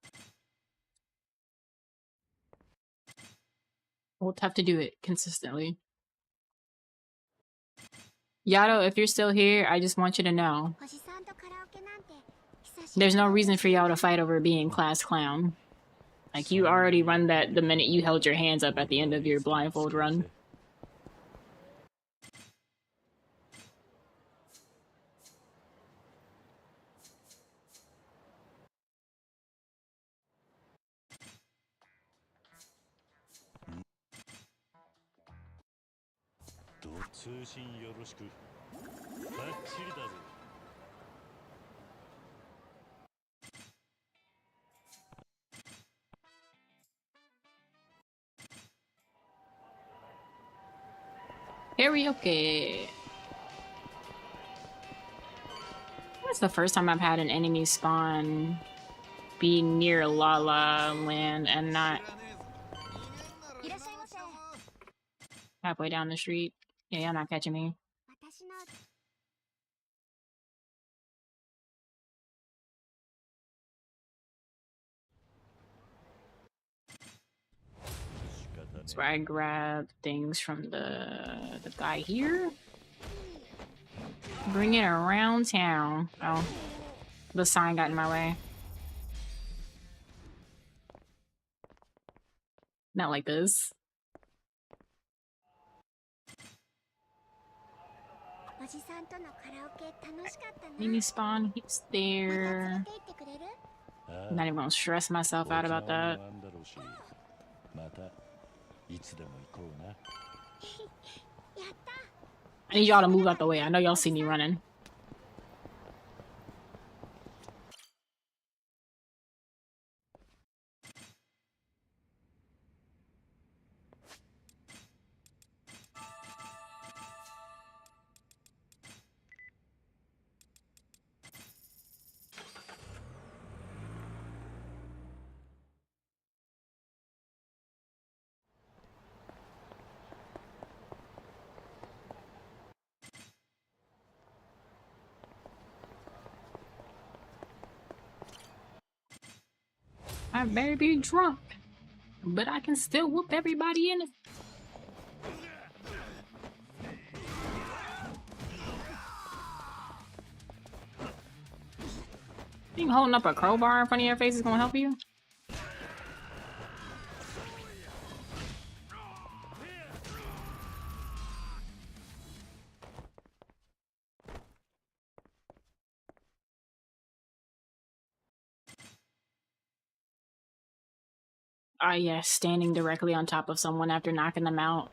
Well, tough to do it consistently. Yato, if you're still here, I just want you to know. There's no reason for y'all to fight over being class clown. Like, you already run that the minute you held your hands up at the end of your blindfold run. Karaoke. That's the first time I've had an enemy spawn be near Lala Land and not halfway down the street. Yeah, you're not catching me. That's where I grab things from the guy here. Bring it around town. Oh, the sign got in my way. Not like this. Mini spawn, he's there. I'm not even gonna stress myself out about that. I need y'all to move out the way. I know y'all see me running. I may be drunk, but I can still whoop everybody in it. Think holding up a crowbar in front of your face is gonna help you? Ah, yes, standing directly on top of someone after knocking them out.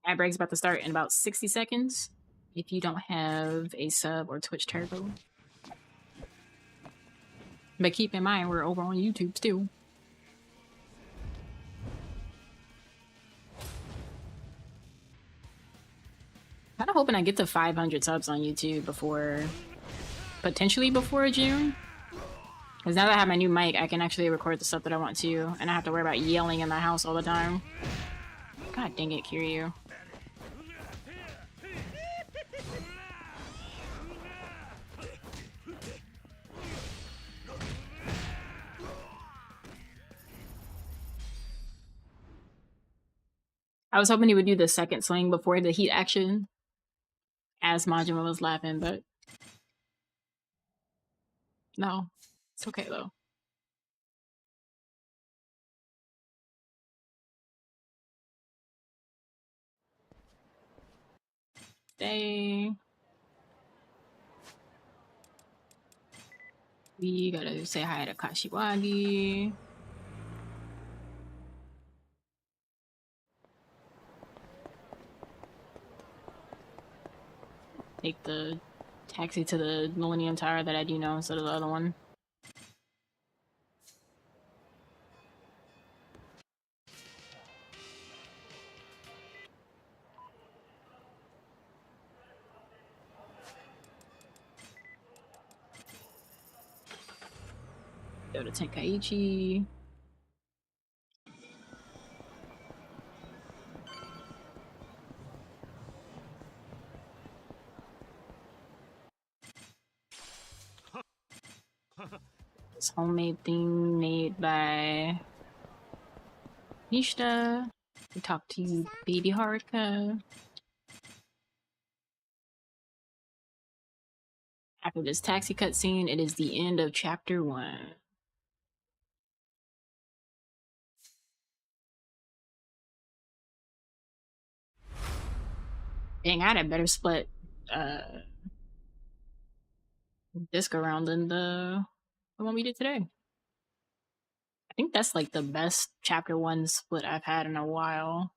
Ad break's about to start in about 60 seconds. If you don't have a sub or Twitch Turbo. But keep in mind, we're over on YouTube too. Kind of hoping I get to 500 subs on YouTube before, potentially before June. Because now that I have my new mic, I can actually record the stuff that I want to, and I have to worry about yelling in my house all the time. God dang it, Kiryu. I was hoping he would do the second swing before the heat action, as Majima was laughing, but no, it's okay though. Stay. We gotta say hi to Kashiwagi. Take the taxi to the Millennium Tower that I do know instead of the other one. Go to Tenkaichi. This homemade thing made by Nishta. We talk to Baby Haruka. After this taxi cutscene, it is the end of chapter 1. Dang, I had a better split disc around than the one we did today. I think that's like the best chapter 1 split I've had in a while.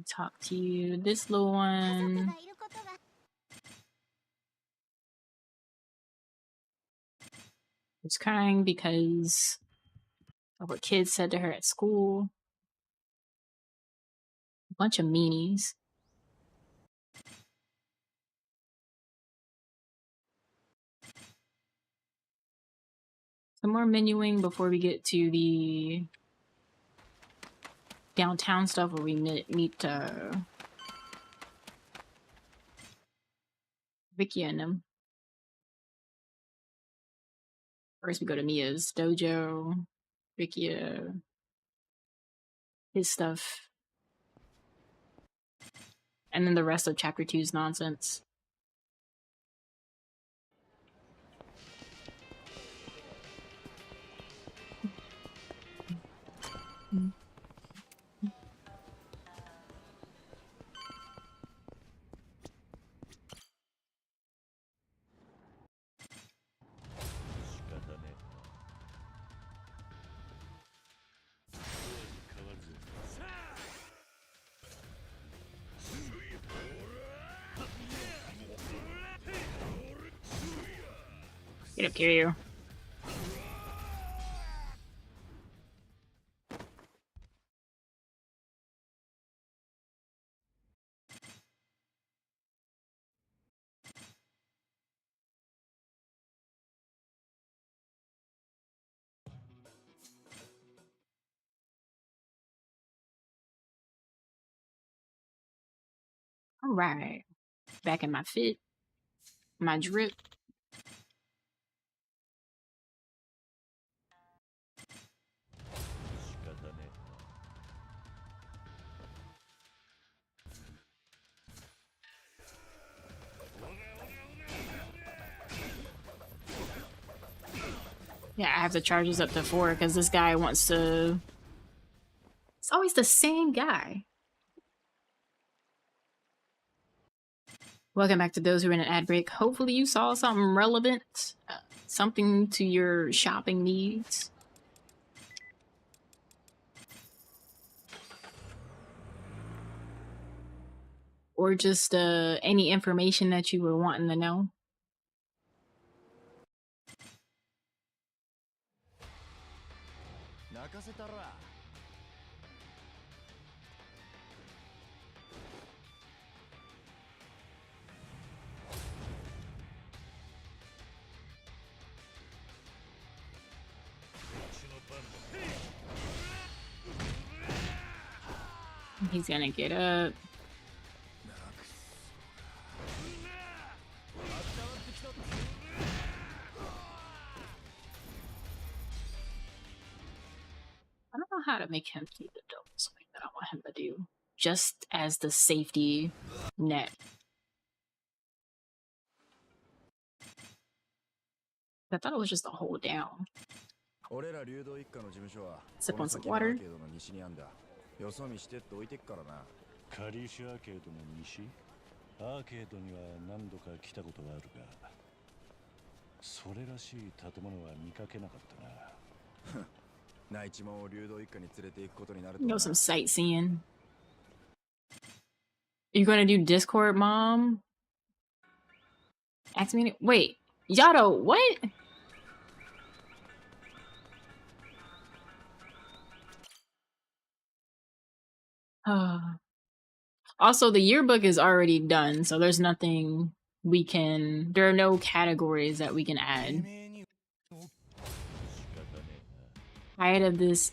Talk to you, this little one. Was crying because of what kids said to her at school. A bunch of meanies. Some more menuing before we get to the downtown stuff where we meet Vicky and them. First we go to Mia's dojo, Vicky, his stuff. And then the rest of chapter 2's nonsense. Get up, Kiryu. All right, back in my fit, my drip. Yeah, I have the charges up to 4 because this guy wants to... It's always the same guy. Welcome back to those who are in an ad break. Hopefully you saw something relevant, something to your shopping needs. Or just any information that you were wanting to know. He's gonna get up. I don't know how to make him keep the double swing that I want him to do. Just as the safety net. I thought it was just a hold down. Sip on some water. よそ見してって置いてっからな。カリシュアーケードの西？アーケードには何度か来たことがあるが、それらしい建物は見かけなかったな。内地も流動一家に連れて行くことになると。Know some sightseeing. You gonna do Discord, Mom? Ask me. Wait, Yato, what? Also, the yearbook is already done, so there's nothing we can... There are no categories that we can add. Tired of this...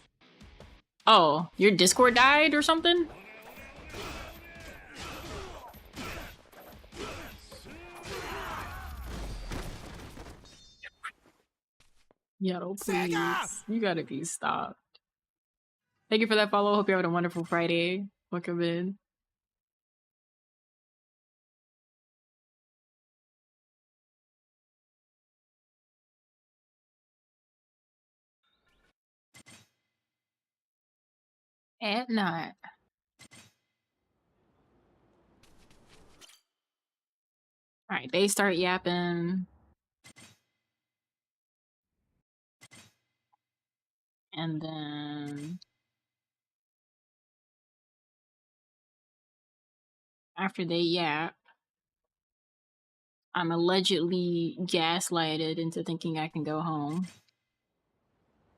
Oh, your Discord died or something? Yato, please. You gotta be stopped. Thank you for that follow. Hope you're having a wonderful Friday. Welcome in. At night. Alright, they start yapping. And then... after they yap, I'm allegedly gaslighted into thinking I can go home.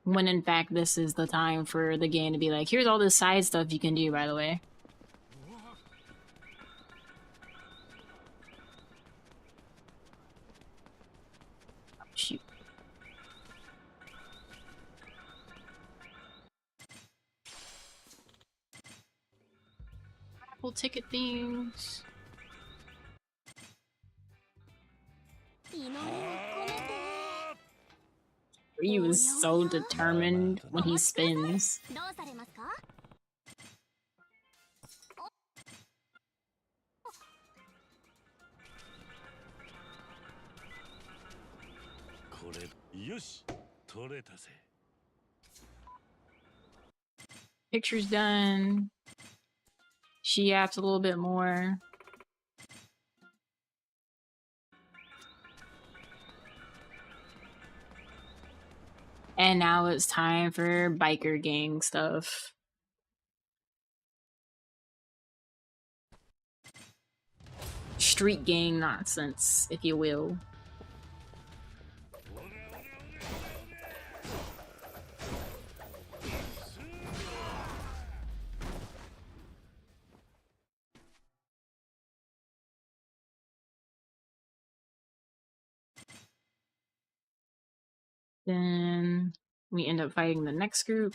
When in fact, this is the time for the game to be like, here's all this side stuff you can do, by the way. Oh, shoot. Apple ticket things. Ryu is so determined when he spins. Picture's done. She yaps a little bit more. And now it's time for biker gang stuff. Street gang nonsense, if you will. Then we end up fighting the next group.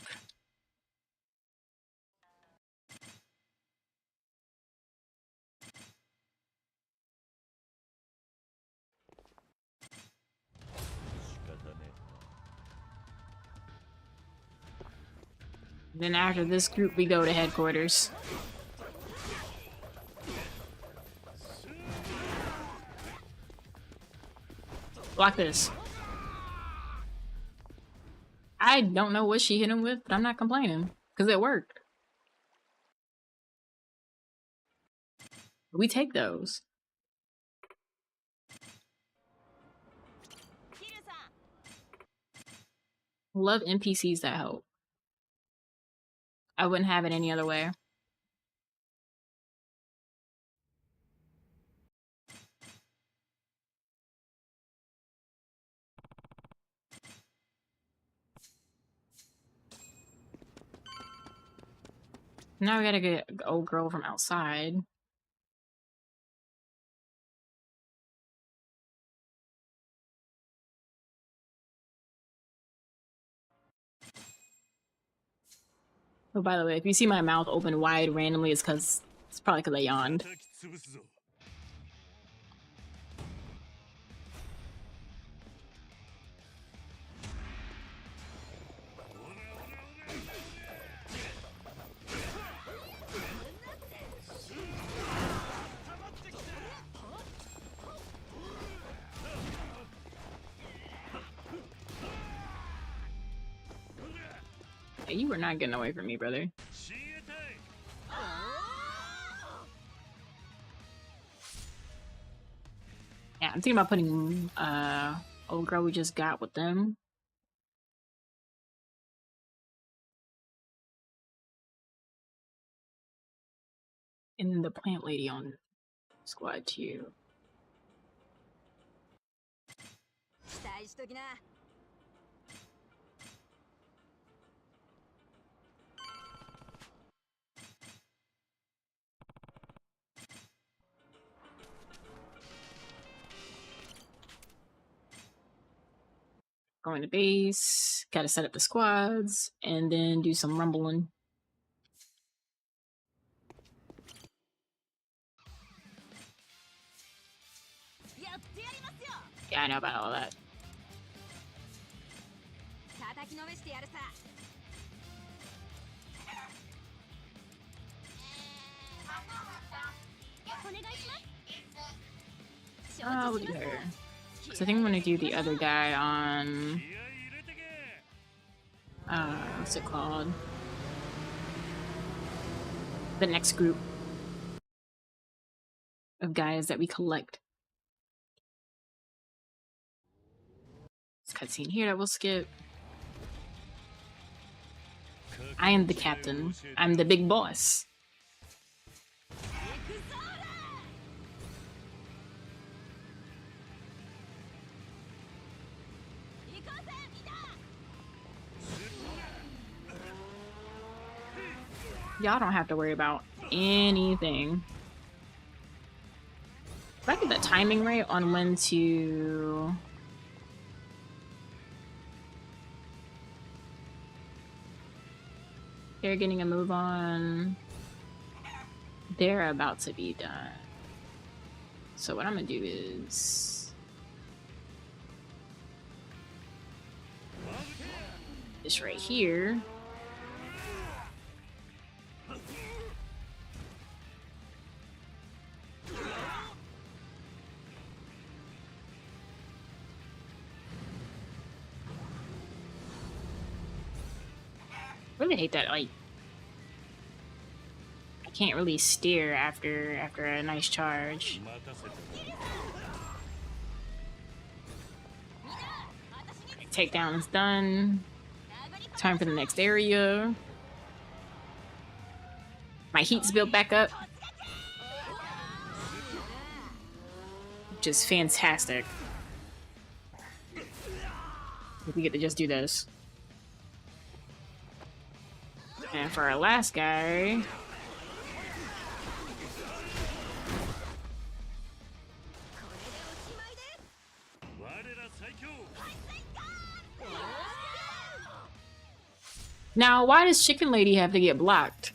Then after this group, we go to headquarters. Block this. I don't know what she hit him with, but I'm not complaining, because it worked. We take those. Love NPCs that help. I wouldn't have it any other way. Now we gotta get old girl from outside. Oh, by the way, if you see my mouth open wide randomly, it's probably because I yawned. Hey, you were not getting away from me, brother. Yeah, I'm thinking about putting old girl we just got with them. And then the plant lady on squad 2. Going to base, gotta set up the squads, and then do some rumbling. Yeah, I know about all that. Oh, look at her. So I think I'm gonna do the other guy on... what's it called? The next group of guys that we collect. This cutscene here that we'll skip. I am the captain. I'm the big boss. Y'all don't have to worry about anything. If I get the timing right on when to... They're getting a move on. They're about to be done. So what I'm gonna do is... this right here. Really hate that, like, I can't really steer after a nice charge. Takedown is done. Time for the next area. My heat's built back up. Just fantastic. We get to just do this. And for our last guy... Now, why does Chicken Lady have to get blocked?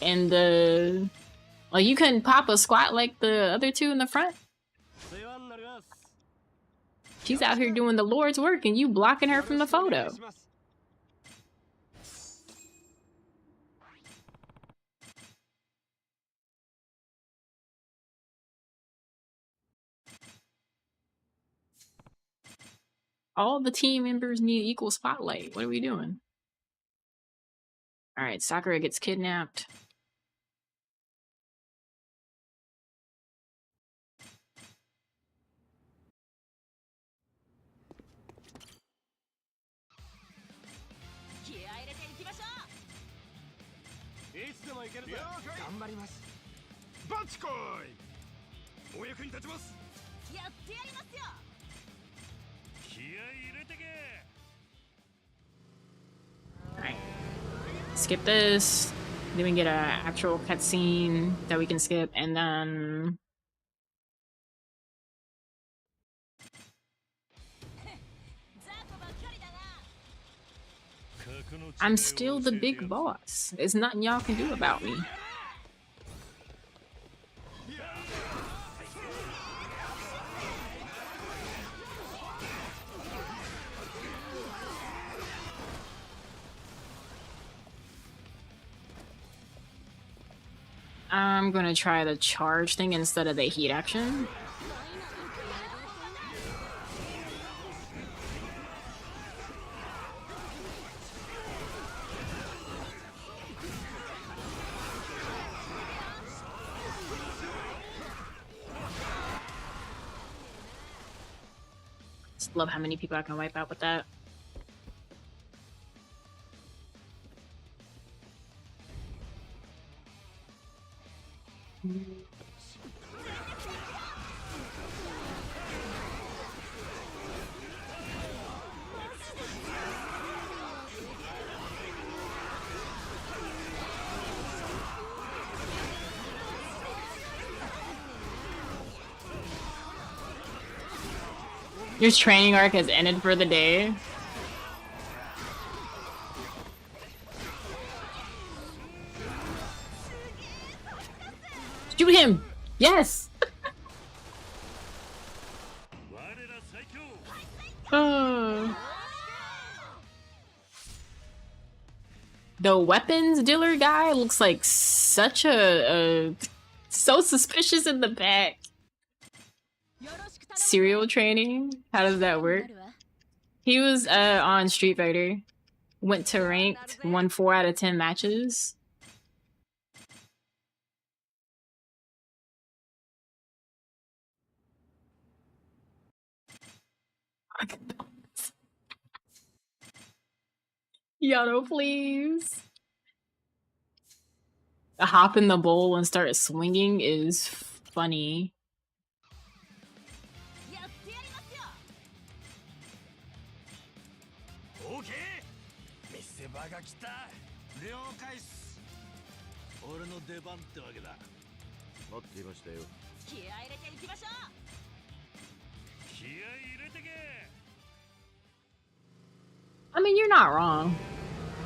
And the... like, you couldn't pop a squat like the other two in the front? She's out here doing the Lord's work and you blocking her from the photo. All the team members need equal spotlight. What are we doing? Alright, Sakura gets kidnapped. Alright. Skip this. Then we get an actual cutscene that we can skip, and then... I'm still the big boss. There's nothing y'all can do about me. I'm gonna try the charge thing instead of the heat action. Just love how many people I can wipe out with that. Your training arc has ended for the day. Shoot him! Yes! The weapons dealer guy looks like such so suspicious in the back. Serial training? How does that work? He was on Street Fighter. Went to ranked, won 4 out of 10 matches. Yato, please. Hop in the bowl and start swinging is funny. I mean, you're not wrong.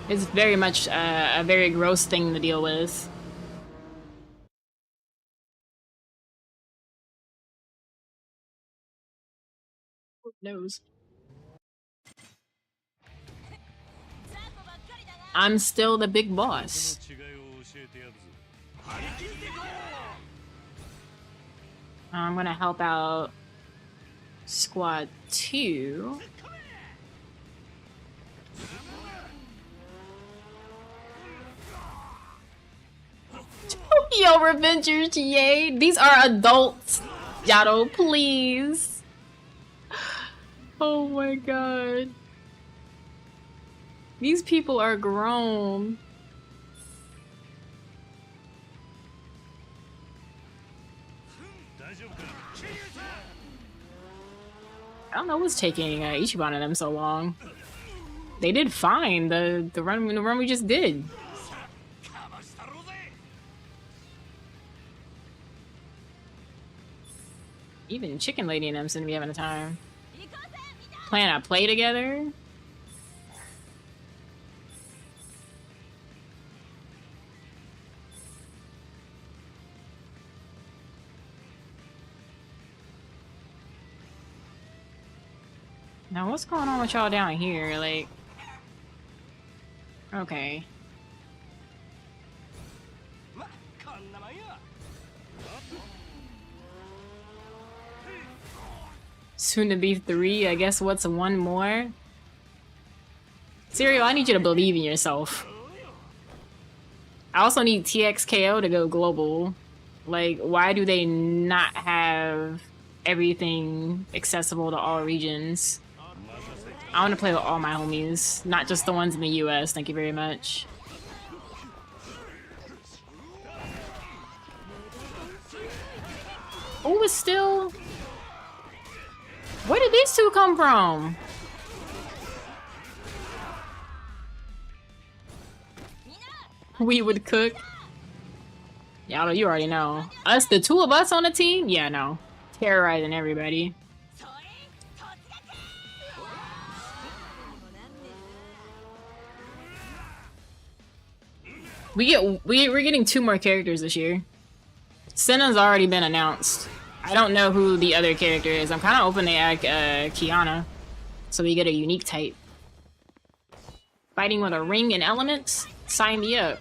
It's very much a very gross thing to deal with. Who knows? I'm still the big boss. I'm gonna help out Squad 2. Yo, Revengers, yay! These are adults! Yato, please! Oh my god. These people are grown. I don't know what's taking Ichiban and them so long. They did fine the run we just did. Even Chicken Lady and them seem to be having a time. Playing a play together. Now what's going on with y'all down here? Like, okay. Soon to be 3, I guess what's 1 more? Serial, I need you to believe in yourself. I also need TXKO to go global. Like, why do they not have everything accessible to all regions? I want to play with all my homies, not just the ones in the US, thank you very much. Oh, it's still... Where did these two come from? We would cook. Y'all, you already know. Us, the 2 of us on the team? Yeah, no. Terrorizing everybody. We're getting 2 more characters this year. Senna's already been announced. I don't know who the other character is. I'm kind of hoping they add Kiana, so we get a unique type. Fighting with a ring and elements? Sign me up.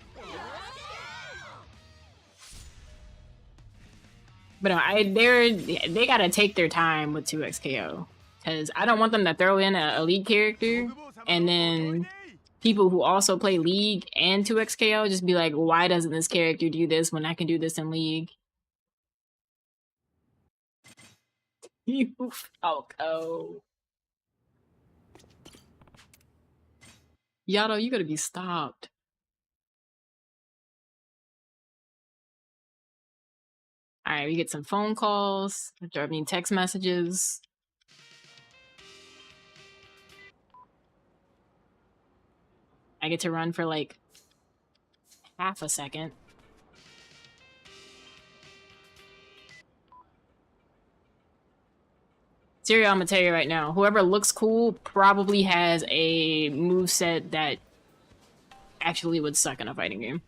But no, they gotta take their time with 2XKO, because I don't want them to throw in a league character and then people who also play League and 2XKO just be like, why doesn't this character do this when I can do this in League? You Falco. Yato, you gotta be stopped. Alright, we get some phone calls, dropping text messages. I get to run for like half a second. Serial, I'm gonna tell you right now, whoever looks cool probably has a moveset that actually would suck in a fighting game.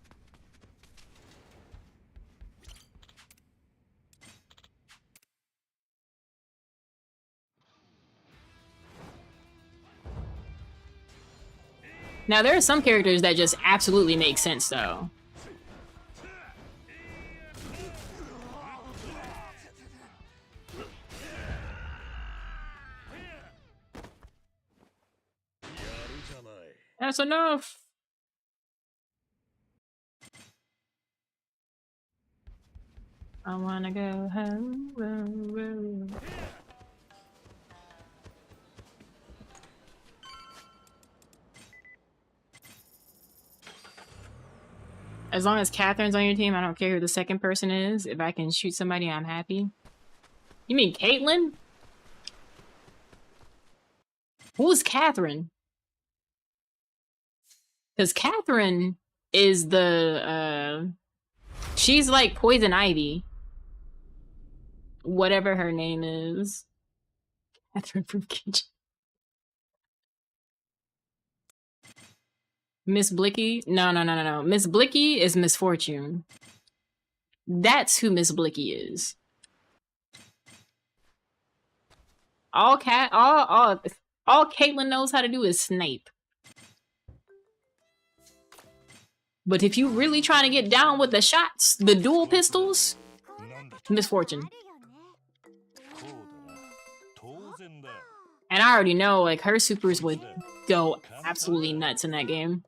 Now, there are some characters that just absolutely make sense, though. That's enough! I wanna go home. As long as Catherine's on your team, I don't care who the second person is. If I can shoot somebody, I'm happy. You mean Caitlyn? Who's Catherine? Because Catherine is the, she's like Poison Ivy. Whatever her name is. Catherine from Kitchen. Miss Blicky? No. Miss Blicky is Misfortune. That's who Miss Blicky is. All Caitlyn knows how to do is snipe. But if you really trying to get down with the shots, the dual pistols, Misfortune. And I already know, like, her supers would go absolutely nuts in that game.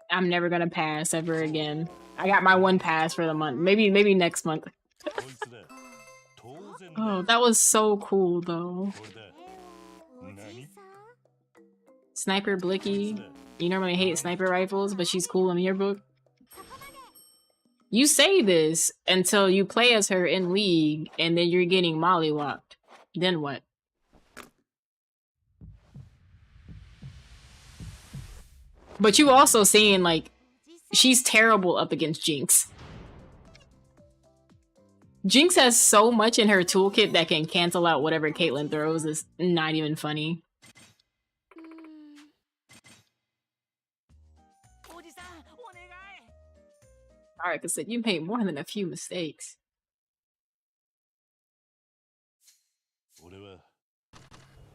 I'm never gonna pass ever again. I got my one pass for the month. Maybe next month. Oh, that was so cool though. Sniper Blicky. You normally hate sniper rifles, but she's cool in your book. You say this until you play as her in League, and then you're getting mollywopped. Then what? But you also saying, like, she's terrible up against Jinx. Jinx has so much in her toolkit that can cancel out whatever Caitlyn throws. It's not even funny. Alright, because you made more than a few mistakes.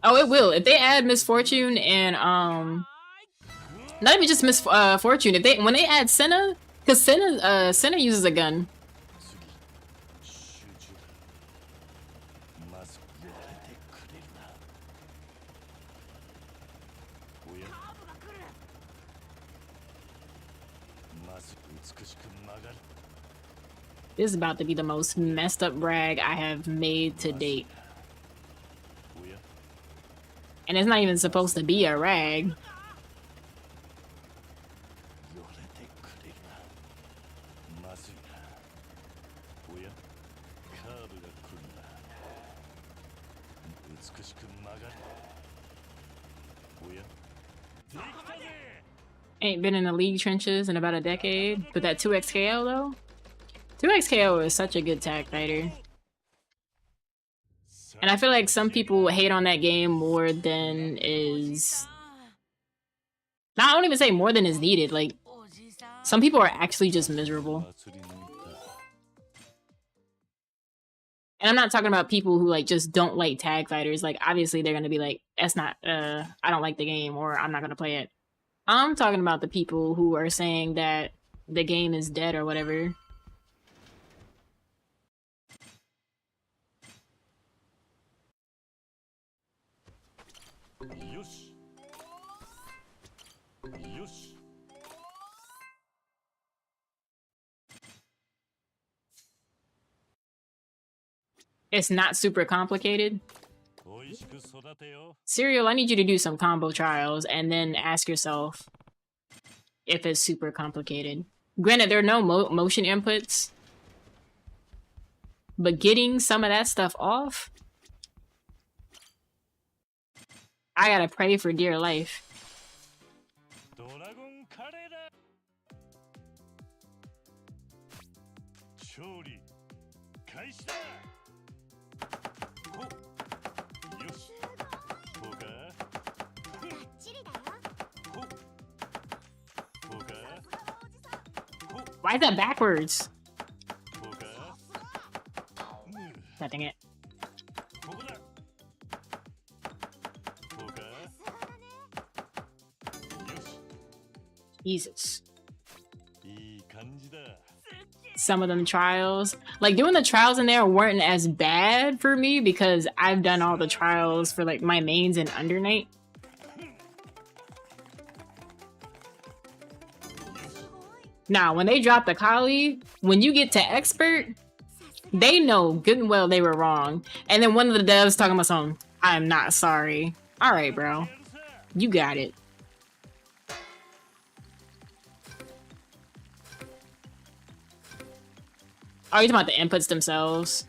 Oh, it will. If they add Misfortune and, not even just Misfortune, when they add Senna, because Senna uses a gun. This is about to be the most messed up brag I have made to date. And it's not even supposed to be a rag. Ain't been in the League trenches in about a decade, but that 2xKO though? 2xKO is such a good tag fighter. And I feel like some people hate on that game more than is... I don't even say more than is needed, like, some people are actually just miserable. And I'm not talking about people who, like, just don't like tag fighters. Like, obviously they're gonna be like, that's not, I don't like the game, or I'm not gonna play it. I'm talking about the people who are saying that the game is dead or whatever. It's not super complicated. Serial, I need you to do some combo trials and then ask yourself if it's super complicated. Granted, there are no motion inputs, but getting some of that stuff off, I gotta pray for dear life. 調理開始だ。お、よし。こうか。バッチリだよ。こうか。 Why is that backwards? こうか。God dang it. ここだ。こうか。よし。 Jesus. いい感じだ。 Some of them trials, like doing the trials in there weren't as bad for me because I've done all the trials for like my mains and under night. Now, when they drop the Kali, when you get to expert, they know good and well they were wrong. And then one of the devs talking about something, I'm not sorry. All right, bro. You got it. Oh, you're talking about the inputs themselves?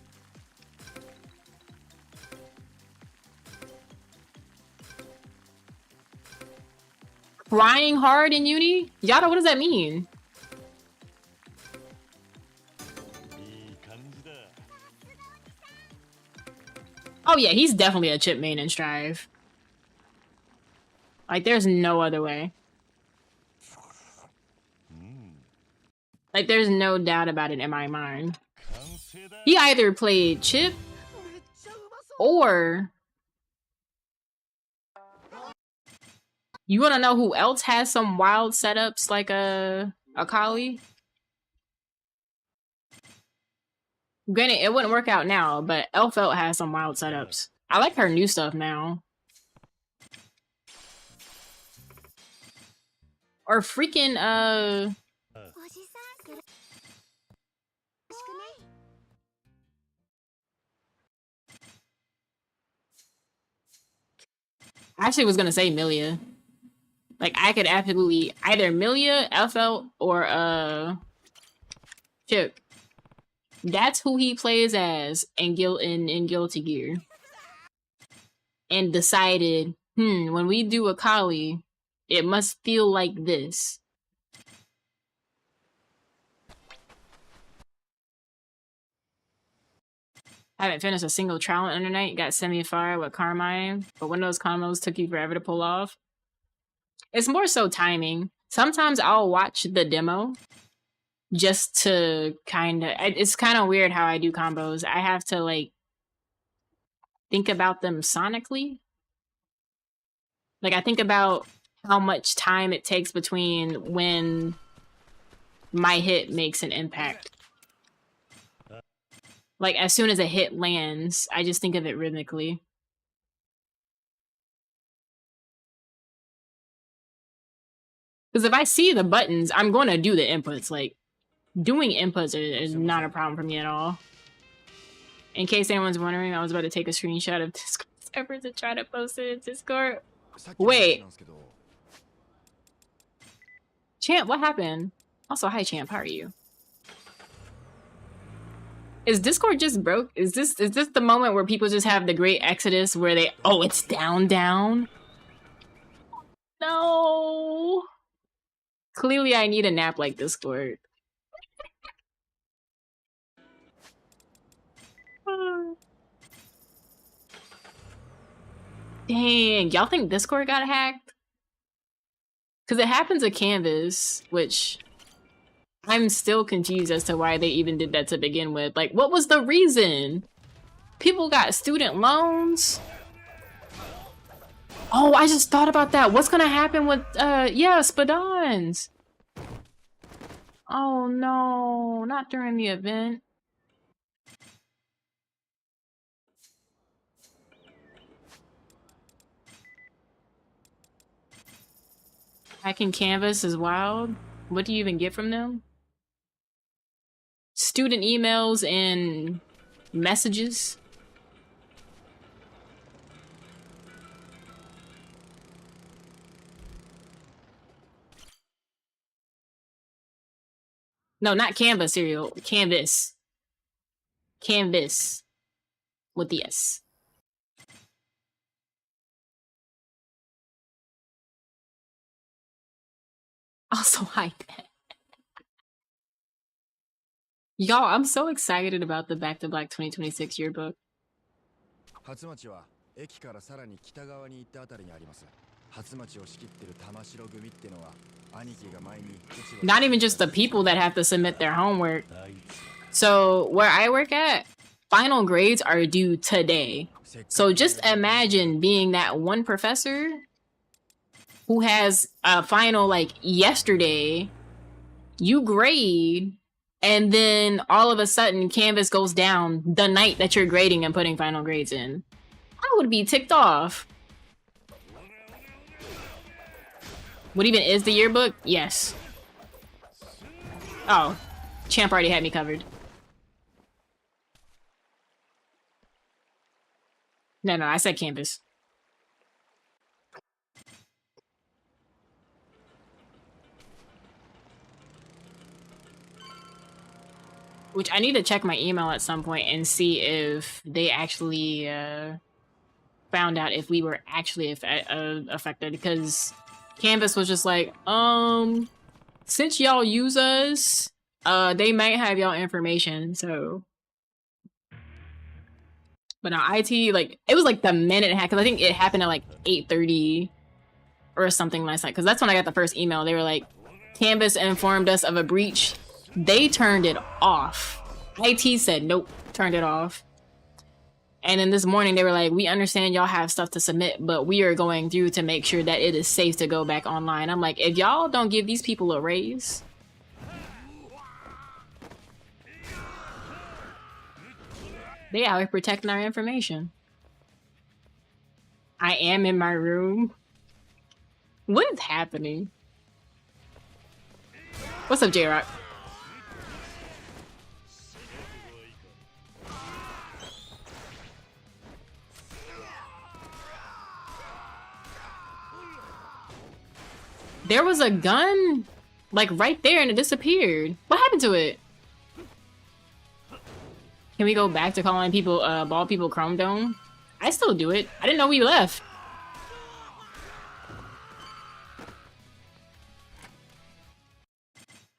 Crying hard in uni? Yada, what does that mean? Oh yeah, he's definitely a chip main in Strive. Like, there's no other way. Like, there's no doubt about it in my mind. He either played chip or... You wanna know who else has some wild setups like a Kali? Granted, it wouldn't work out now, but Elfelt has some wild setups. I like her new stuff now. Or freaking, I actually was gonna say Milia. Like, I could absolutely either Milia, Elfelt, or Chip. That's who he plays as in Guilty Gear. And decided, when we do a Kali, it must feel like this. I haven't finished a single trial on Internet. Got semi-far with Carmine, but one of those combos took you forever to pull off. It's more so timing. Sometimes I'll watch the demo just to kind of... It's kind of weird how I do combos. I have to, like, think about them sonically. Like, I think about how much time it takes between when my hit makes an impact. Like, as soon as a hit lands, I just think of it rhythmically. Because if I see the buttons, I'm going to do the inputs. Like, doing inputs is not a problem for me at all. In case anyone's wondering, I was about to take a screenshot of Discord servers to try to post it in Discord. Wait. Champ, what happened? Also, hi Champ, how are you? Is Discord just broke? Is this the moment where people just have the great exodus where they... Oh, it's down? No. Clearly, I need a nap like Discord. Dang, y'all think Discord got hacked? Because it happens at Canvas, which I'm still confused as to why they even did that to begin with. Like, what was the reason? People got student loans? Oh, I just thought about that. What's gonna happen with, yeah, Spadons? Oh no, not during the event. Hacking Canvas is wild. What do you even get from them? Student emails and messages. No, not Canvas cereal. Canvas. Canvas. With the S. Also, hi. Y'all, I'm so excited about the Back to Black 2026 yearbook. 初町は駅からさらに北側に行ったあたりにあります。初町を仕切ってる玉城組ってのは兄貴が前に Not even just the people that have to submit their homework. So where I work at, final grades are due today. So just imagine being that one professor who has a final like yesterday, you grade, and then all of a sudden Canvas goes down the night that you're grading and putting final grades in. I would be ticked off. What even is the yearbook? Yes. Oh, Champ already had me covered. No, I said Canvas. Which I need to check my email at some point and see if they actually found out if we were actually affected, because Canvas was just like, since y'all use us, they might have y'all information, so. But now IT, like, it was like the minute it happened, because I think it happened at like 8:30 or something last night, because that's when I got the first email. They were like, Canvas informed us of a breach. They turned it off. IT said, nope, turned it off. And then this morning they were like, we understand y'all have stuff to submit, but we are going through to make sure that it is safe to go back online. I'm like, if y'all don't give these people a raise. They out here protecting our information. I am in my room. What is happening? What's up, J-Rock? There was a gun, like, right there and it disappeared. What happened to it? Can we go back to calling people, bald people Chrome Dome? I still do it. I didn't know we left.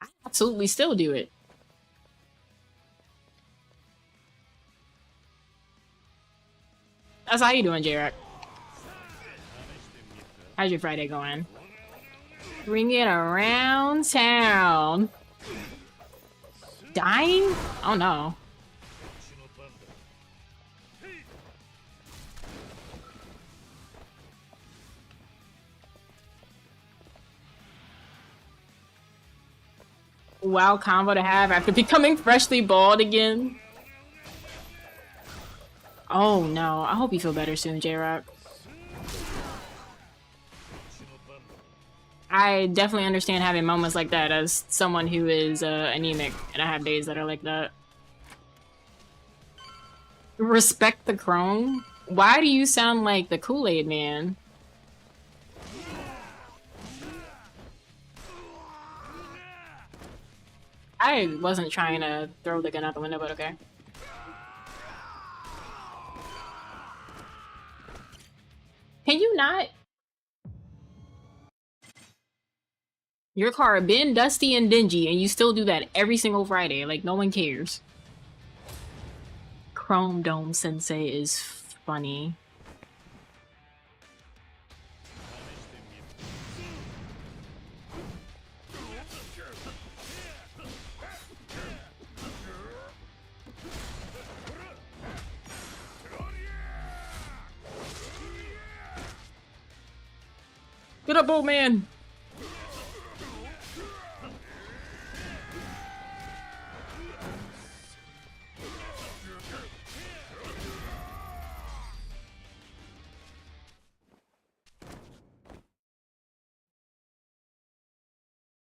I absolutely still do it. That's how you doing, J-Rock? How's your Friday going? Bring it around town. Dying? Oh no. Wow, combo to have after becoming freshly bald again. Oh no, I hope you feel better soon, J-Rock. I definitely understand having moments like that as someone who is anemic, and I have days that are like that. Respect the Chrome? Why do you sound like the Kool-Aid man? I wasn't trying to throw the gun out the window, but okay. Can you not? Your car been dusty and dingy, and you still do that every single Friday. Like, no one cares. Chrome Dome Sensei is funny. Get up, old man!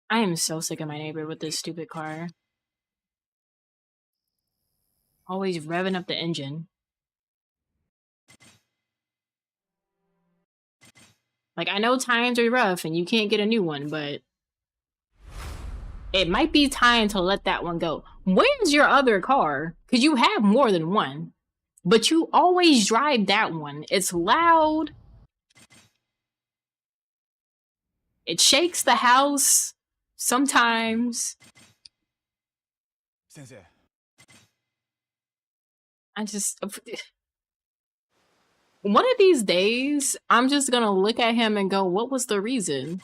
I am so sick of my neighbor with this stupid car. Always revving up the engine. Like, I know times are rough and you can't get a new one, but it might be time to let that one go. Where's your other car? Because you have more than one, but you always drive that one. It's loud. It shakes the house sometimes. 先生、I just one of these days, I'm just gonna look at him and go, what was the reason?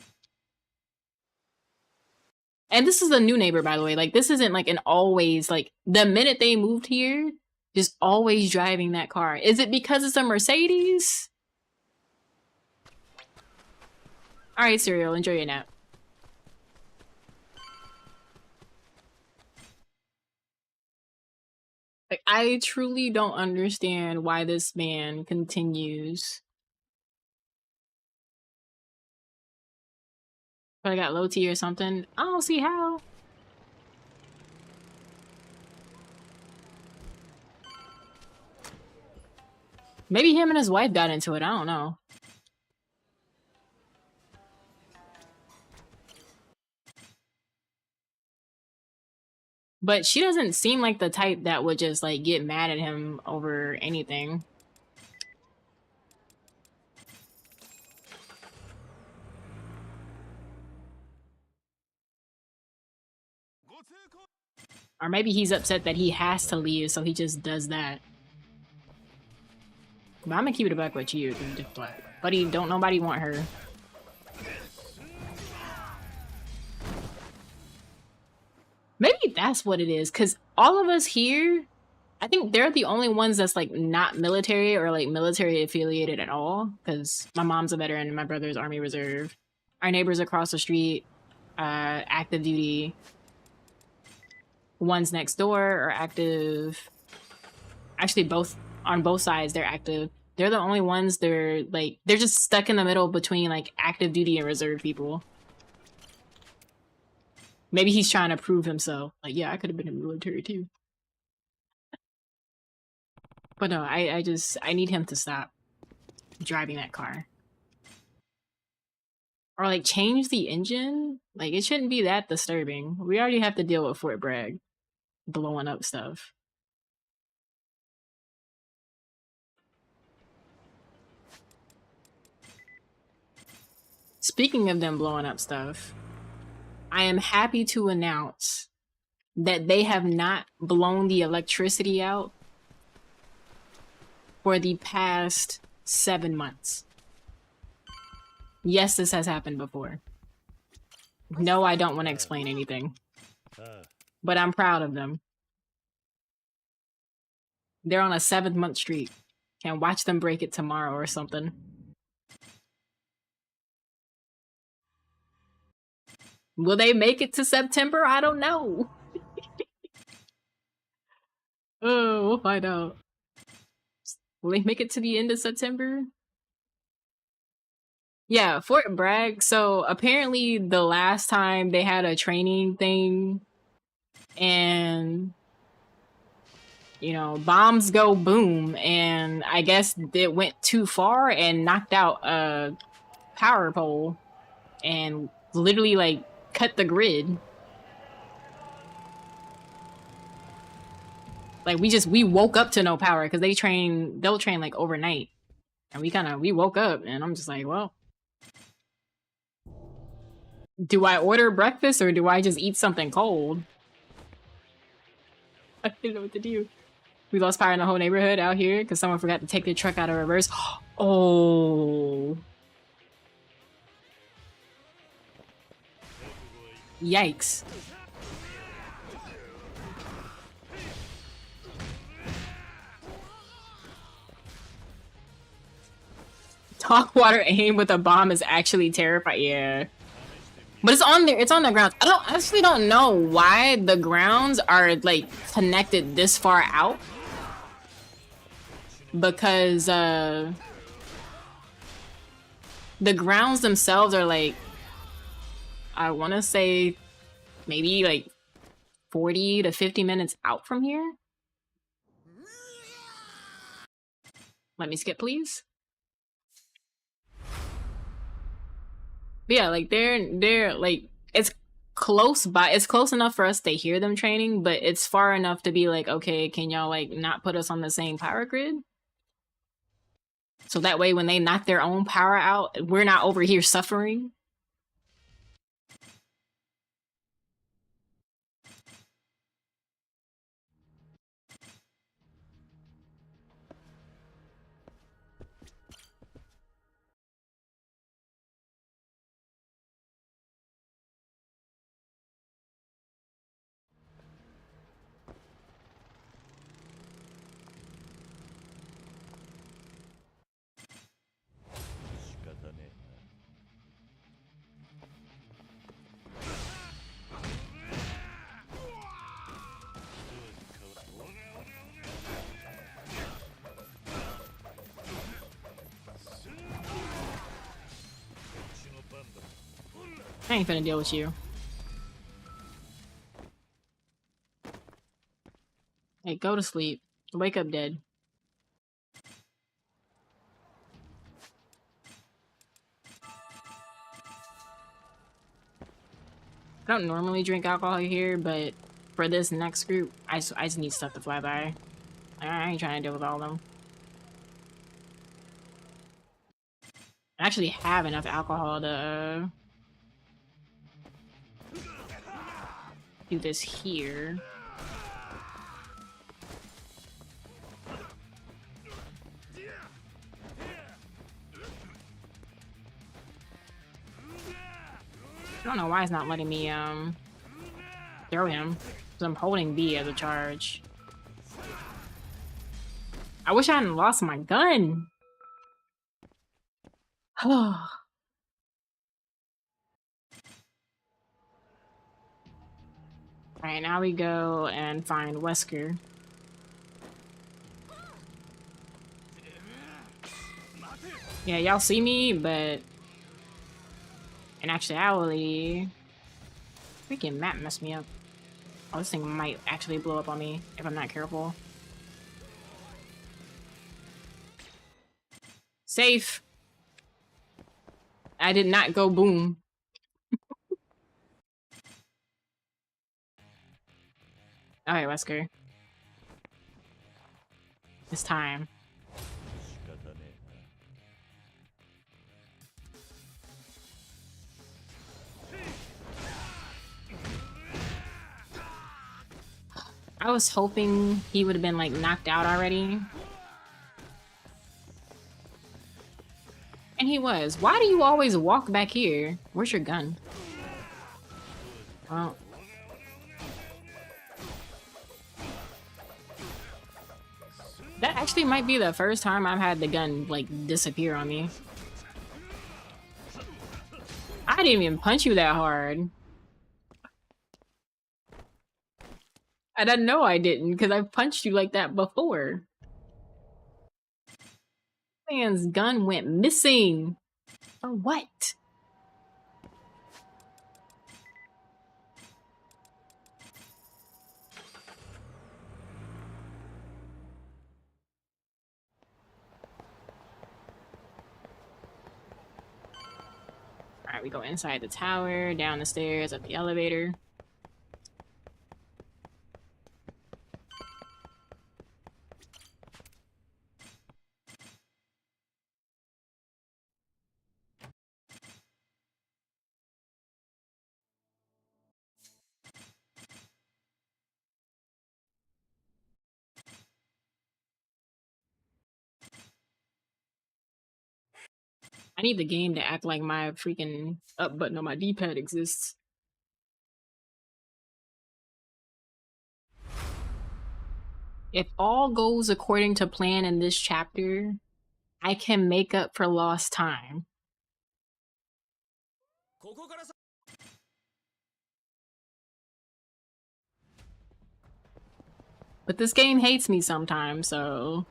And this is a new neighbor, by the way. Like, this isn't like an always, like, the minute they moved here, just always driving that car. Is it because it's a Mercedes? All right, Serial, enjoy your nap. Like, I truly don't understand why this man continues. But I got low T or something. I don't see how. Maybe him and his wife got into it. I don't know. But she doesn't seem like the type that would just like get mad at him over anything. Or maybe he's upset that he has to leave, so he just does that. But I'm gonna keep it back with you, dude. Buddy, don't nobody want her. Maybe that's what it is, because all of us here, I think they're the only ones that's like not military or like military affiliated at all, because my mom's a veteran and my brother's Army Reserve. Our neighbors across the street, active duty. Ones next door are active. Actually, both on both sides, they're active. They're the only ones they're just stuck in the middle between like active duty and reserve people. Maybe he's trying to prove himself. Like, yeah, I could have been in the military too. But no, I need him to stop driving that car. Or like change the engine. Like, it shouldn't be that disturbing. We already have to deal with Fort Bragg blowing up stuff. Speaking of them blowing up stuff, I am happy to announce that they have not blown the electricity out for the past 7 months. Yes, this has happened before. No, I don't want to explain anything. But I'm proud of them. They're on a 7-month streak. Can watch them break it tomorrow or something. Will they make it to September? I don't know. Oh, we'll find out. Will they make it to the end of September? Yeah, Fort Bragg. So apparently the last time they had a training thing and, you know, bombs go boom, and I guess it went too far and knocked out a power pole and literally like cut the grid. Like, we woke up to no power because they'll train like overnight. And we woke up and I'm just like, well, do I order breakfast or do I just eat something cold? I didn't know what to do. We lost power in the whole neighborhood out here because someone forgot to take their truck out of reverse. Oh. Yikes. Talk water aim with a bomb is actually terrifying. Yeah. But it's on there. It's on the grounds. I actually don't know why the grounds are like connected this far out. Because the grounds themselves are like, I want to say maybe like 40 to 50 minutes out from here. Let me skip, please. But yeah, like they're like, it's close by. It's close enough for us to hear them training, but it's far enough to be like, okay, can y'all like not put us on the same power grid? So that way when they knock their own power out, we're not over here suffering. I ain't finna deal with you. Hey, go to sleep. Wake up dead. I don't normally drink alcohol here, but for this next group, I just need stuff to fly by. I ain't trying to deal with all of them. I actually have enough alcohol to do this here. I don't know why it's not letting me throw him, because I'm holding B as a charge. I wish I hadn't lost my gun. Alright, now we go and find Wesker. Yeah, y'all see me, but in actuality, freaking map messed me up. Oh, this thing might actually blow up on me if I'm not careful. Safe. I did not go boom. Alright, Wesker. It's time. I was hoping he would have been like knocked out already. And he was. Why do you always walk back here? Where's your gun? Well. That actually might be the first time I've had the gun like disappear on me. I didn't even punch you that hard. And I know I didn't, because I've punched you like that before. Man's gun went missing. For what? Alright, we go inside the tower, down the stairs, up the elevator. I need the game to act like my freaking up button on my D-pad exists. If all goes according to plan in this chapter, I can make up for lost time. But this game hates me sometimes, so...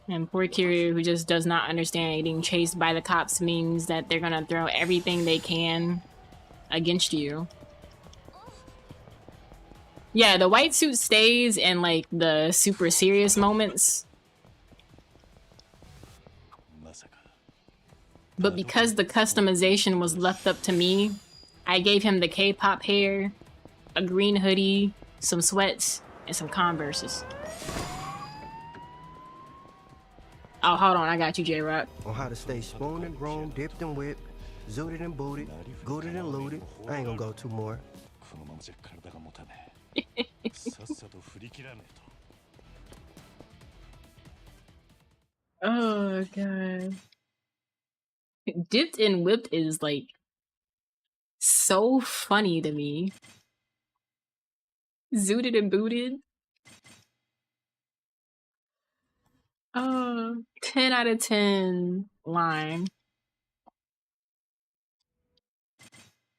And poor Kiryu, who just does not understand getting chased by the cops means that they're gonna throw everything they can against you. Yeah, the white suit stays in like the super serious moments. But because the customization was left up to me, I gave him the K-pop hair, a green hoodie, some sweats, and some Converses. Oh, hold on, I got you, J-Rock. On how to stay spooned and grown, dipped and whipped, zooted and booted, gooted and looted. I ain't gonna go two more. Oh, God. Dipped and whipped is like so funny to me. Zooted and booted. 10 out of 10 line.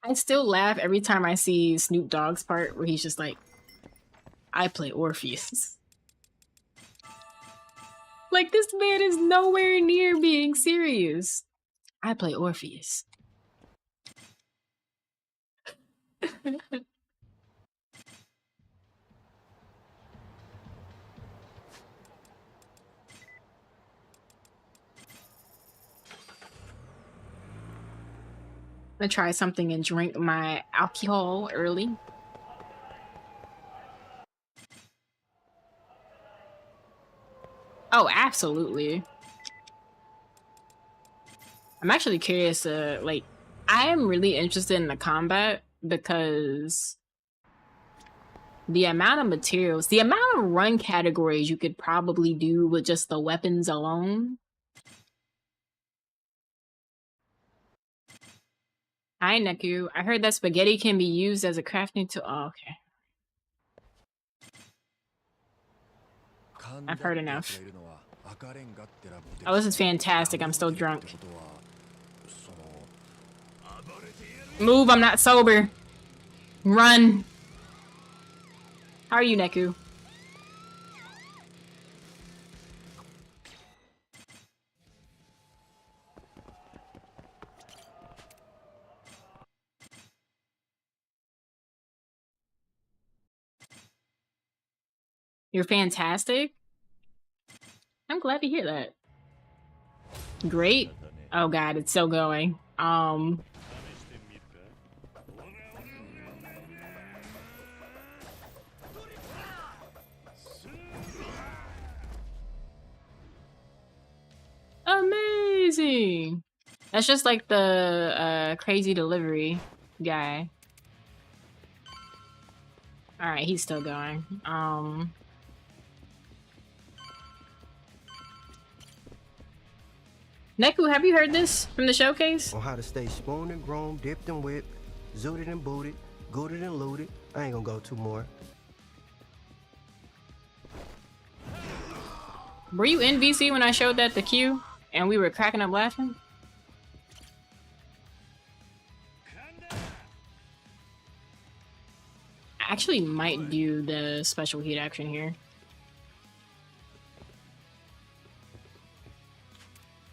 I still laugh every time I see Snoop Dogg's part where he's just like, I play Orpheus. Like, this man is nowhere near being serious. I play Orpheus. I'm gonna try something and drink my alcohol early. Oh, absolutely. I'm actually curious, like, I am really interested in the combat because the amount of materials, the amount of run categories you could probably do with just the weapons alone. Hi, Neku. I heard that spaghetti can be used as a crafting tool. Oh, okay. I've heard enough. Oh, this is fantastic. I'm still drunk. Move, I'm not sober. Run. How are you, Neku? You're fantastic? I'm glad to hear that. Great. Oh god, it's still going. Amazing. That's just like the crazy delivery guy. Alright, he's still going. Neku, have you heard this from the showcase? On how to stay spooned and grown, dipped and whipped, zooted and booted, gooted and looted. I ain't gonna go two more. Were you in VC when I showed that to Q and we were cracking up laughing? I actually might do the special heat action here.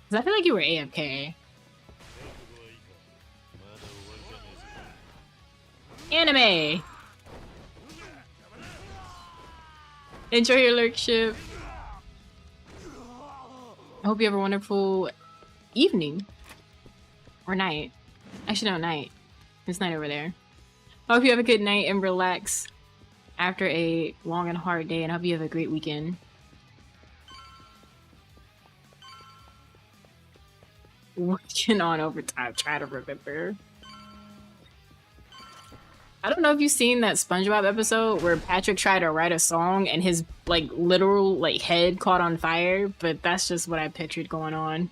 Cause I feel like you were AFK. Anime! Enjoy your lurkship. I hope you have a wonderful evening. Or night. Actually, no, night. It's night over there. I hope you have a good night and relax after a long and hard day, and I hope you have a great weekend. Working on overtime, try to remember. I don't know if you've seen that SpongeBob episode where Patrick tried to write a song and his like literal like head caught on fire, but that's just what I pictured going on.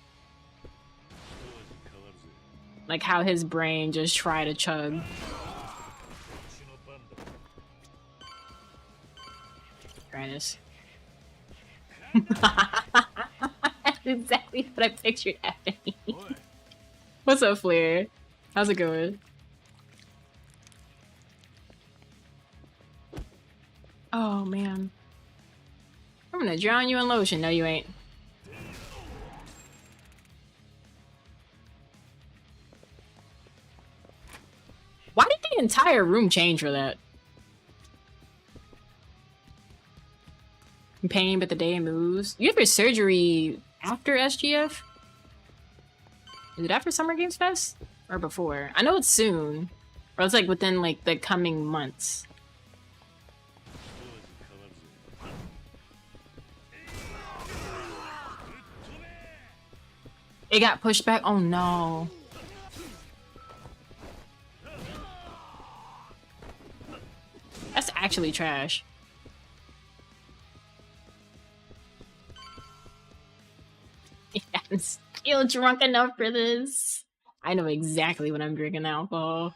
Like how his brain just tried to chug. Try this. That's exactly what I pictured happening. What's up, Flair? How's it going? Oh, man. I'm gonna drown you in lotion. No, you ain't. Why did the entire room change for that? In pain, but the day moves. You have your surgery after SGF? Is it after Summer Games Fest? Or before? I know it's soon. Or it's like within like the coming months. It got pushed back? Oh no. That's actually trash. Yeah. I'm still drunk enough for this. I know exactly when I'm drinking alcohol.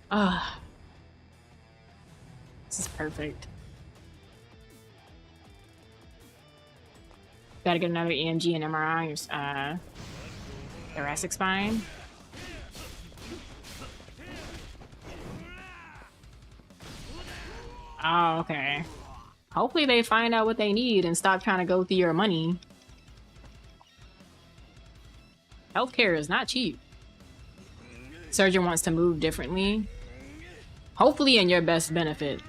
Ah, this is perfect. Gotta get another EMG and MRI on your thoracic spine. Oh, okay. Hopefully they find out what they need and stop trying to go through your money. Healthcare is not cheap. Surgeon wants to move differently. Hopefully in your best benefit.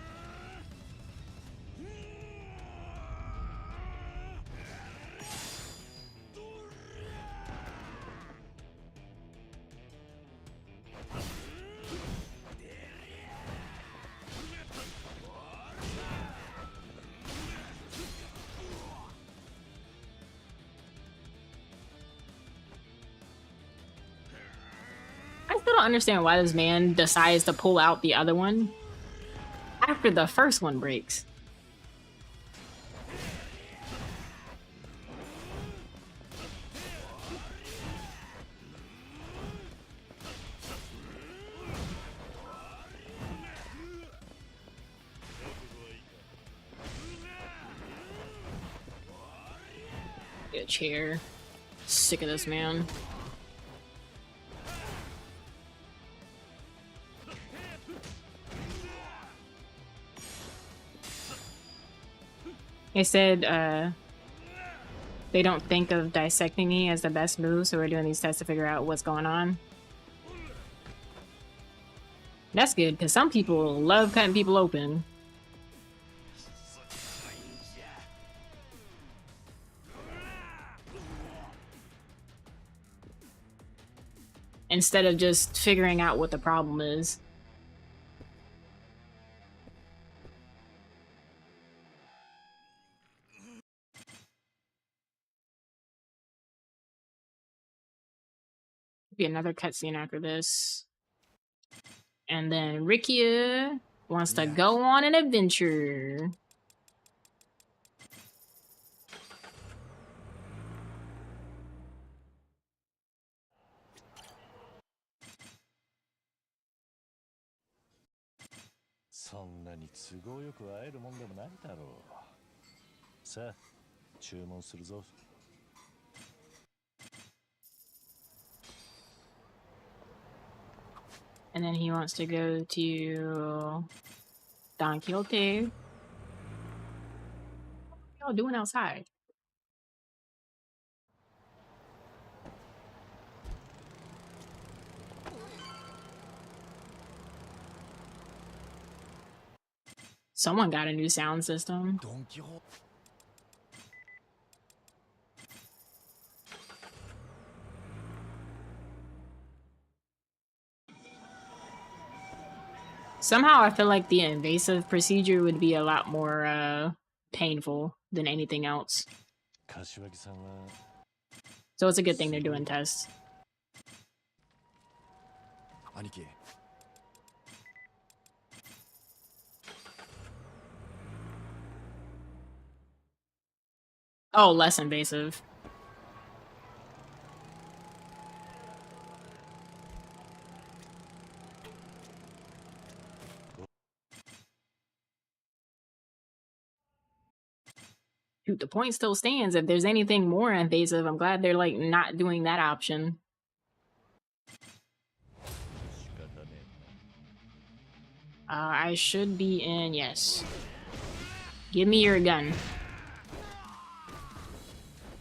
I still don't understand why this man decides to pull out the other one after the first one breaks. Get a chair. Sick of this man. They said they don't think of dissecting me as the best move, so we're doing these tests to figure out what's going on. That's good, because some people love cutting people open. Instead of just figuring out what the problem is. Be another cutscene after this. And then Rikia wants to go on an adventure. And then he wants to go to Don Quixote. What are y'all doing outside? Someone got a new sound system. Somehow I feel like the invasive procedure would be a lot more painful than anything else. So it's a good thing they're doing tests. Oh, less invasive. Shoot, the point still stands. If there's anything more invasive, I'm glad they're like not doing that option. I should be in, yes. Give me your gun.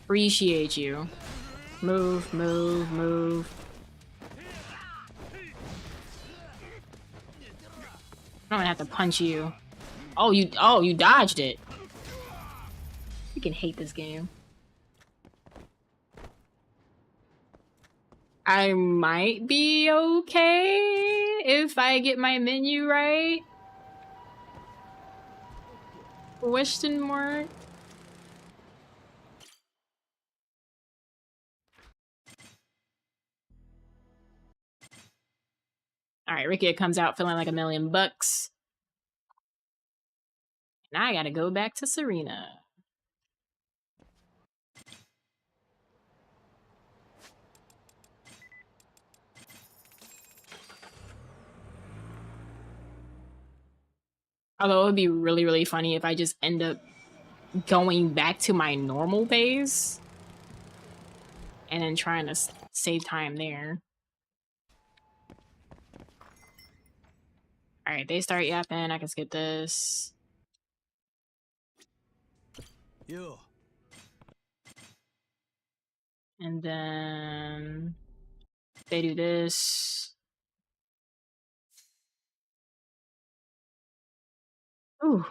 Appreciate you. Move, move, move. I'm gonna have to punch you. Oh, you dodged it. You can hate this game. I might be okay if I get my menu right. Question mark. Alright, Ricky comes out feeling like $1,000,000. Now I gotta go back to Serena. Although it would be really, really funny if I just end up going back to my normal base and then trying to save time there. All right, they start yapping. I can skip this. Yo. And then they do this. Ooh.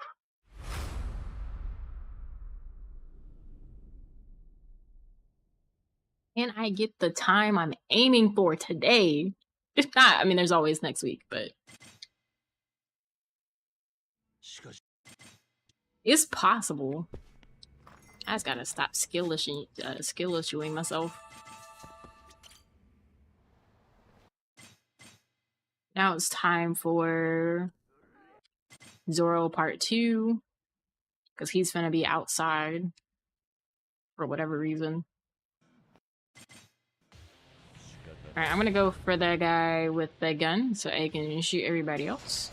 And I get the time I'm aiming for today. If not, I mean, there's always next week, but it's possible. I just gotta stop skill issuing myself. Now it's time for Zoro Part 2, because he's gonna be outside for whatever reason. Alright, I'm gonna go for the guy with the gun so I can shoot everybody else.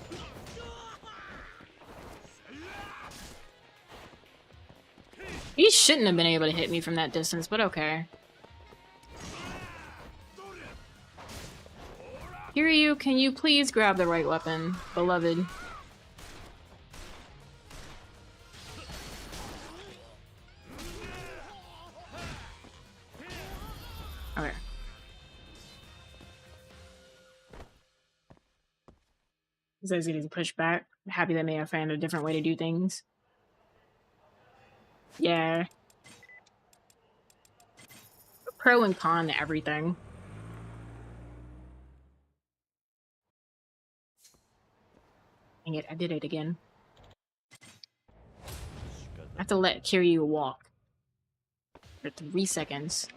He shouldn't have been able to hit me from that distance, but okay. Kiryu, can you please grab the right weapon, beloved? Okay. He says getting pushed back. Happy they may have found a different way to do things. Yeah. Pro and con to everything. Dang it, I did it again. I have to let Kiryu walk for 3 seconds.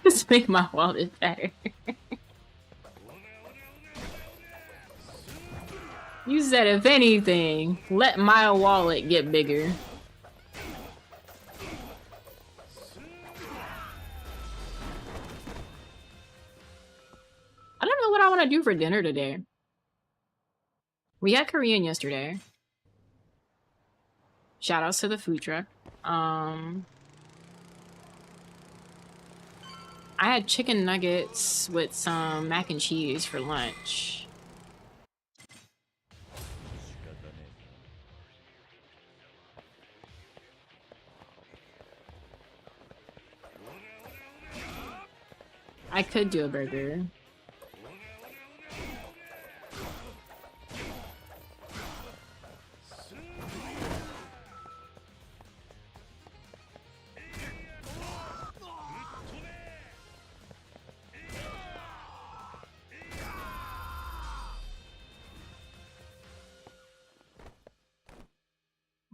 Just make my wallet better. You said, if anything, let my wallet get bigger. I don't know what I want to do for dinner today. We had Korean yesterday. Shout outs to the food truck. I had chicken nuggets with some mac and cheese for lunch. I could do a burger.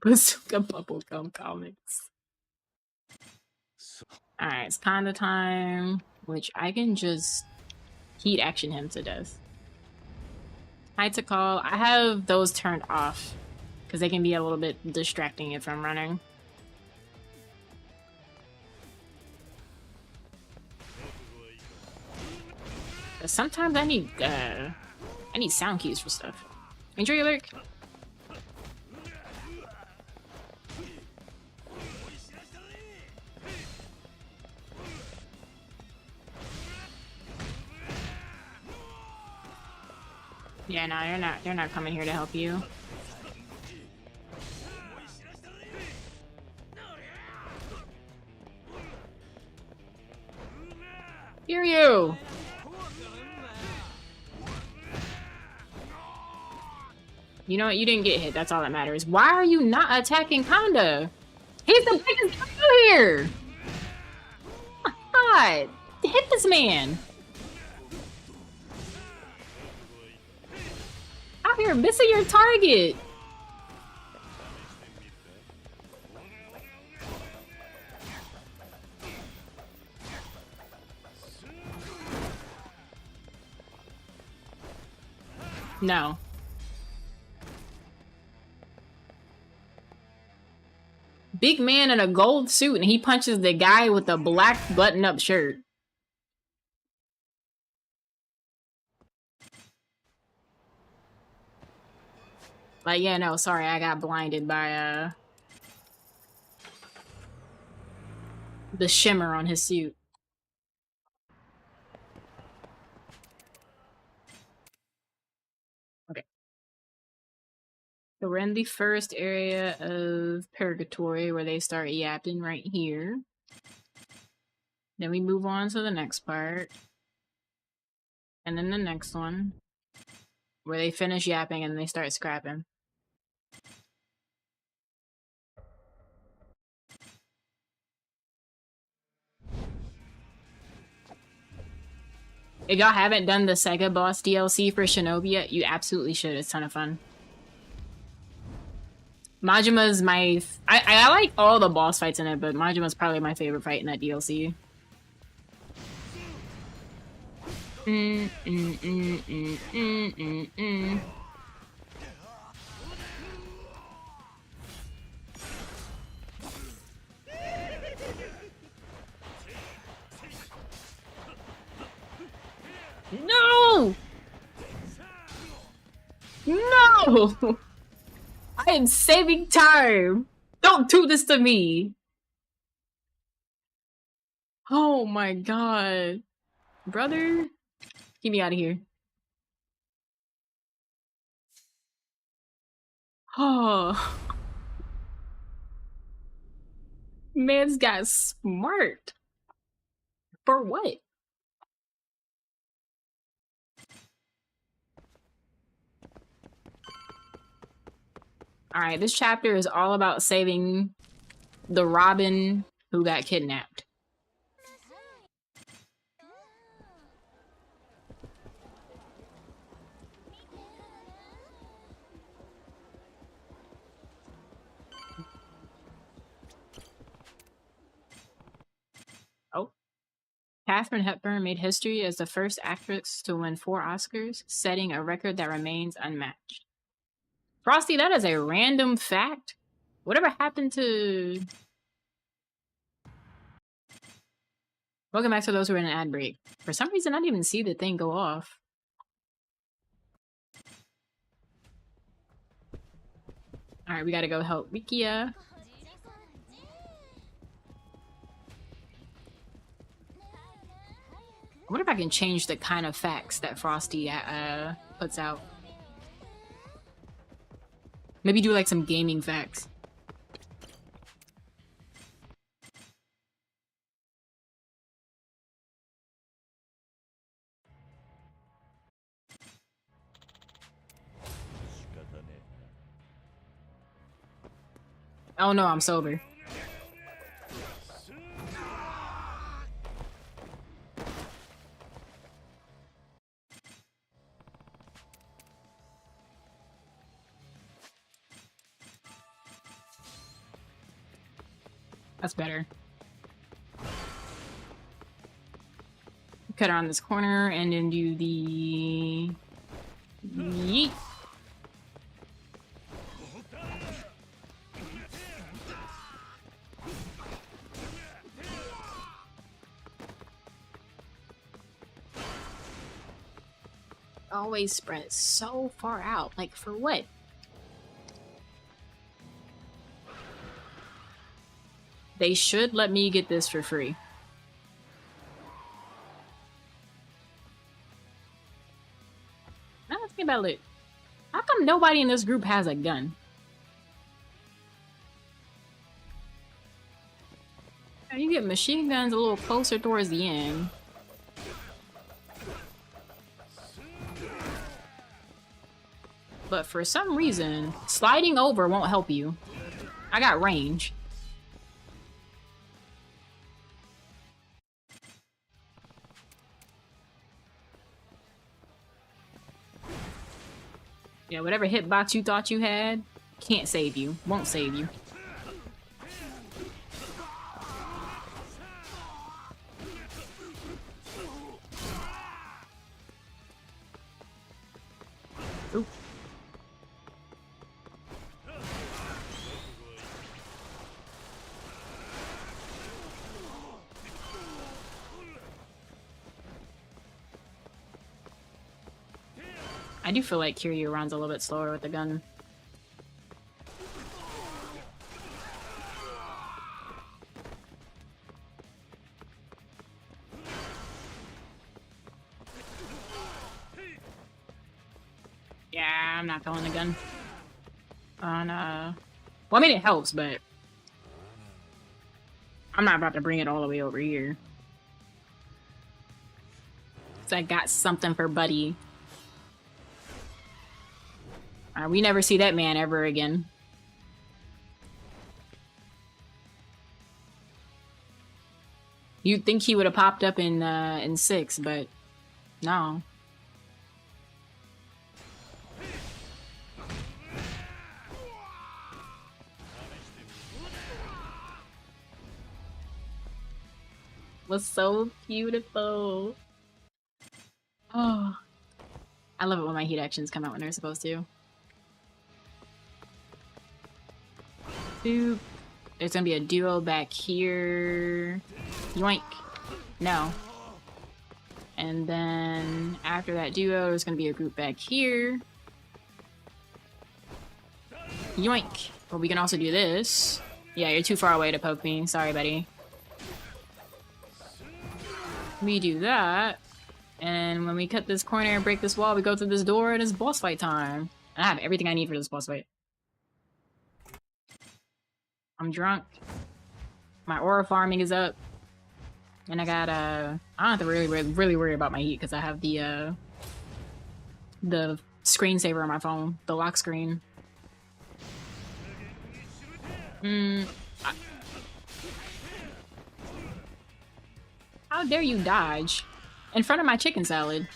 Bazooka Bubblegum Comics. Alright, it's kinda time, which I can just heat action him to death. Hide to call. I have those turned off because they can be a little bit distracting if I'm running. Sometimes I need sound cues for stuff. Injury alert. Yeah, no, they're not coming here to help you. Hear you! You know what? You didn't get hit. That's all that matters. Why are you not attacking Kanda? He's the biggest guy here! Oh my God! Hit this man! Out here missing your target! No. Big man in a gold suit, and he punches the guy with the black button-up shirt. Like, yeah, no, sorry, I got blinded by, the shimmer on his suit. Okay. So we're in the first area of Purgatory where they start yapping right here. Then we move on to the next part. And then the next one. Where they finish yapping and they start scrapping. If y'all haven't done the Sega Boss DLC for Shinobi yet, you absolutely should. It's a ton of fun. Majima's my... I like all the boss fights in it, but Majima's probably my favorite fight in that DLC. No! No! I am saving time! Don't do this to me! Oh my god. Brother? Get me out of here. Oh. Man's got smart. For what? Alright, this chapter is all about saving the Robin who got kidnapped. Oh. Katharine Hepburn made history as the first actress to win 4 Oscars, setting a record that remains unmatched. Frosty, that is a random fact. Whatever happened to... Welcome back to those who are in an ad break. For some reason, I didn't even see the thing go off. Alright, we gotta go help Rikia. I wonder if I can change the kind of facts that Frosty puts out. Maybe do like some gaming facts. Oh no, I'm sober. That's better. Cut around this corner and then do the... Yeet. Always spread so far out. Like, for what? They should let me get this for free. Now let's think about it. How come nobody in this group has a gun? You get machine guns a little closer towards the end. But for some reason, sliding over won't help you. I got range. Yeah, whatever hitbox you thought you had, can't save you. Won't save you. Ooh. I do feel like Kiryu runs a little bit slower with the gun. Yeah, I'm not throwing the gun. On, well, I mean, it helps, but I'm not about to bring it all the way over here. So I got something for Buddy. We never see that man ever again. You'd think he would have popped up in 6, but no. Was so beautiful. Oh, I love it when my heat actions come out when they're supposed to. Boop. There's gonna be a duo back here. Yoink. No. And then after that duo, there's gonna be a group back here. Yoink. But we can also do this. Yeah, you're too far away to poke me. Sorry, buddy. We do that. And when we cut this corner and break this wall, we go through this door and it's boss fight time. And I have everything I need for this boss fight. I'm drunk. My aura farming is up. And I got, I don't have to really worry about my heat because I have the screensaver on my phone. The lock screen. How dare you dodge? In front of my chicken salad.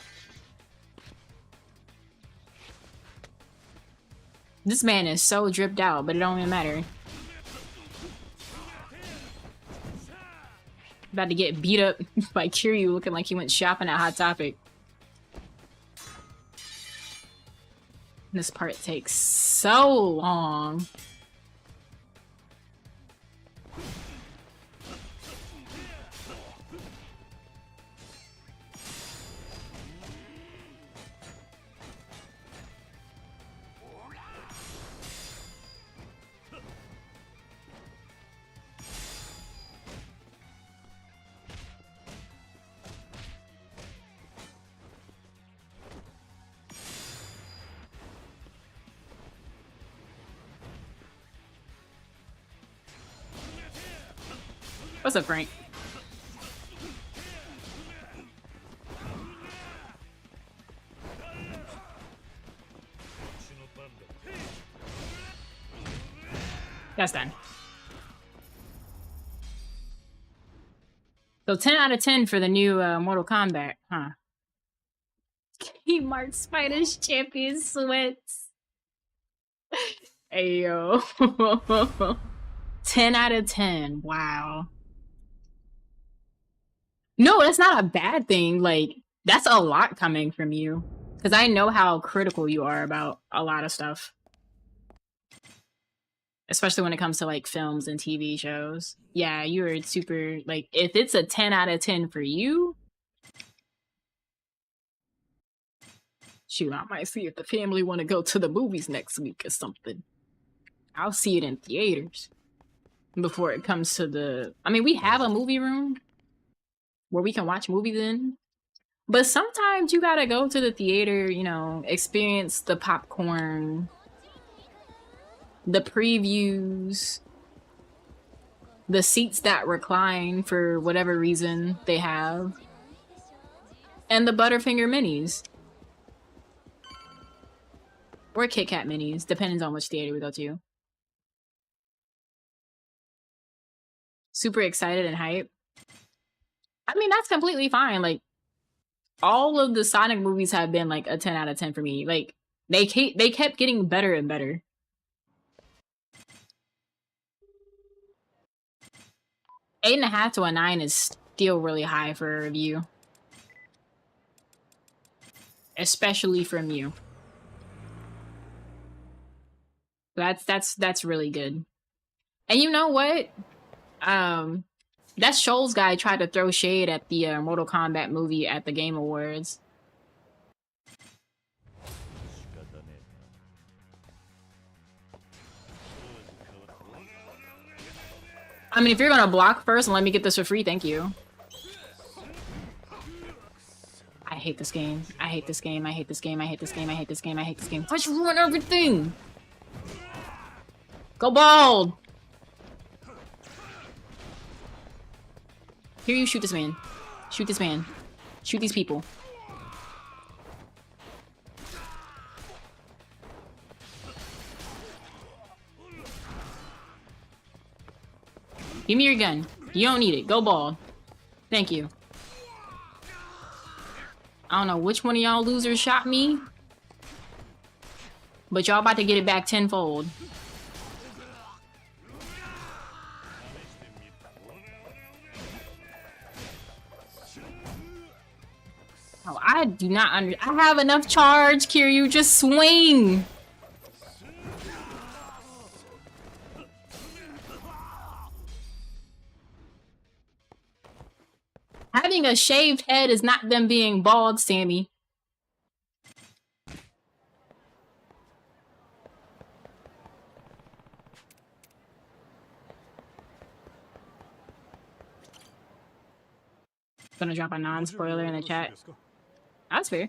This man is so dripped out, but it don't even matter. About to get beat up by Kiryu looking like he went shopping at Hot Topic. This part takes so long. What's up, Frank? That's done. So 10 out of 10 for the new Mortal Kombat, huh? Kmart Spiders Champion Sweats. Ayo. 10 out of 10. Wow. No, that's not a bad thing. Like, that's a lot coming from you. Because I know how critical you are about a lot of stuff. Especially when it comes to, like, films and TV shows. Yeah, you are super, like, if it's a 10 out of 10 for you... Shoot, I might see if the family want to go to the movies next week or something. I'll see it in theaters. Before it comes to the... I mean, we have a movie room where we can watch movies in. But sometimes you gotta go to the theater, you know, experience the popcorn, the previews, the seats that recline for whatever reason they have, and the Butterfinger minis. Or Kit Kat minis, depends on which theater we go to. Super excited and hyped. I mean, that's completely fine. Like, all of the Sonic movies have been like a 10 out of 10 for me. Like, they kept getting better and better. Eight and a half to a 9 is still really high for a review. Especially from you. That's really good. And you know what? That Shoals guy tried to throw shade at the Mortal Kombat movie at the Game Awards. I mean, if you're gonna block first and let me get this for free, thank you. I hate this game. I hate this game. I hate this game. I hate this game. I hate this game. I hate this game. Let's ruin everything. Go bald. Here, you shoot this man. Shoot this man. Shoot these people. Give me your gun. You don't need it. Go bald. Thank you. I don't know which one of y'all losers shot me, but y'all about to get it back tenfold. Oh, I do not I have enough charge, Kiryu. Just swing. Having a shaved head is not them being bald, Sammy. Gonna drop a non-spoiler in the chat. That's fair.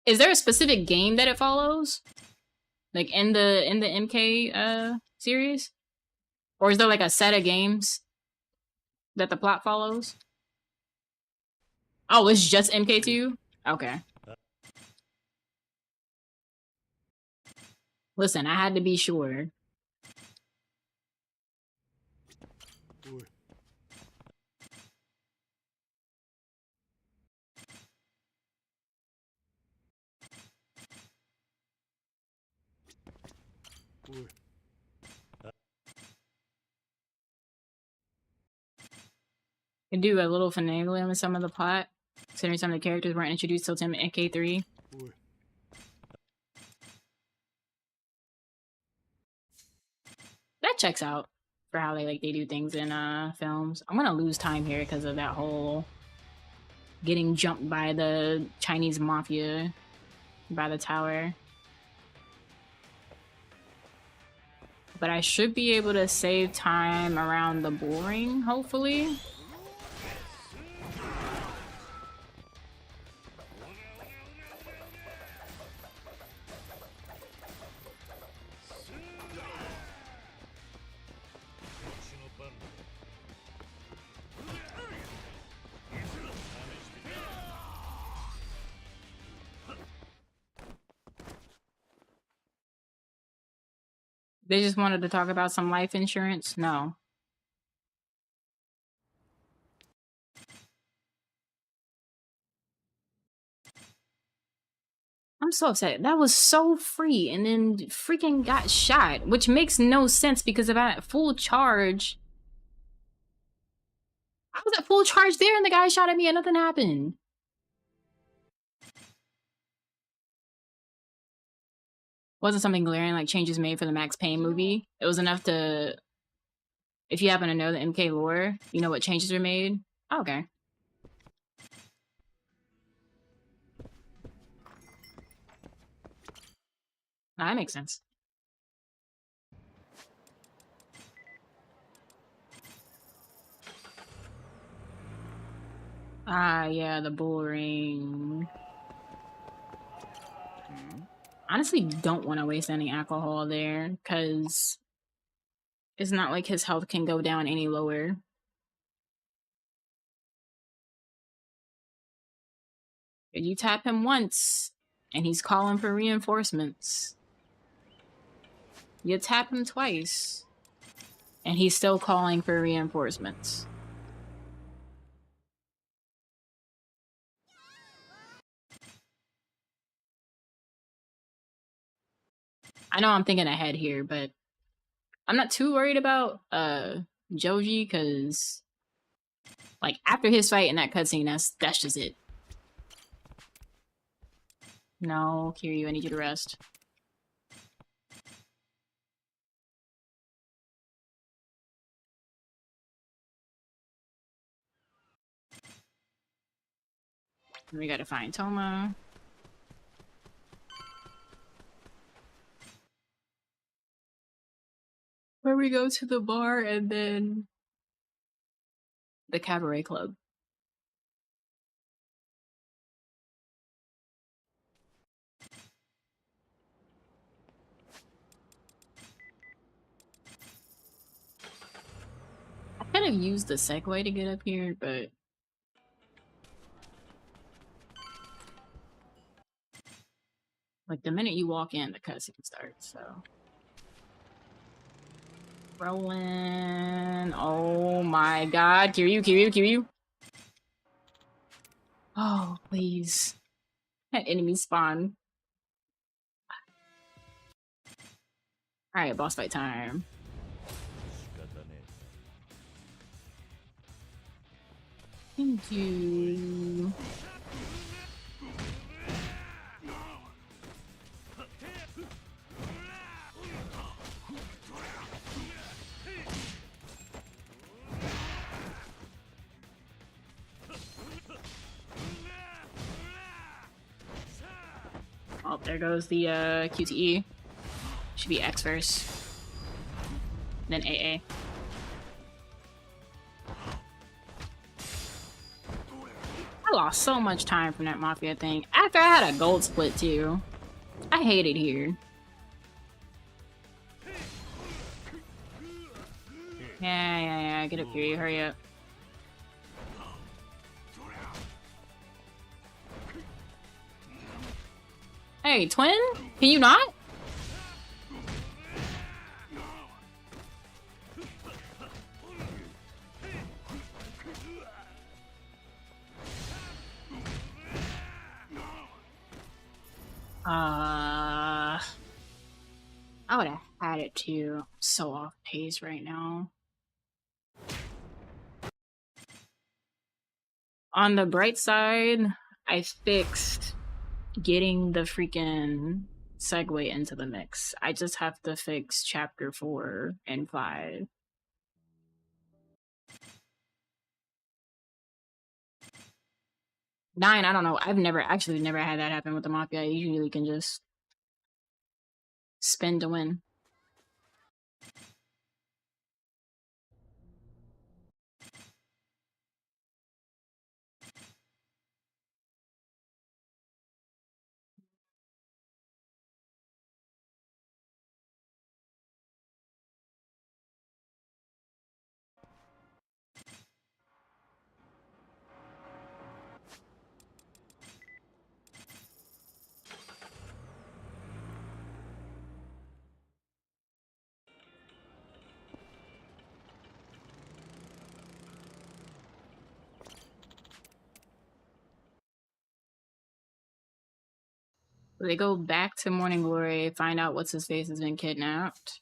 Is there a specific game that it follows? Like in the MK series? Or is there like a set of games that the plot follows? Oh, it's just MK2? Okay. Listen, I had to be sure. Could do a little finagling with some of the plot, considering some of the characters weren't introduced till MK3. That checks out for how they do things in films. I'm gonna lose time here because of that whole getting jumped by the Chinese mafia by the tower. But I should be able to save time around the bull ring, hopefully. They just wanted to talk about some life insurance? No. I'm so upset. That was so free and then freaking got shot, which makes no sense because if I had full charge... I was at full charge there and the guy shot at me and nothing happened. Wasn't something glaring like changes made for the Max Payne movie. It was enough to... If you happen to know the MK lore, you know what changes were made? Oh, okay. That makes sense. Ah, yeah, the bull ring. Honestly, don't want to waste any alcohol there, because it's not like his health can go down any lower. You tap him once, and he's calling for reinforcements. You tap him twice, and he's still calling for reinforcements. I know I'm thinking ahead here, but I'm not too worried about Joji, because like after his fight in that cutscene, that's just it. No, Kiryu, I need you to rest. We gotta find Toma. where we go to the bar and then the cabaret club. I could have used the Segway to get up here, but like the minute you walk in, the cutscene starts, so. Rolling. Oh my god. Kiryu. Oh, please. That enemy spawn. Alright, boss fight time. Thank you. Oh, there goes the QTE. Should be X first. Then AA. I lost so much time from that Mafia thing. After I had a gold split too. I hate it here. Yeah. Get up here, hurry up. Hey, twin? Can you not? I would have had it too. I'm so off pace right now. On the bright side, I fixed getting the freaking segue into the mix. I just have to fix chapter 4 and 5. Nine, I don't know. I've never had that happen with the Mafia. I usually can just spin to win. They go back to Morning Glory, find out what's his face has been kidnapped.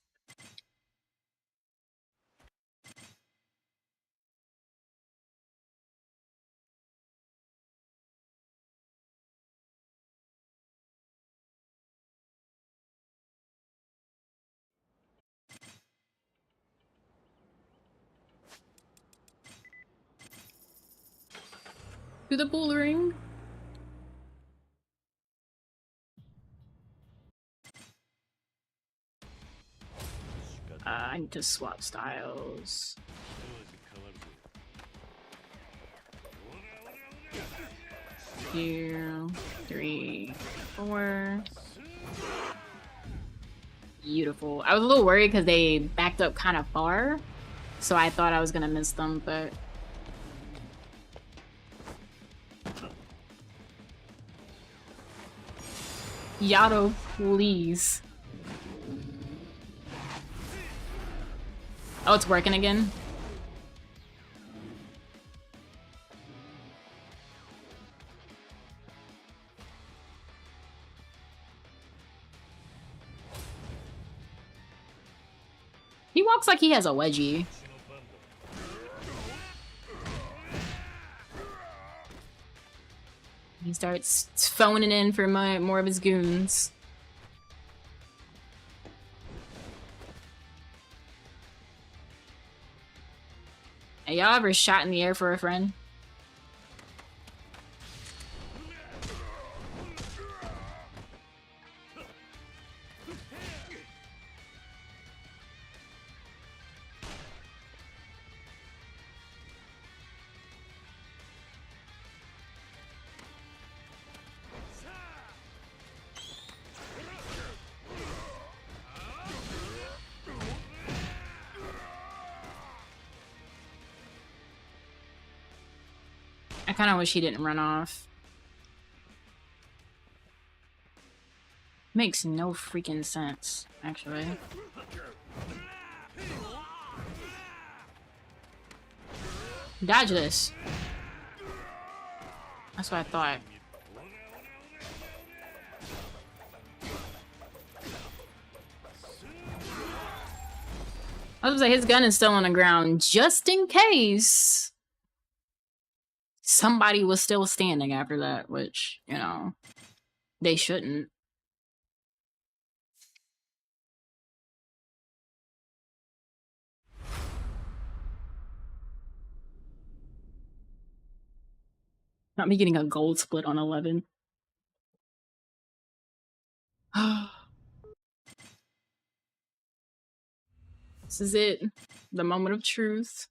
To the bull ring. I need to swap styles. 2, 3, 4. Beautiful. I was a little worried because they backed up kind of far, so I thought I was gonna miss them, but Yato, please. Oh, it's working again? He walks like he has a wedgie. He starts phoning in for more of his goons. Hey, y'all ever shot in the air for a friend? I kind of wish he didn't run off. Makes no freaking sense, actually. Dodge this. That's what I thought. I was gonna say his gun is still on the ground just in case somebody was still standing after that, which, you know, they shouldn't. Not me getting a gold split on 11. This is it. The moment of truth.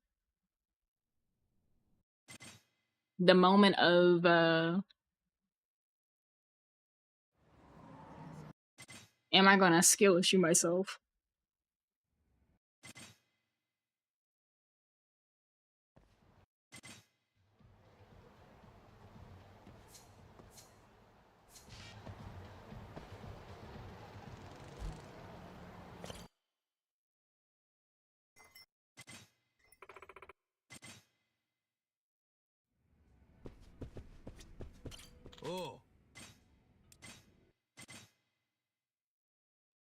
The moment of, am I gonna skill issue myself? Oh.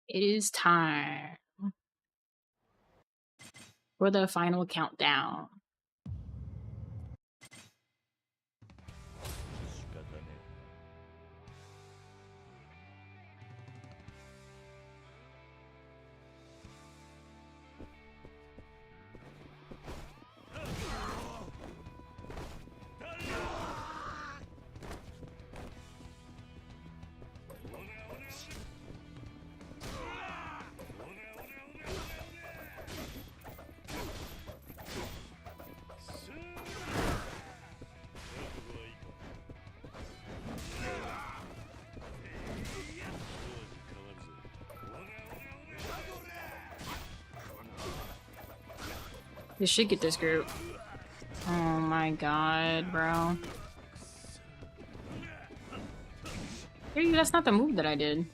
It is time for the final countdown. This should get this group. Oh my god, bro. Hey, that's not the move that I did.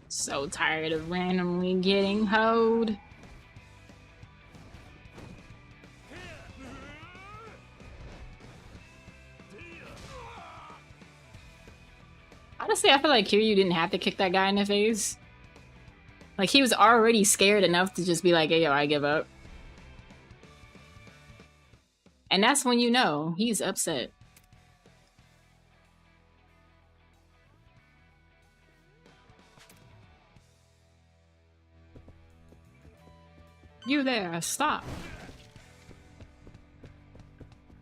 So tired of randomly getting hoed. Honestly, I feel like Kiryu didn't have to kick that guy in the face. Like, he was already scared enough to just be like, hey, yo, I give up. And that's when you know he's upset. You there, stop.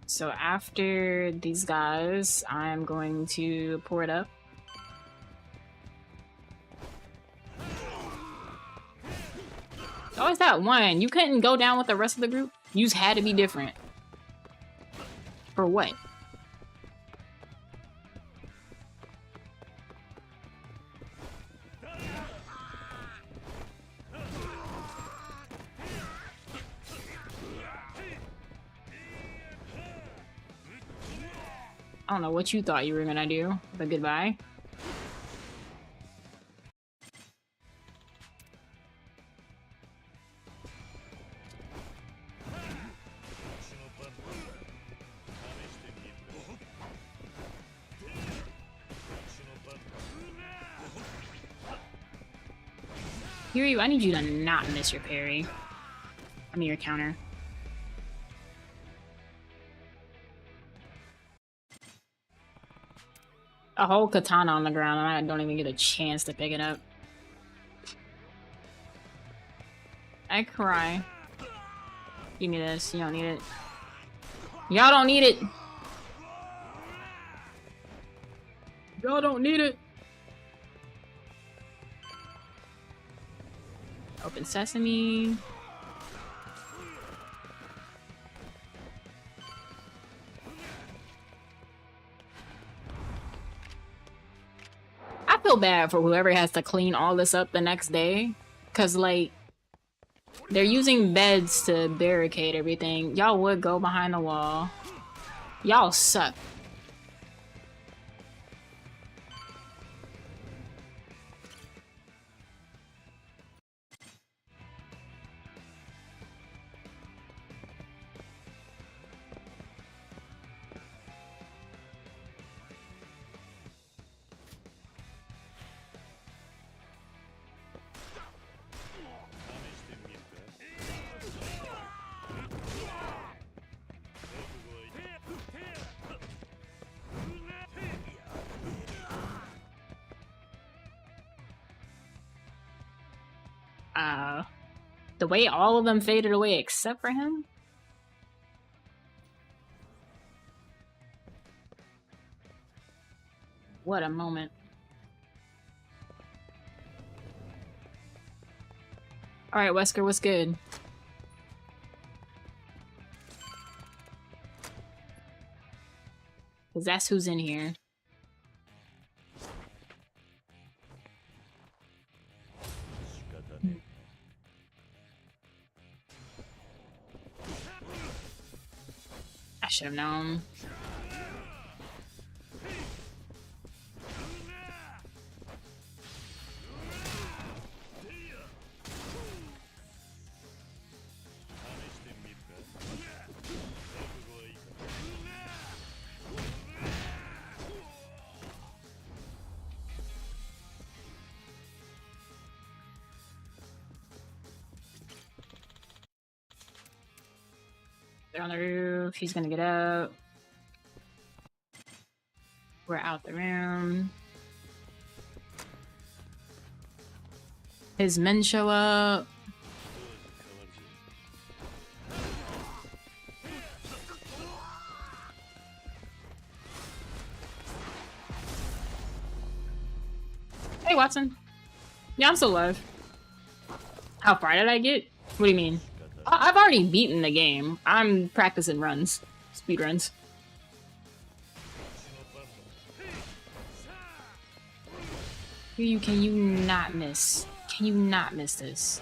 So after these guys, I'm going to pour it up. It's always that one. You couldn't go down with the rest of the group. You just had to be different. For what? I don't know what you thought you were gonna do, but goodbye. Kiryu, I need you to not miss your parry. I mean your counter. A whole katana on the ground and I don't even get a chance to pick it up. I cry. Give me this. You don't need it. Y'all don't need it. Y'all don't need it. Open sesame. feel bad for whoever has to clean all this up the next day. Cause like, they're using beds to barricade everything. Y'all would go behind the wall. Y'all suck. The way all of them faded away except for him? What a moment. Alright, Wesker, what's good? Because that's who's in here. I should have known. They're on the roof. He's gonna get up. We're out the room. His men show up. Hey, Watson. Yeah, I'm still alive. How far did I get? What do you mean? I've already beaten the game. I'm practicing runs. Speed runs. Can you not miss? Can you not miss this?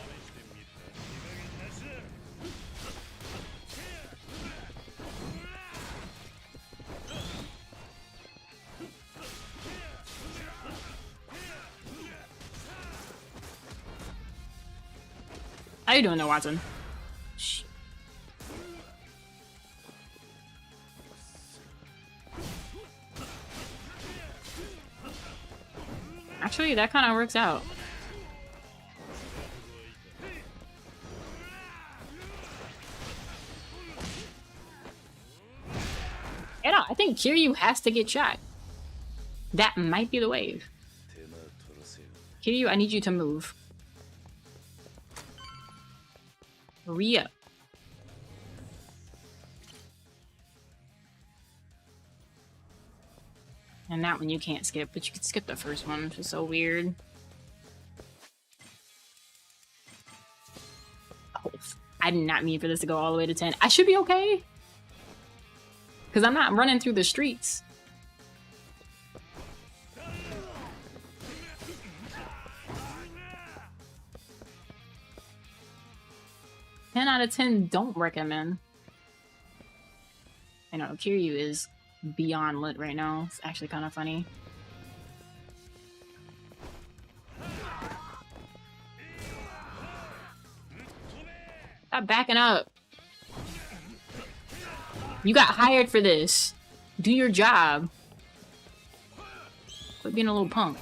How you doing there, Watson? Actually, that kind of works out. And I think Kiryu has to get shot. That might be the wave. Kiryu, I need you to move. Hurry up. And that one you can't skip, but you can skip the first one, which is so weird. Oh, I did not mean for this to go all the way to 10. I should be okay. Because I'm not running through the streets. Ten out of 10 don't recommend. I know, Kiryu is beyond lit right now. It's actually kind of funny. Stop backing up. You got hired for this. Do your job. Quit being a little punk.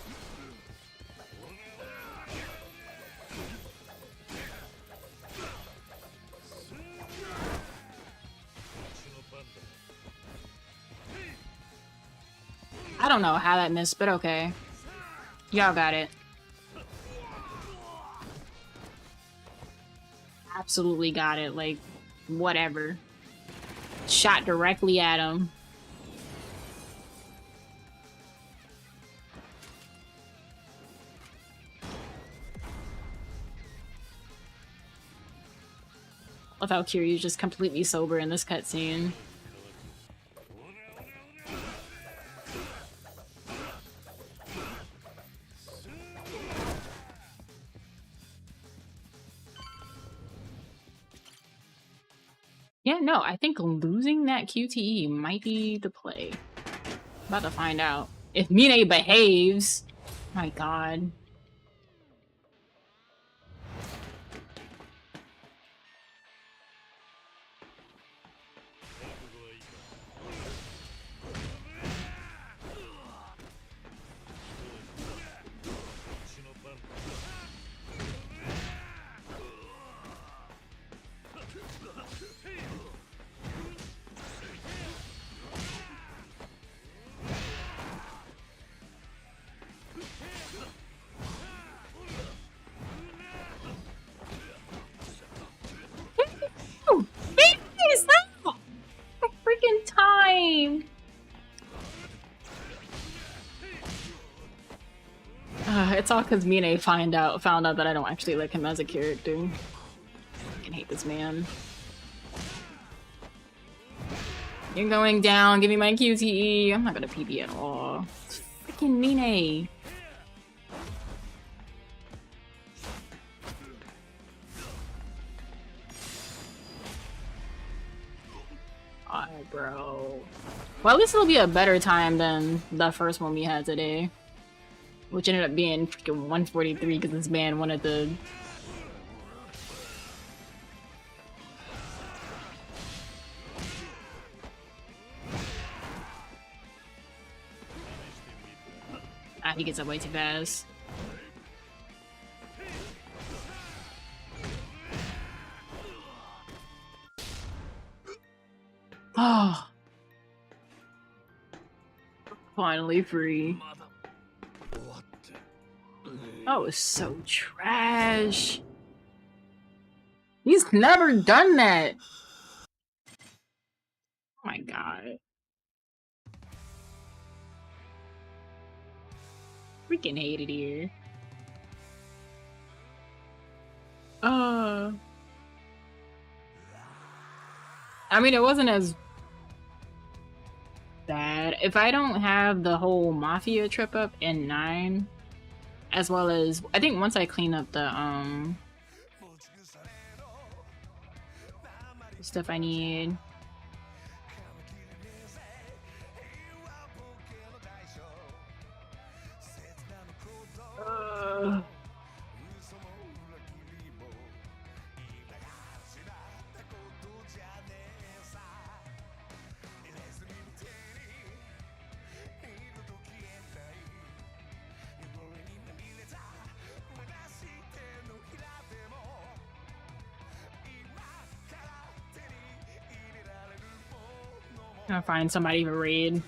I don't know how that missed, but okay. Y'all got it. Absolutely got it. Like, whatever. Shot directly at him. Love how Kiryu's just completely sober in this cutscene. Yeah, no, I think losing that QTE might be the play. About to find out. If Mine behaves, my god. Freaking time! It's all because Mine found out that I don't actually like him as a character. I fucking hate this man. You're going down, give me my QTE. I'm not gonna PB at all. It's freaking Mine. Alright, bro. Well, at least it'll be a better time than the first one we had today. Which ended up being freaking 143 because this man wanted the... he gets up way too fast. Oh. Finally free. That was so trash. He's never done that. Oh my god. Freaking hate it here. I mean, it wasn't as bad. If I don't have the whole Mafia trip up in 9, as well as, I think once I clean up the, stuff I need. I'll find somebody to raid.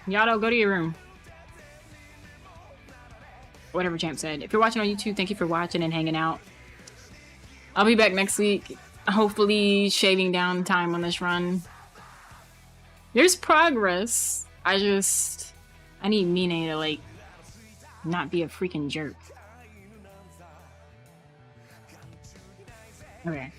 Yato, go to your room. Whatever Champ said. If you're watching on YouTube, thank you for watching and hanging out. I'll be back next week. Hopefully shaving down time on this run. There's progress. I need Mine to, like, not be a freaking jerk. Okay.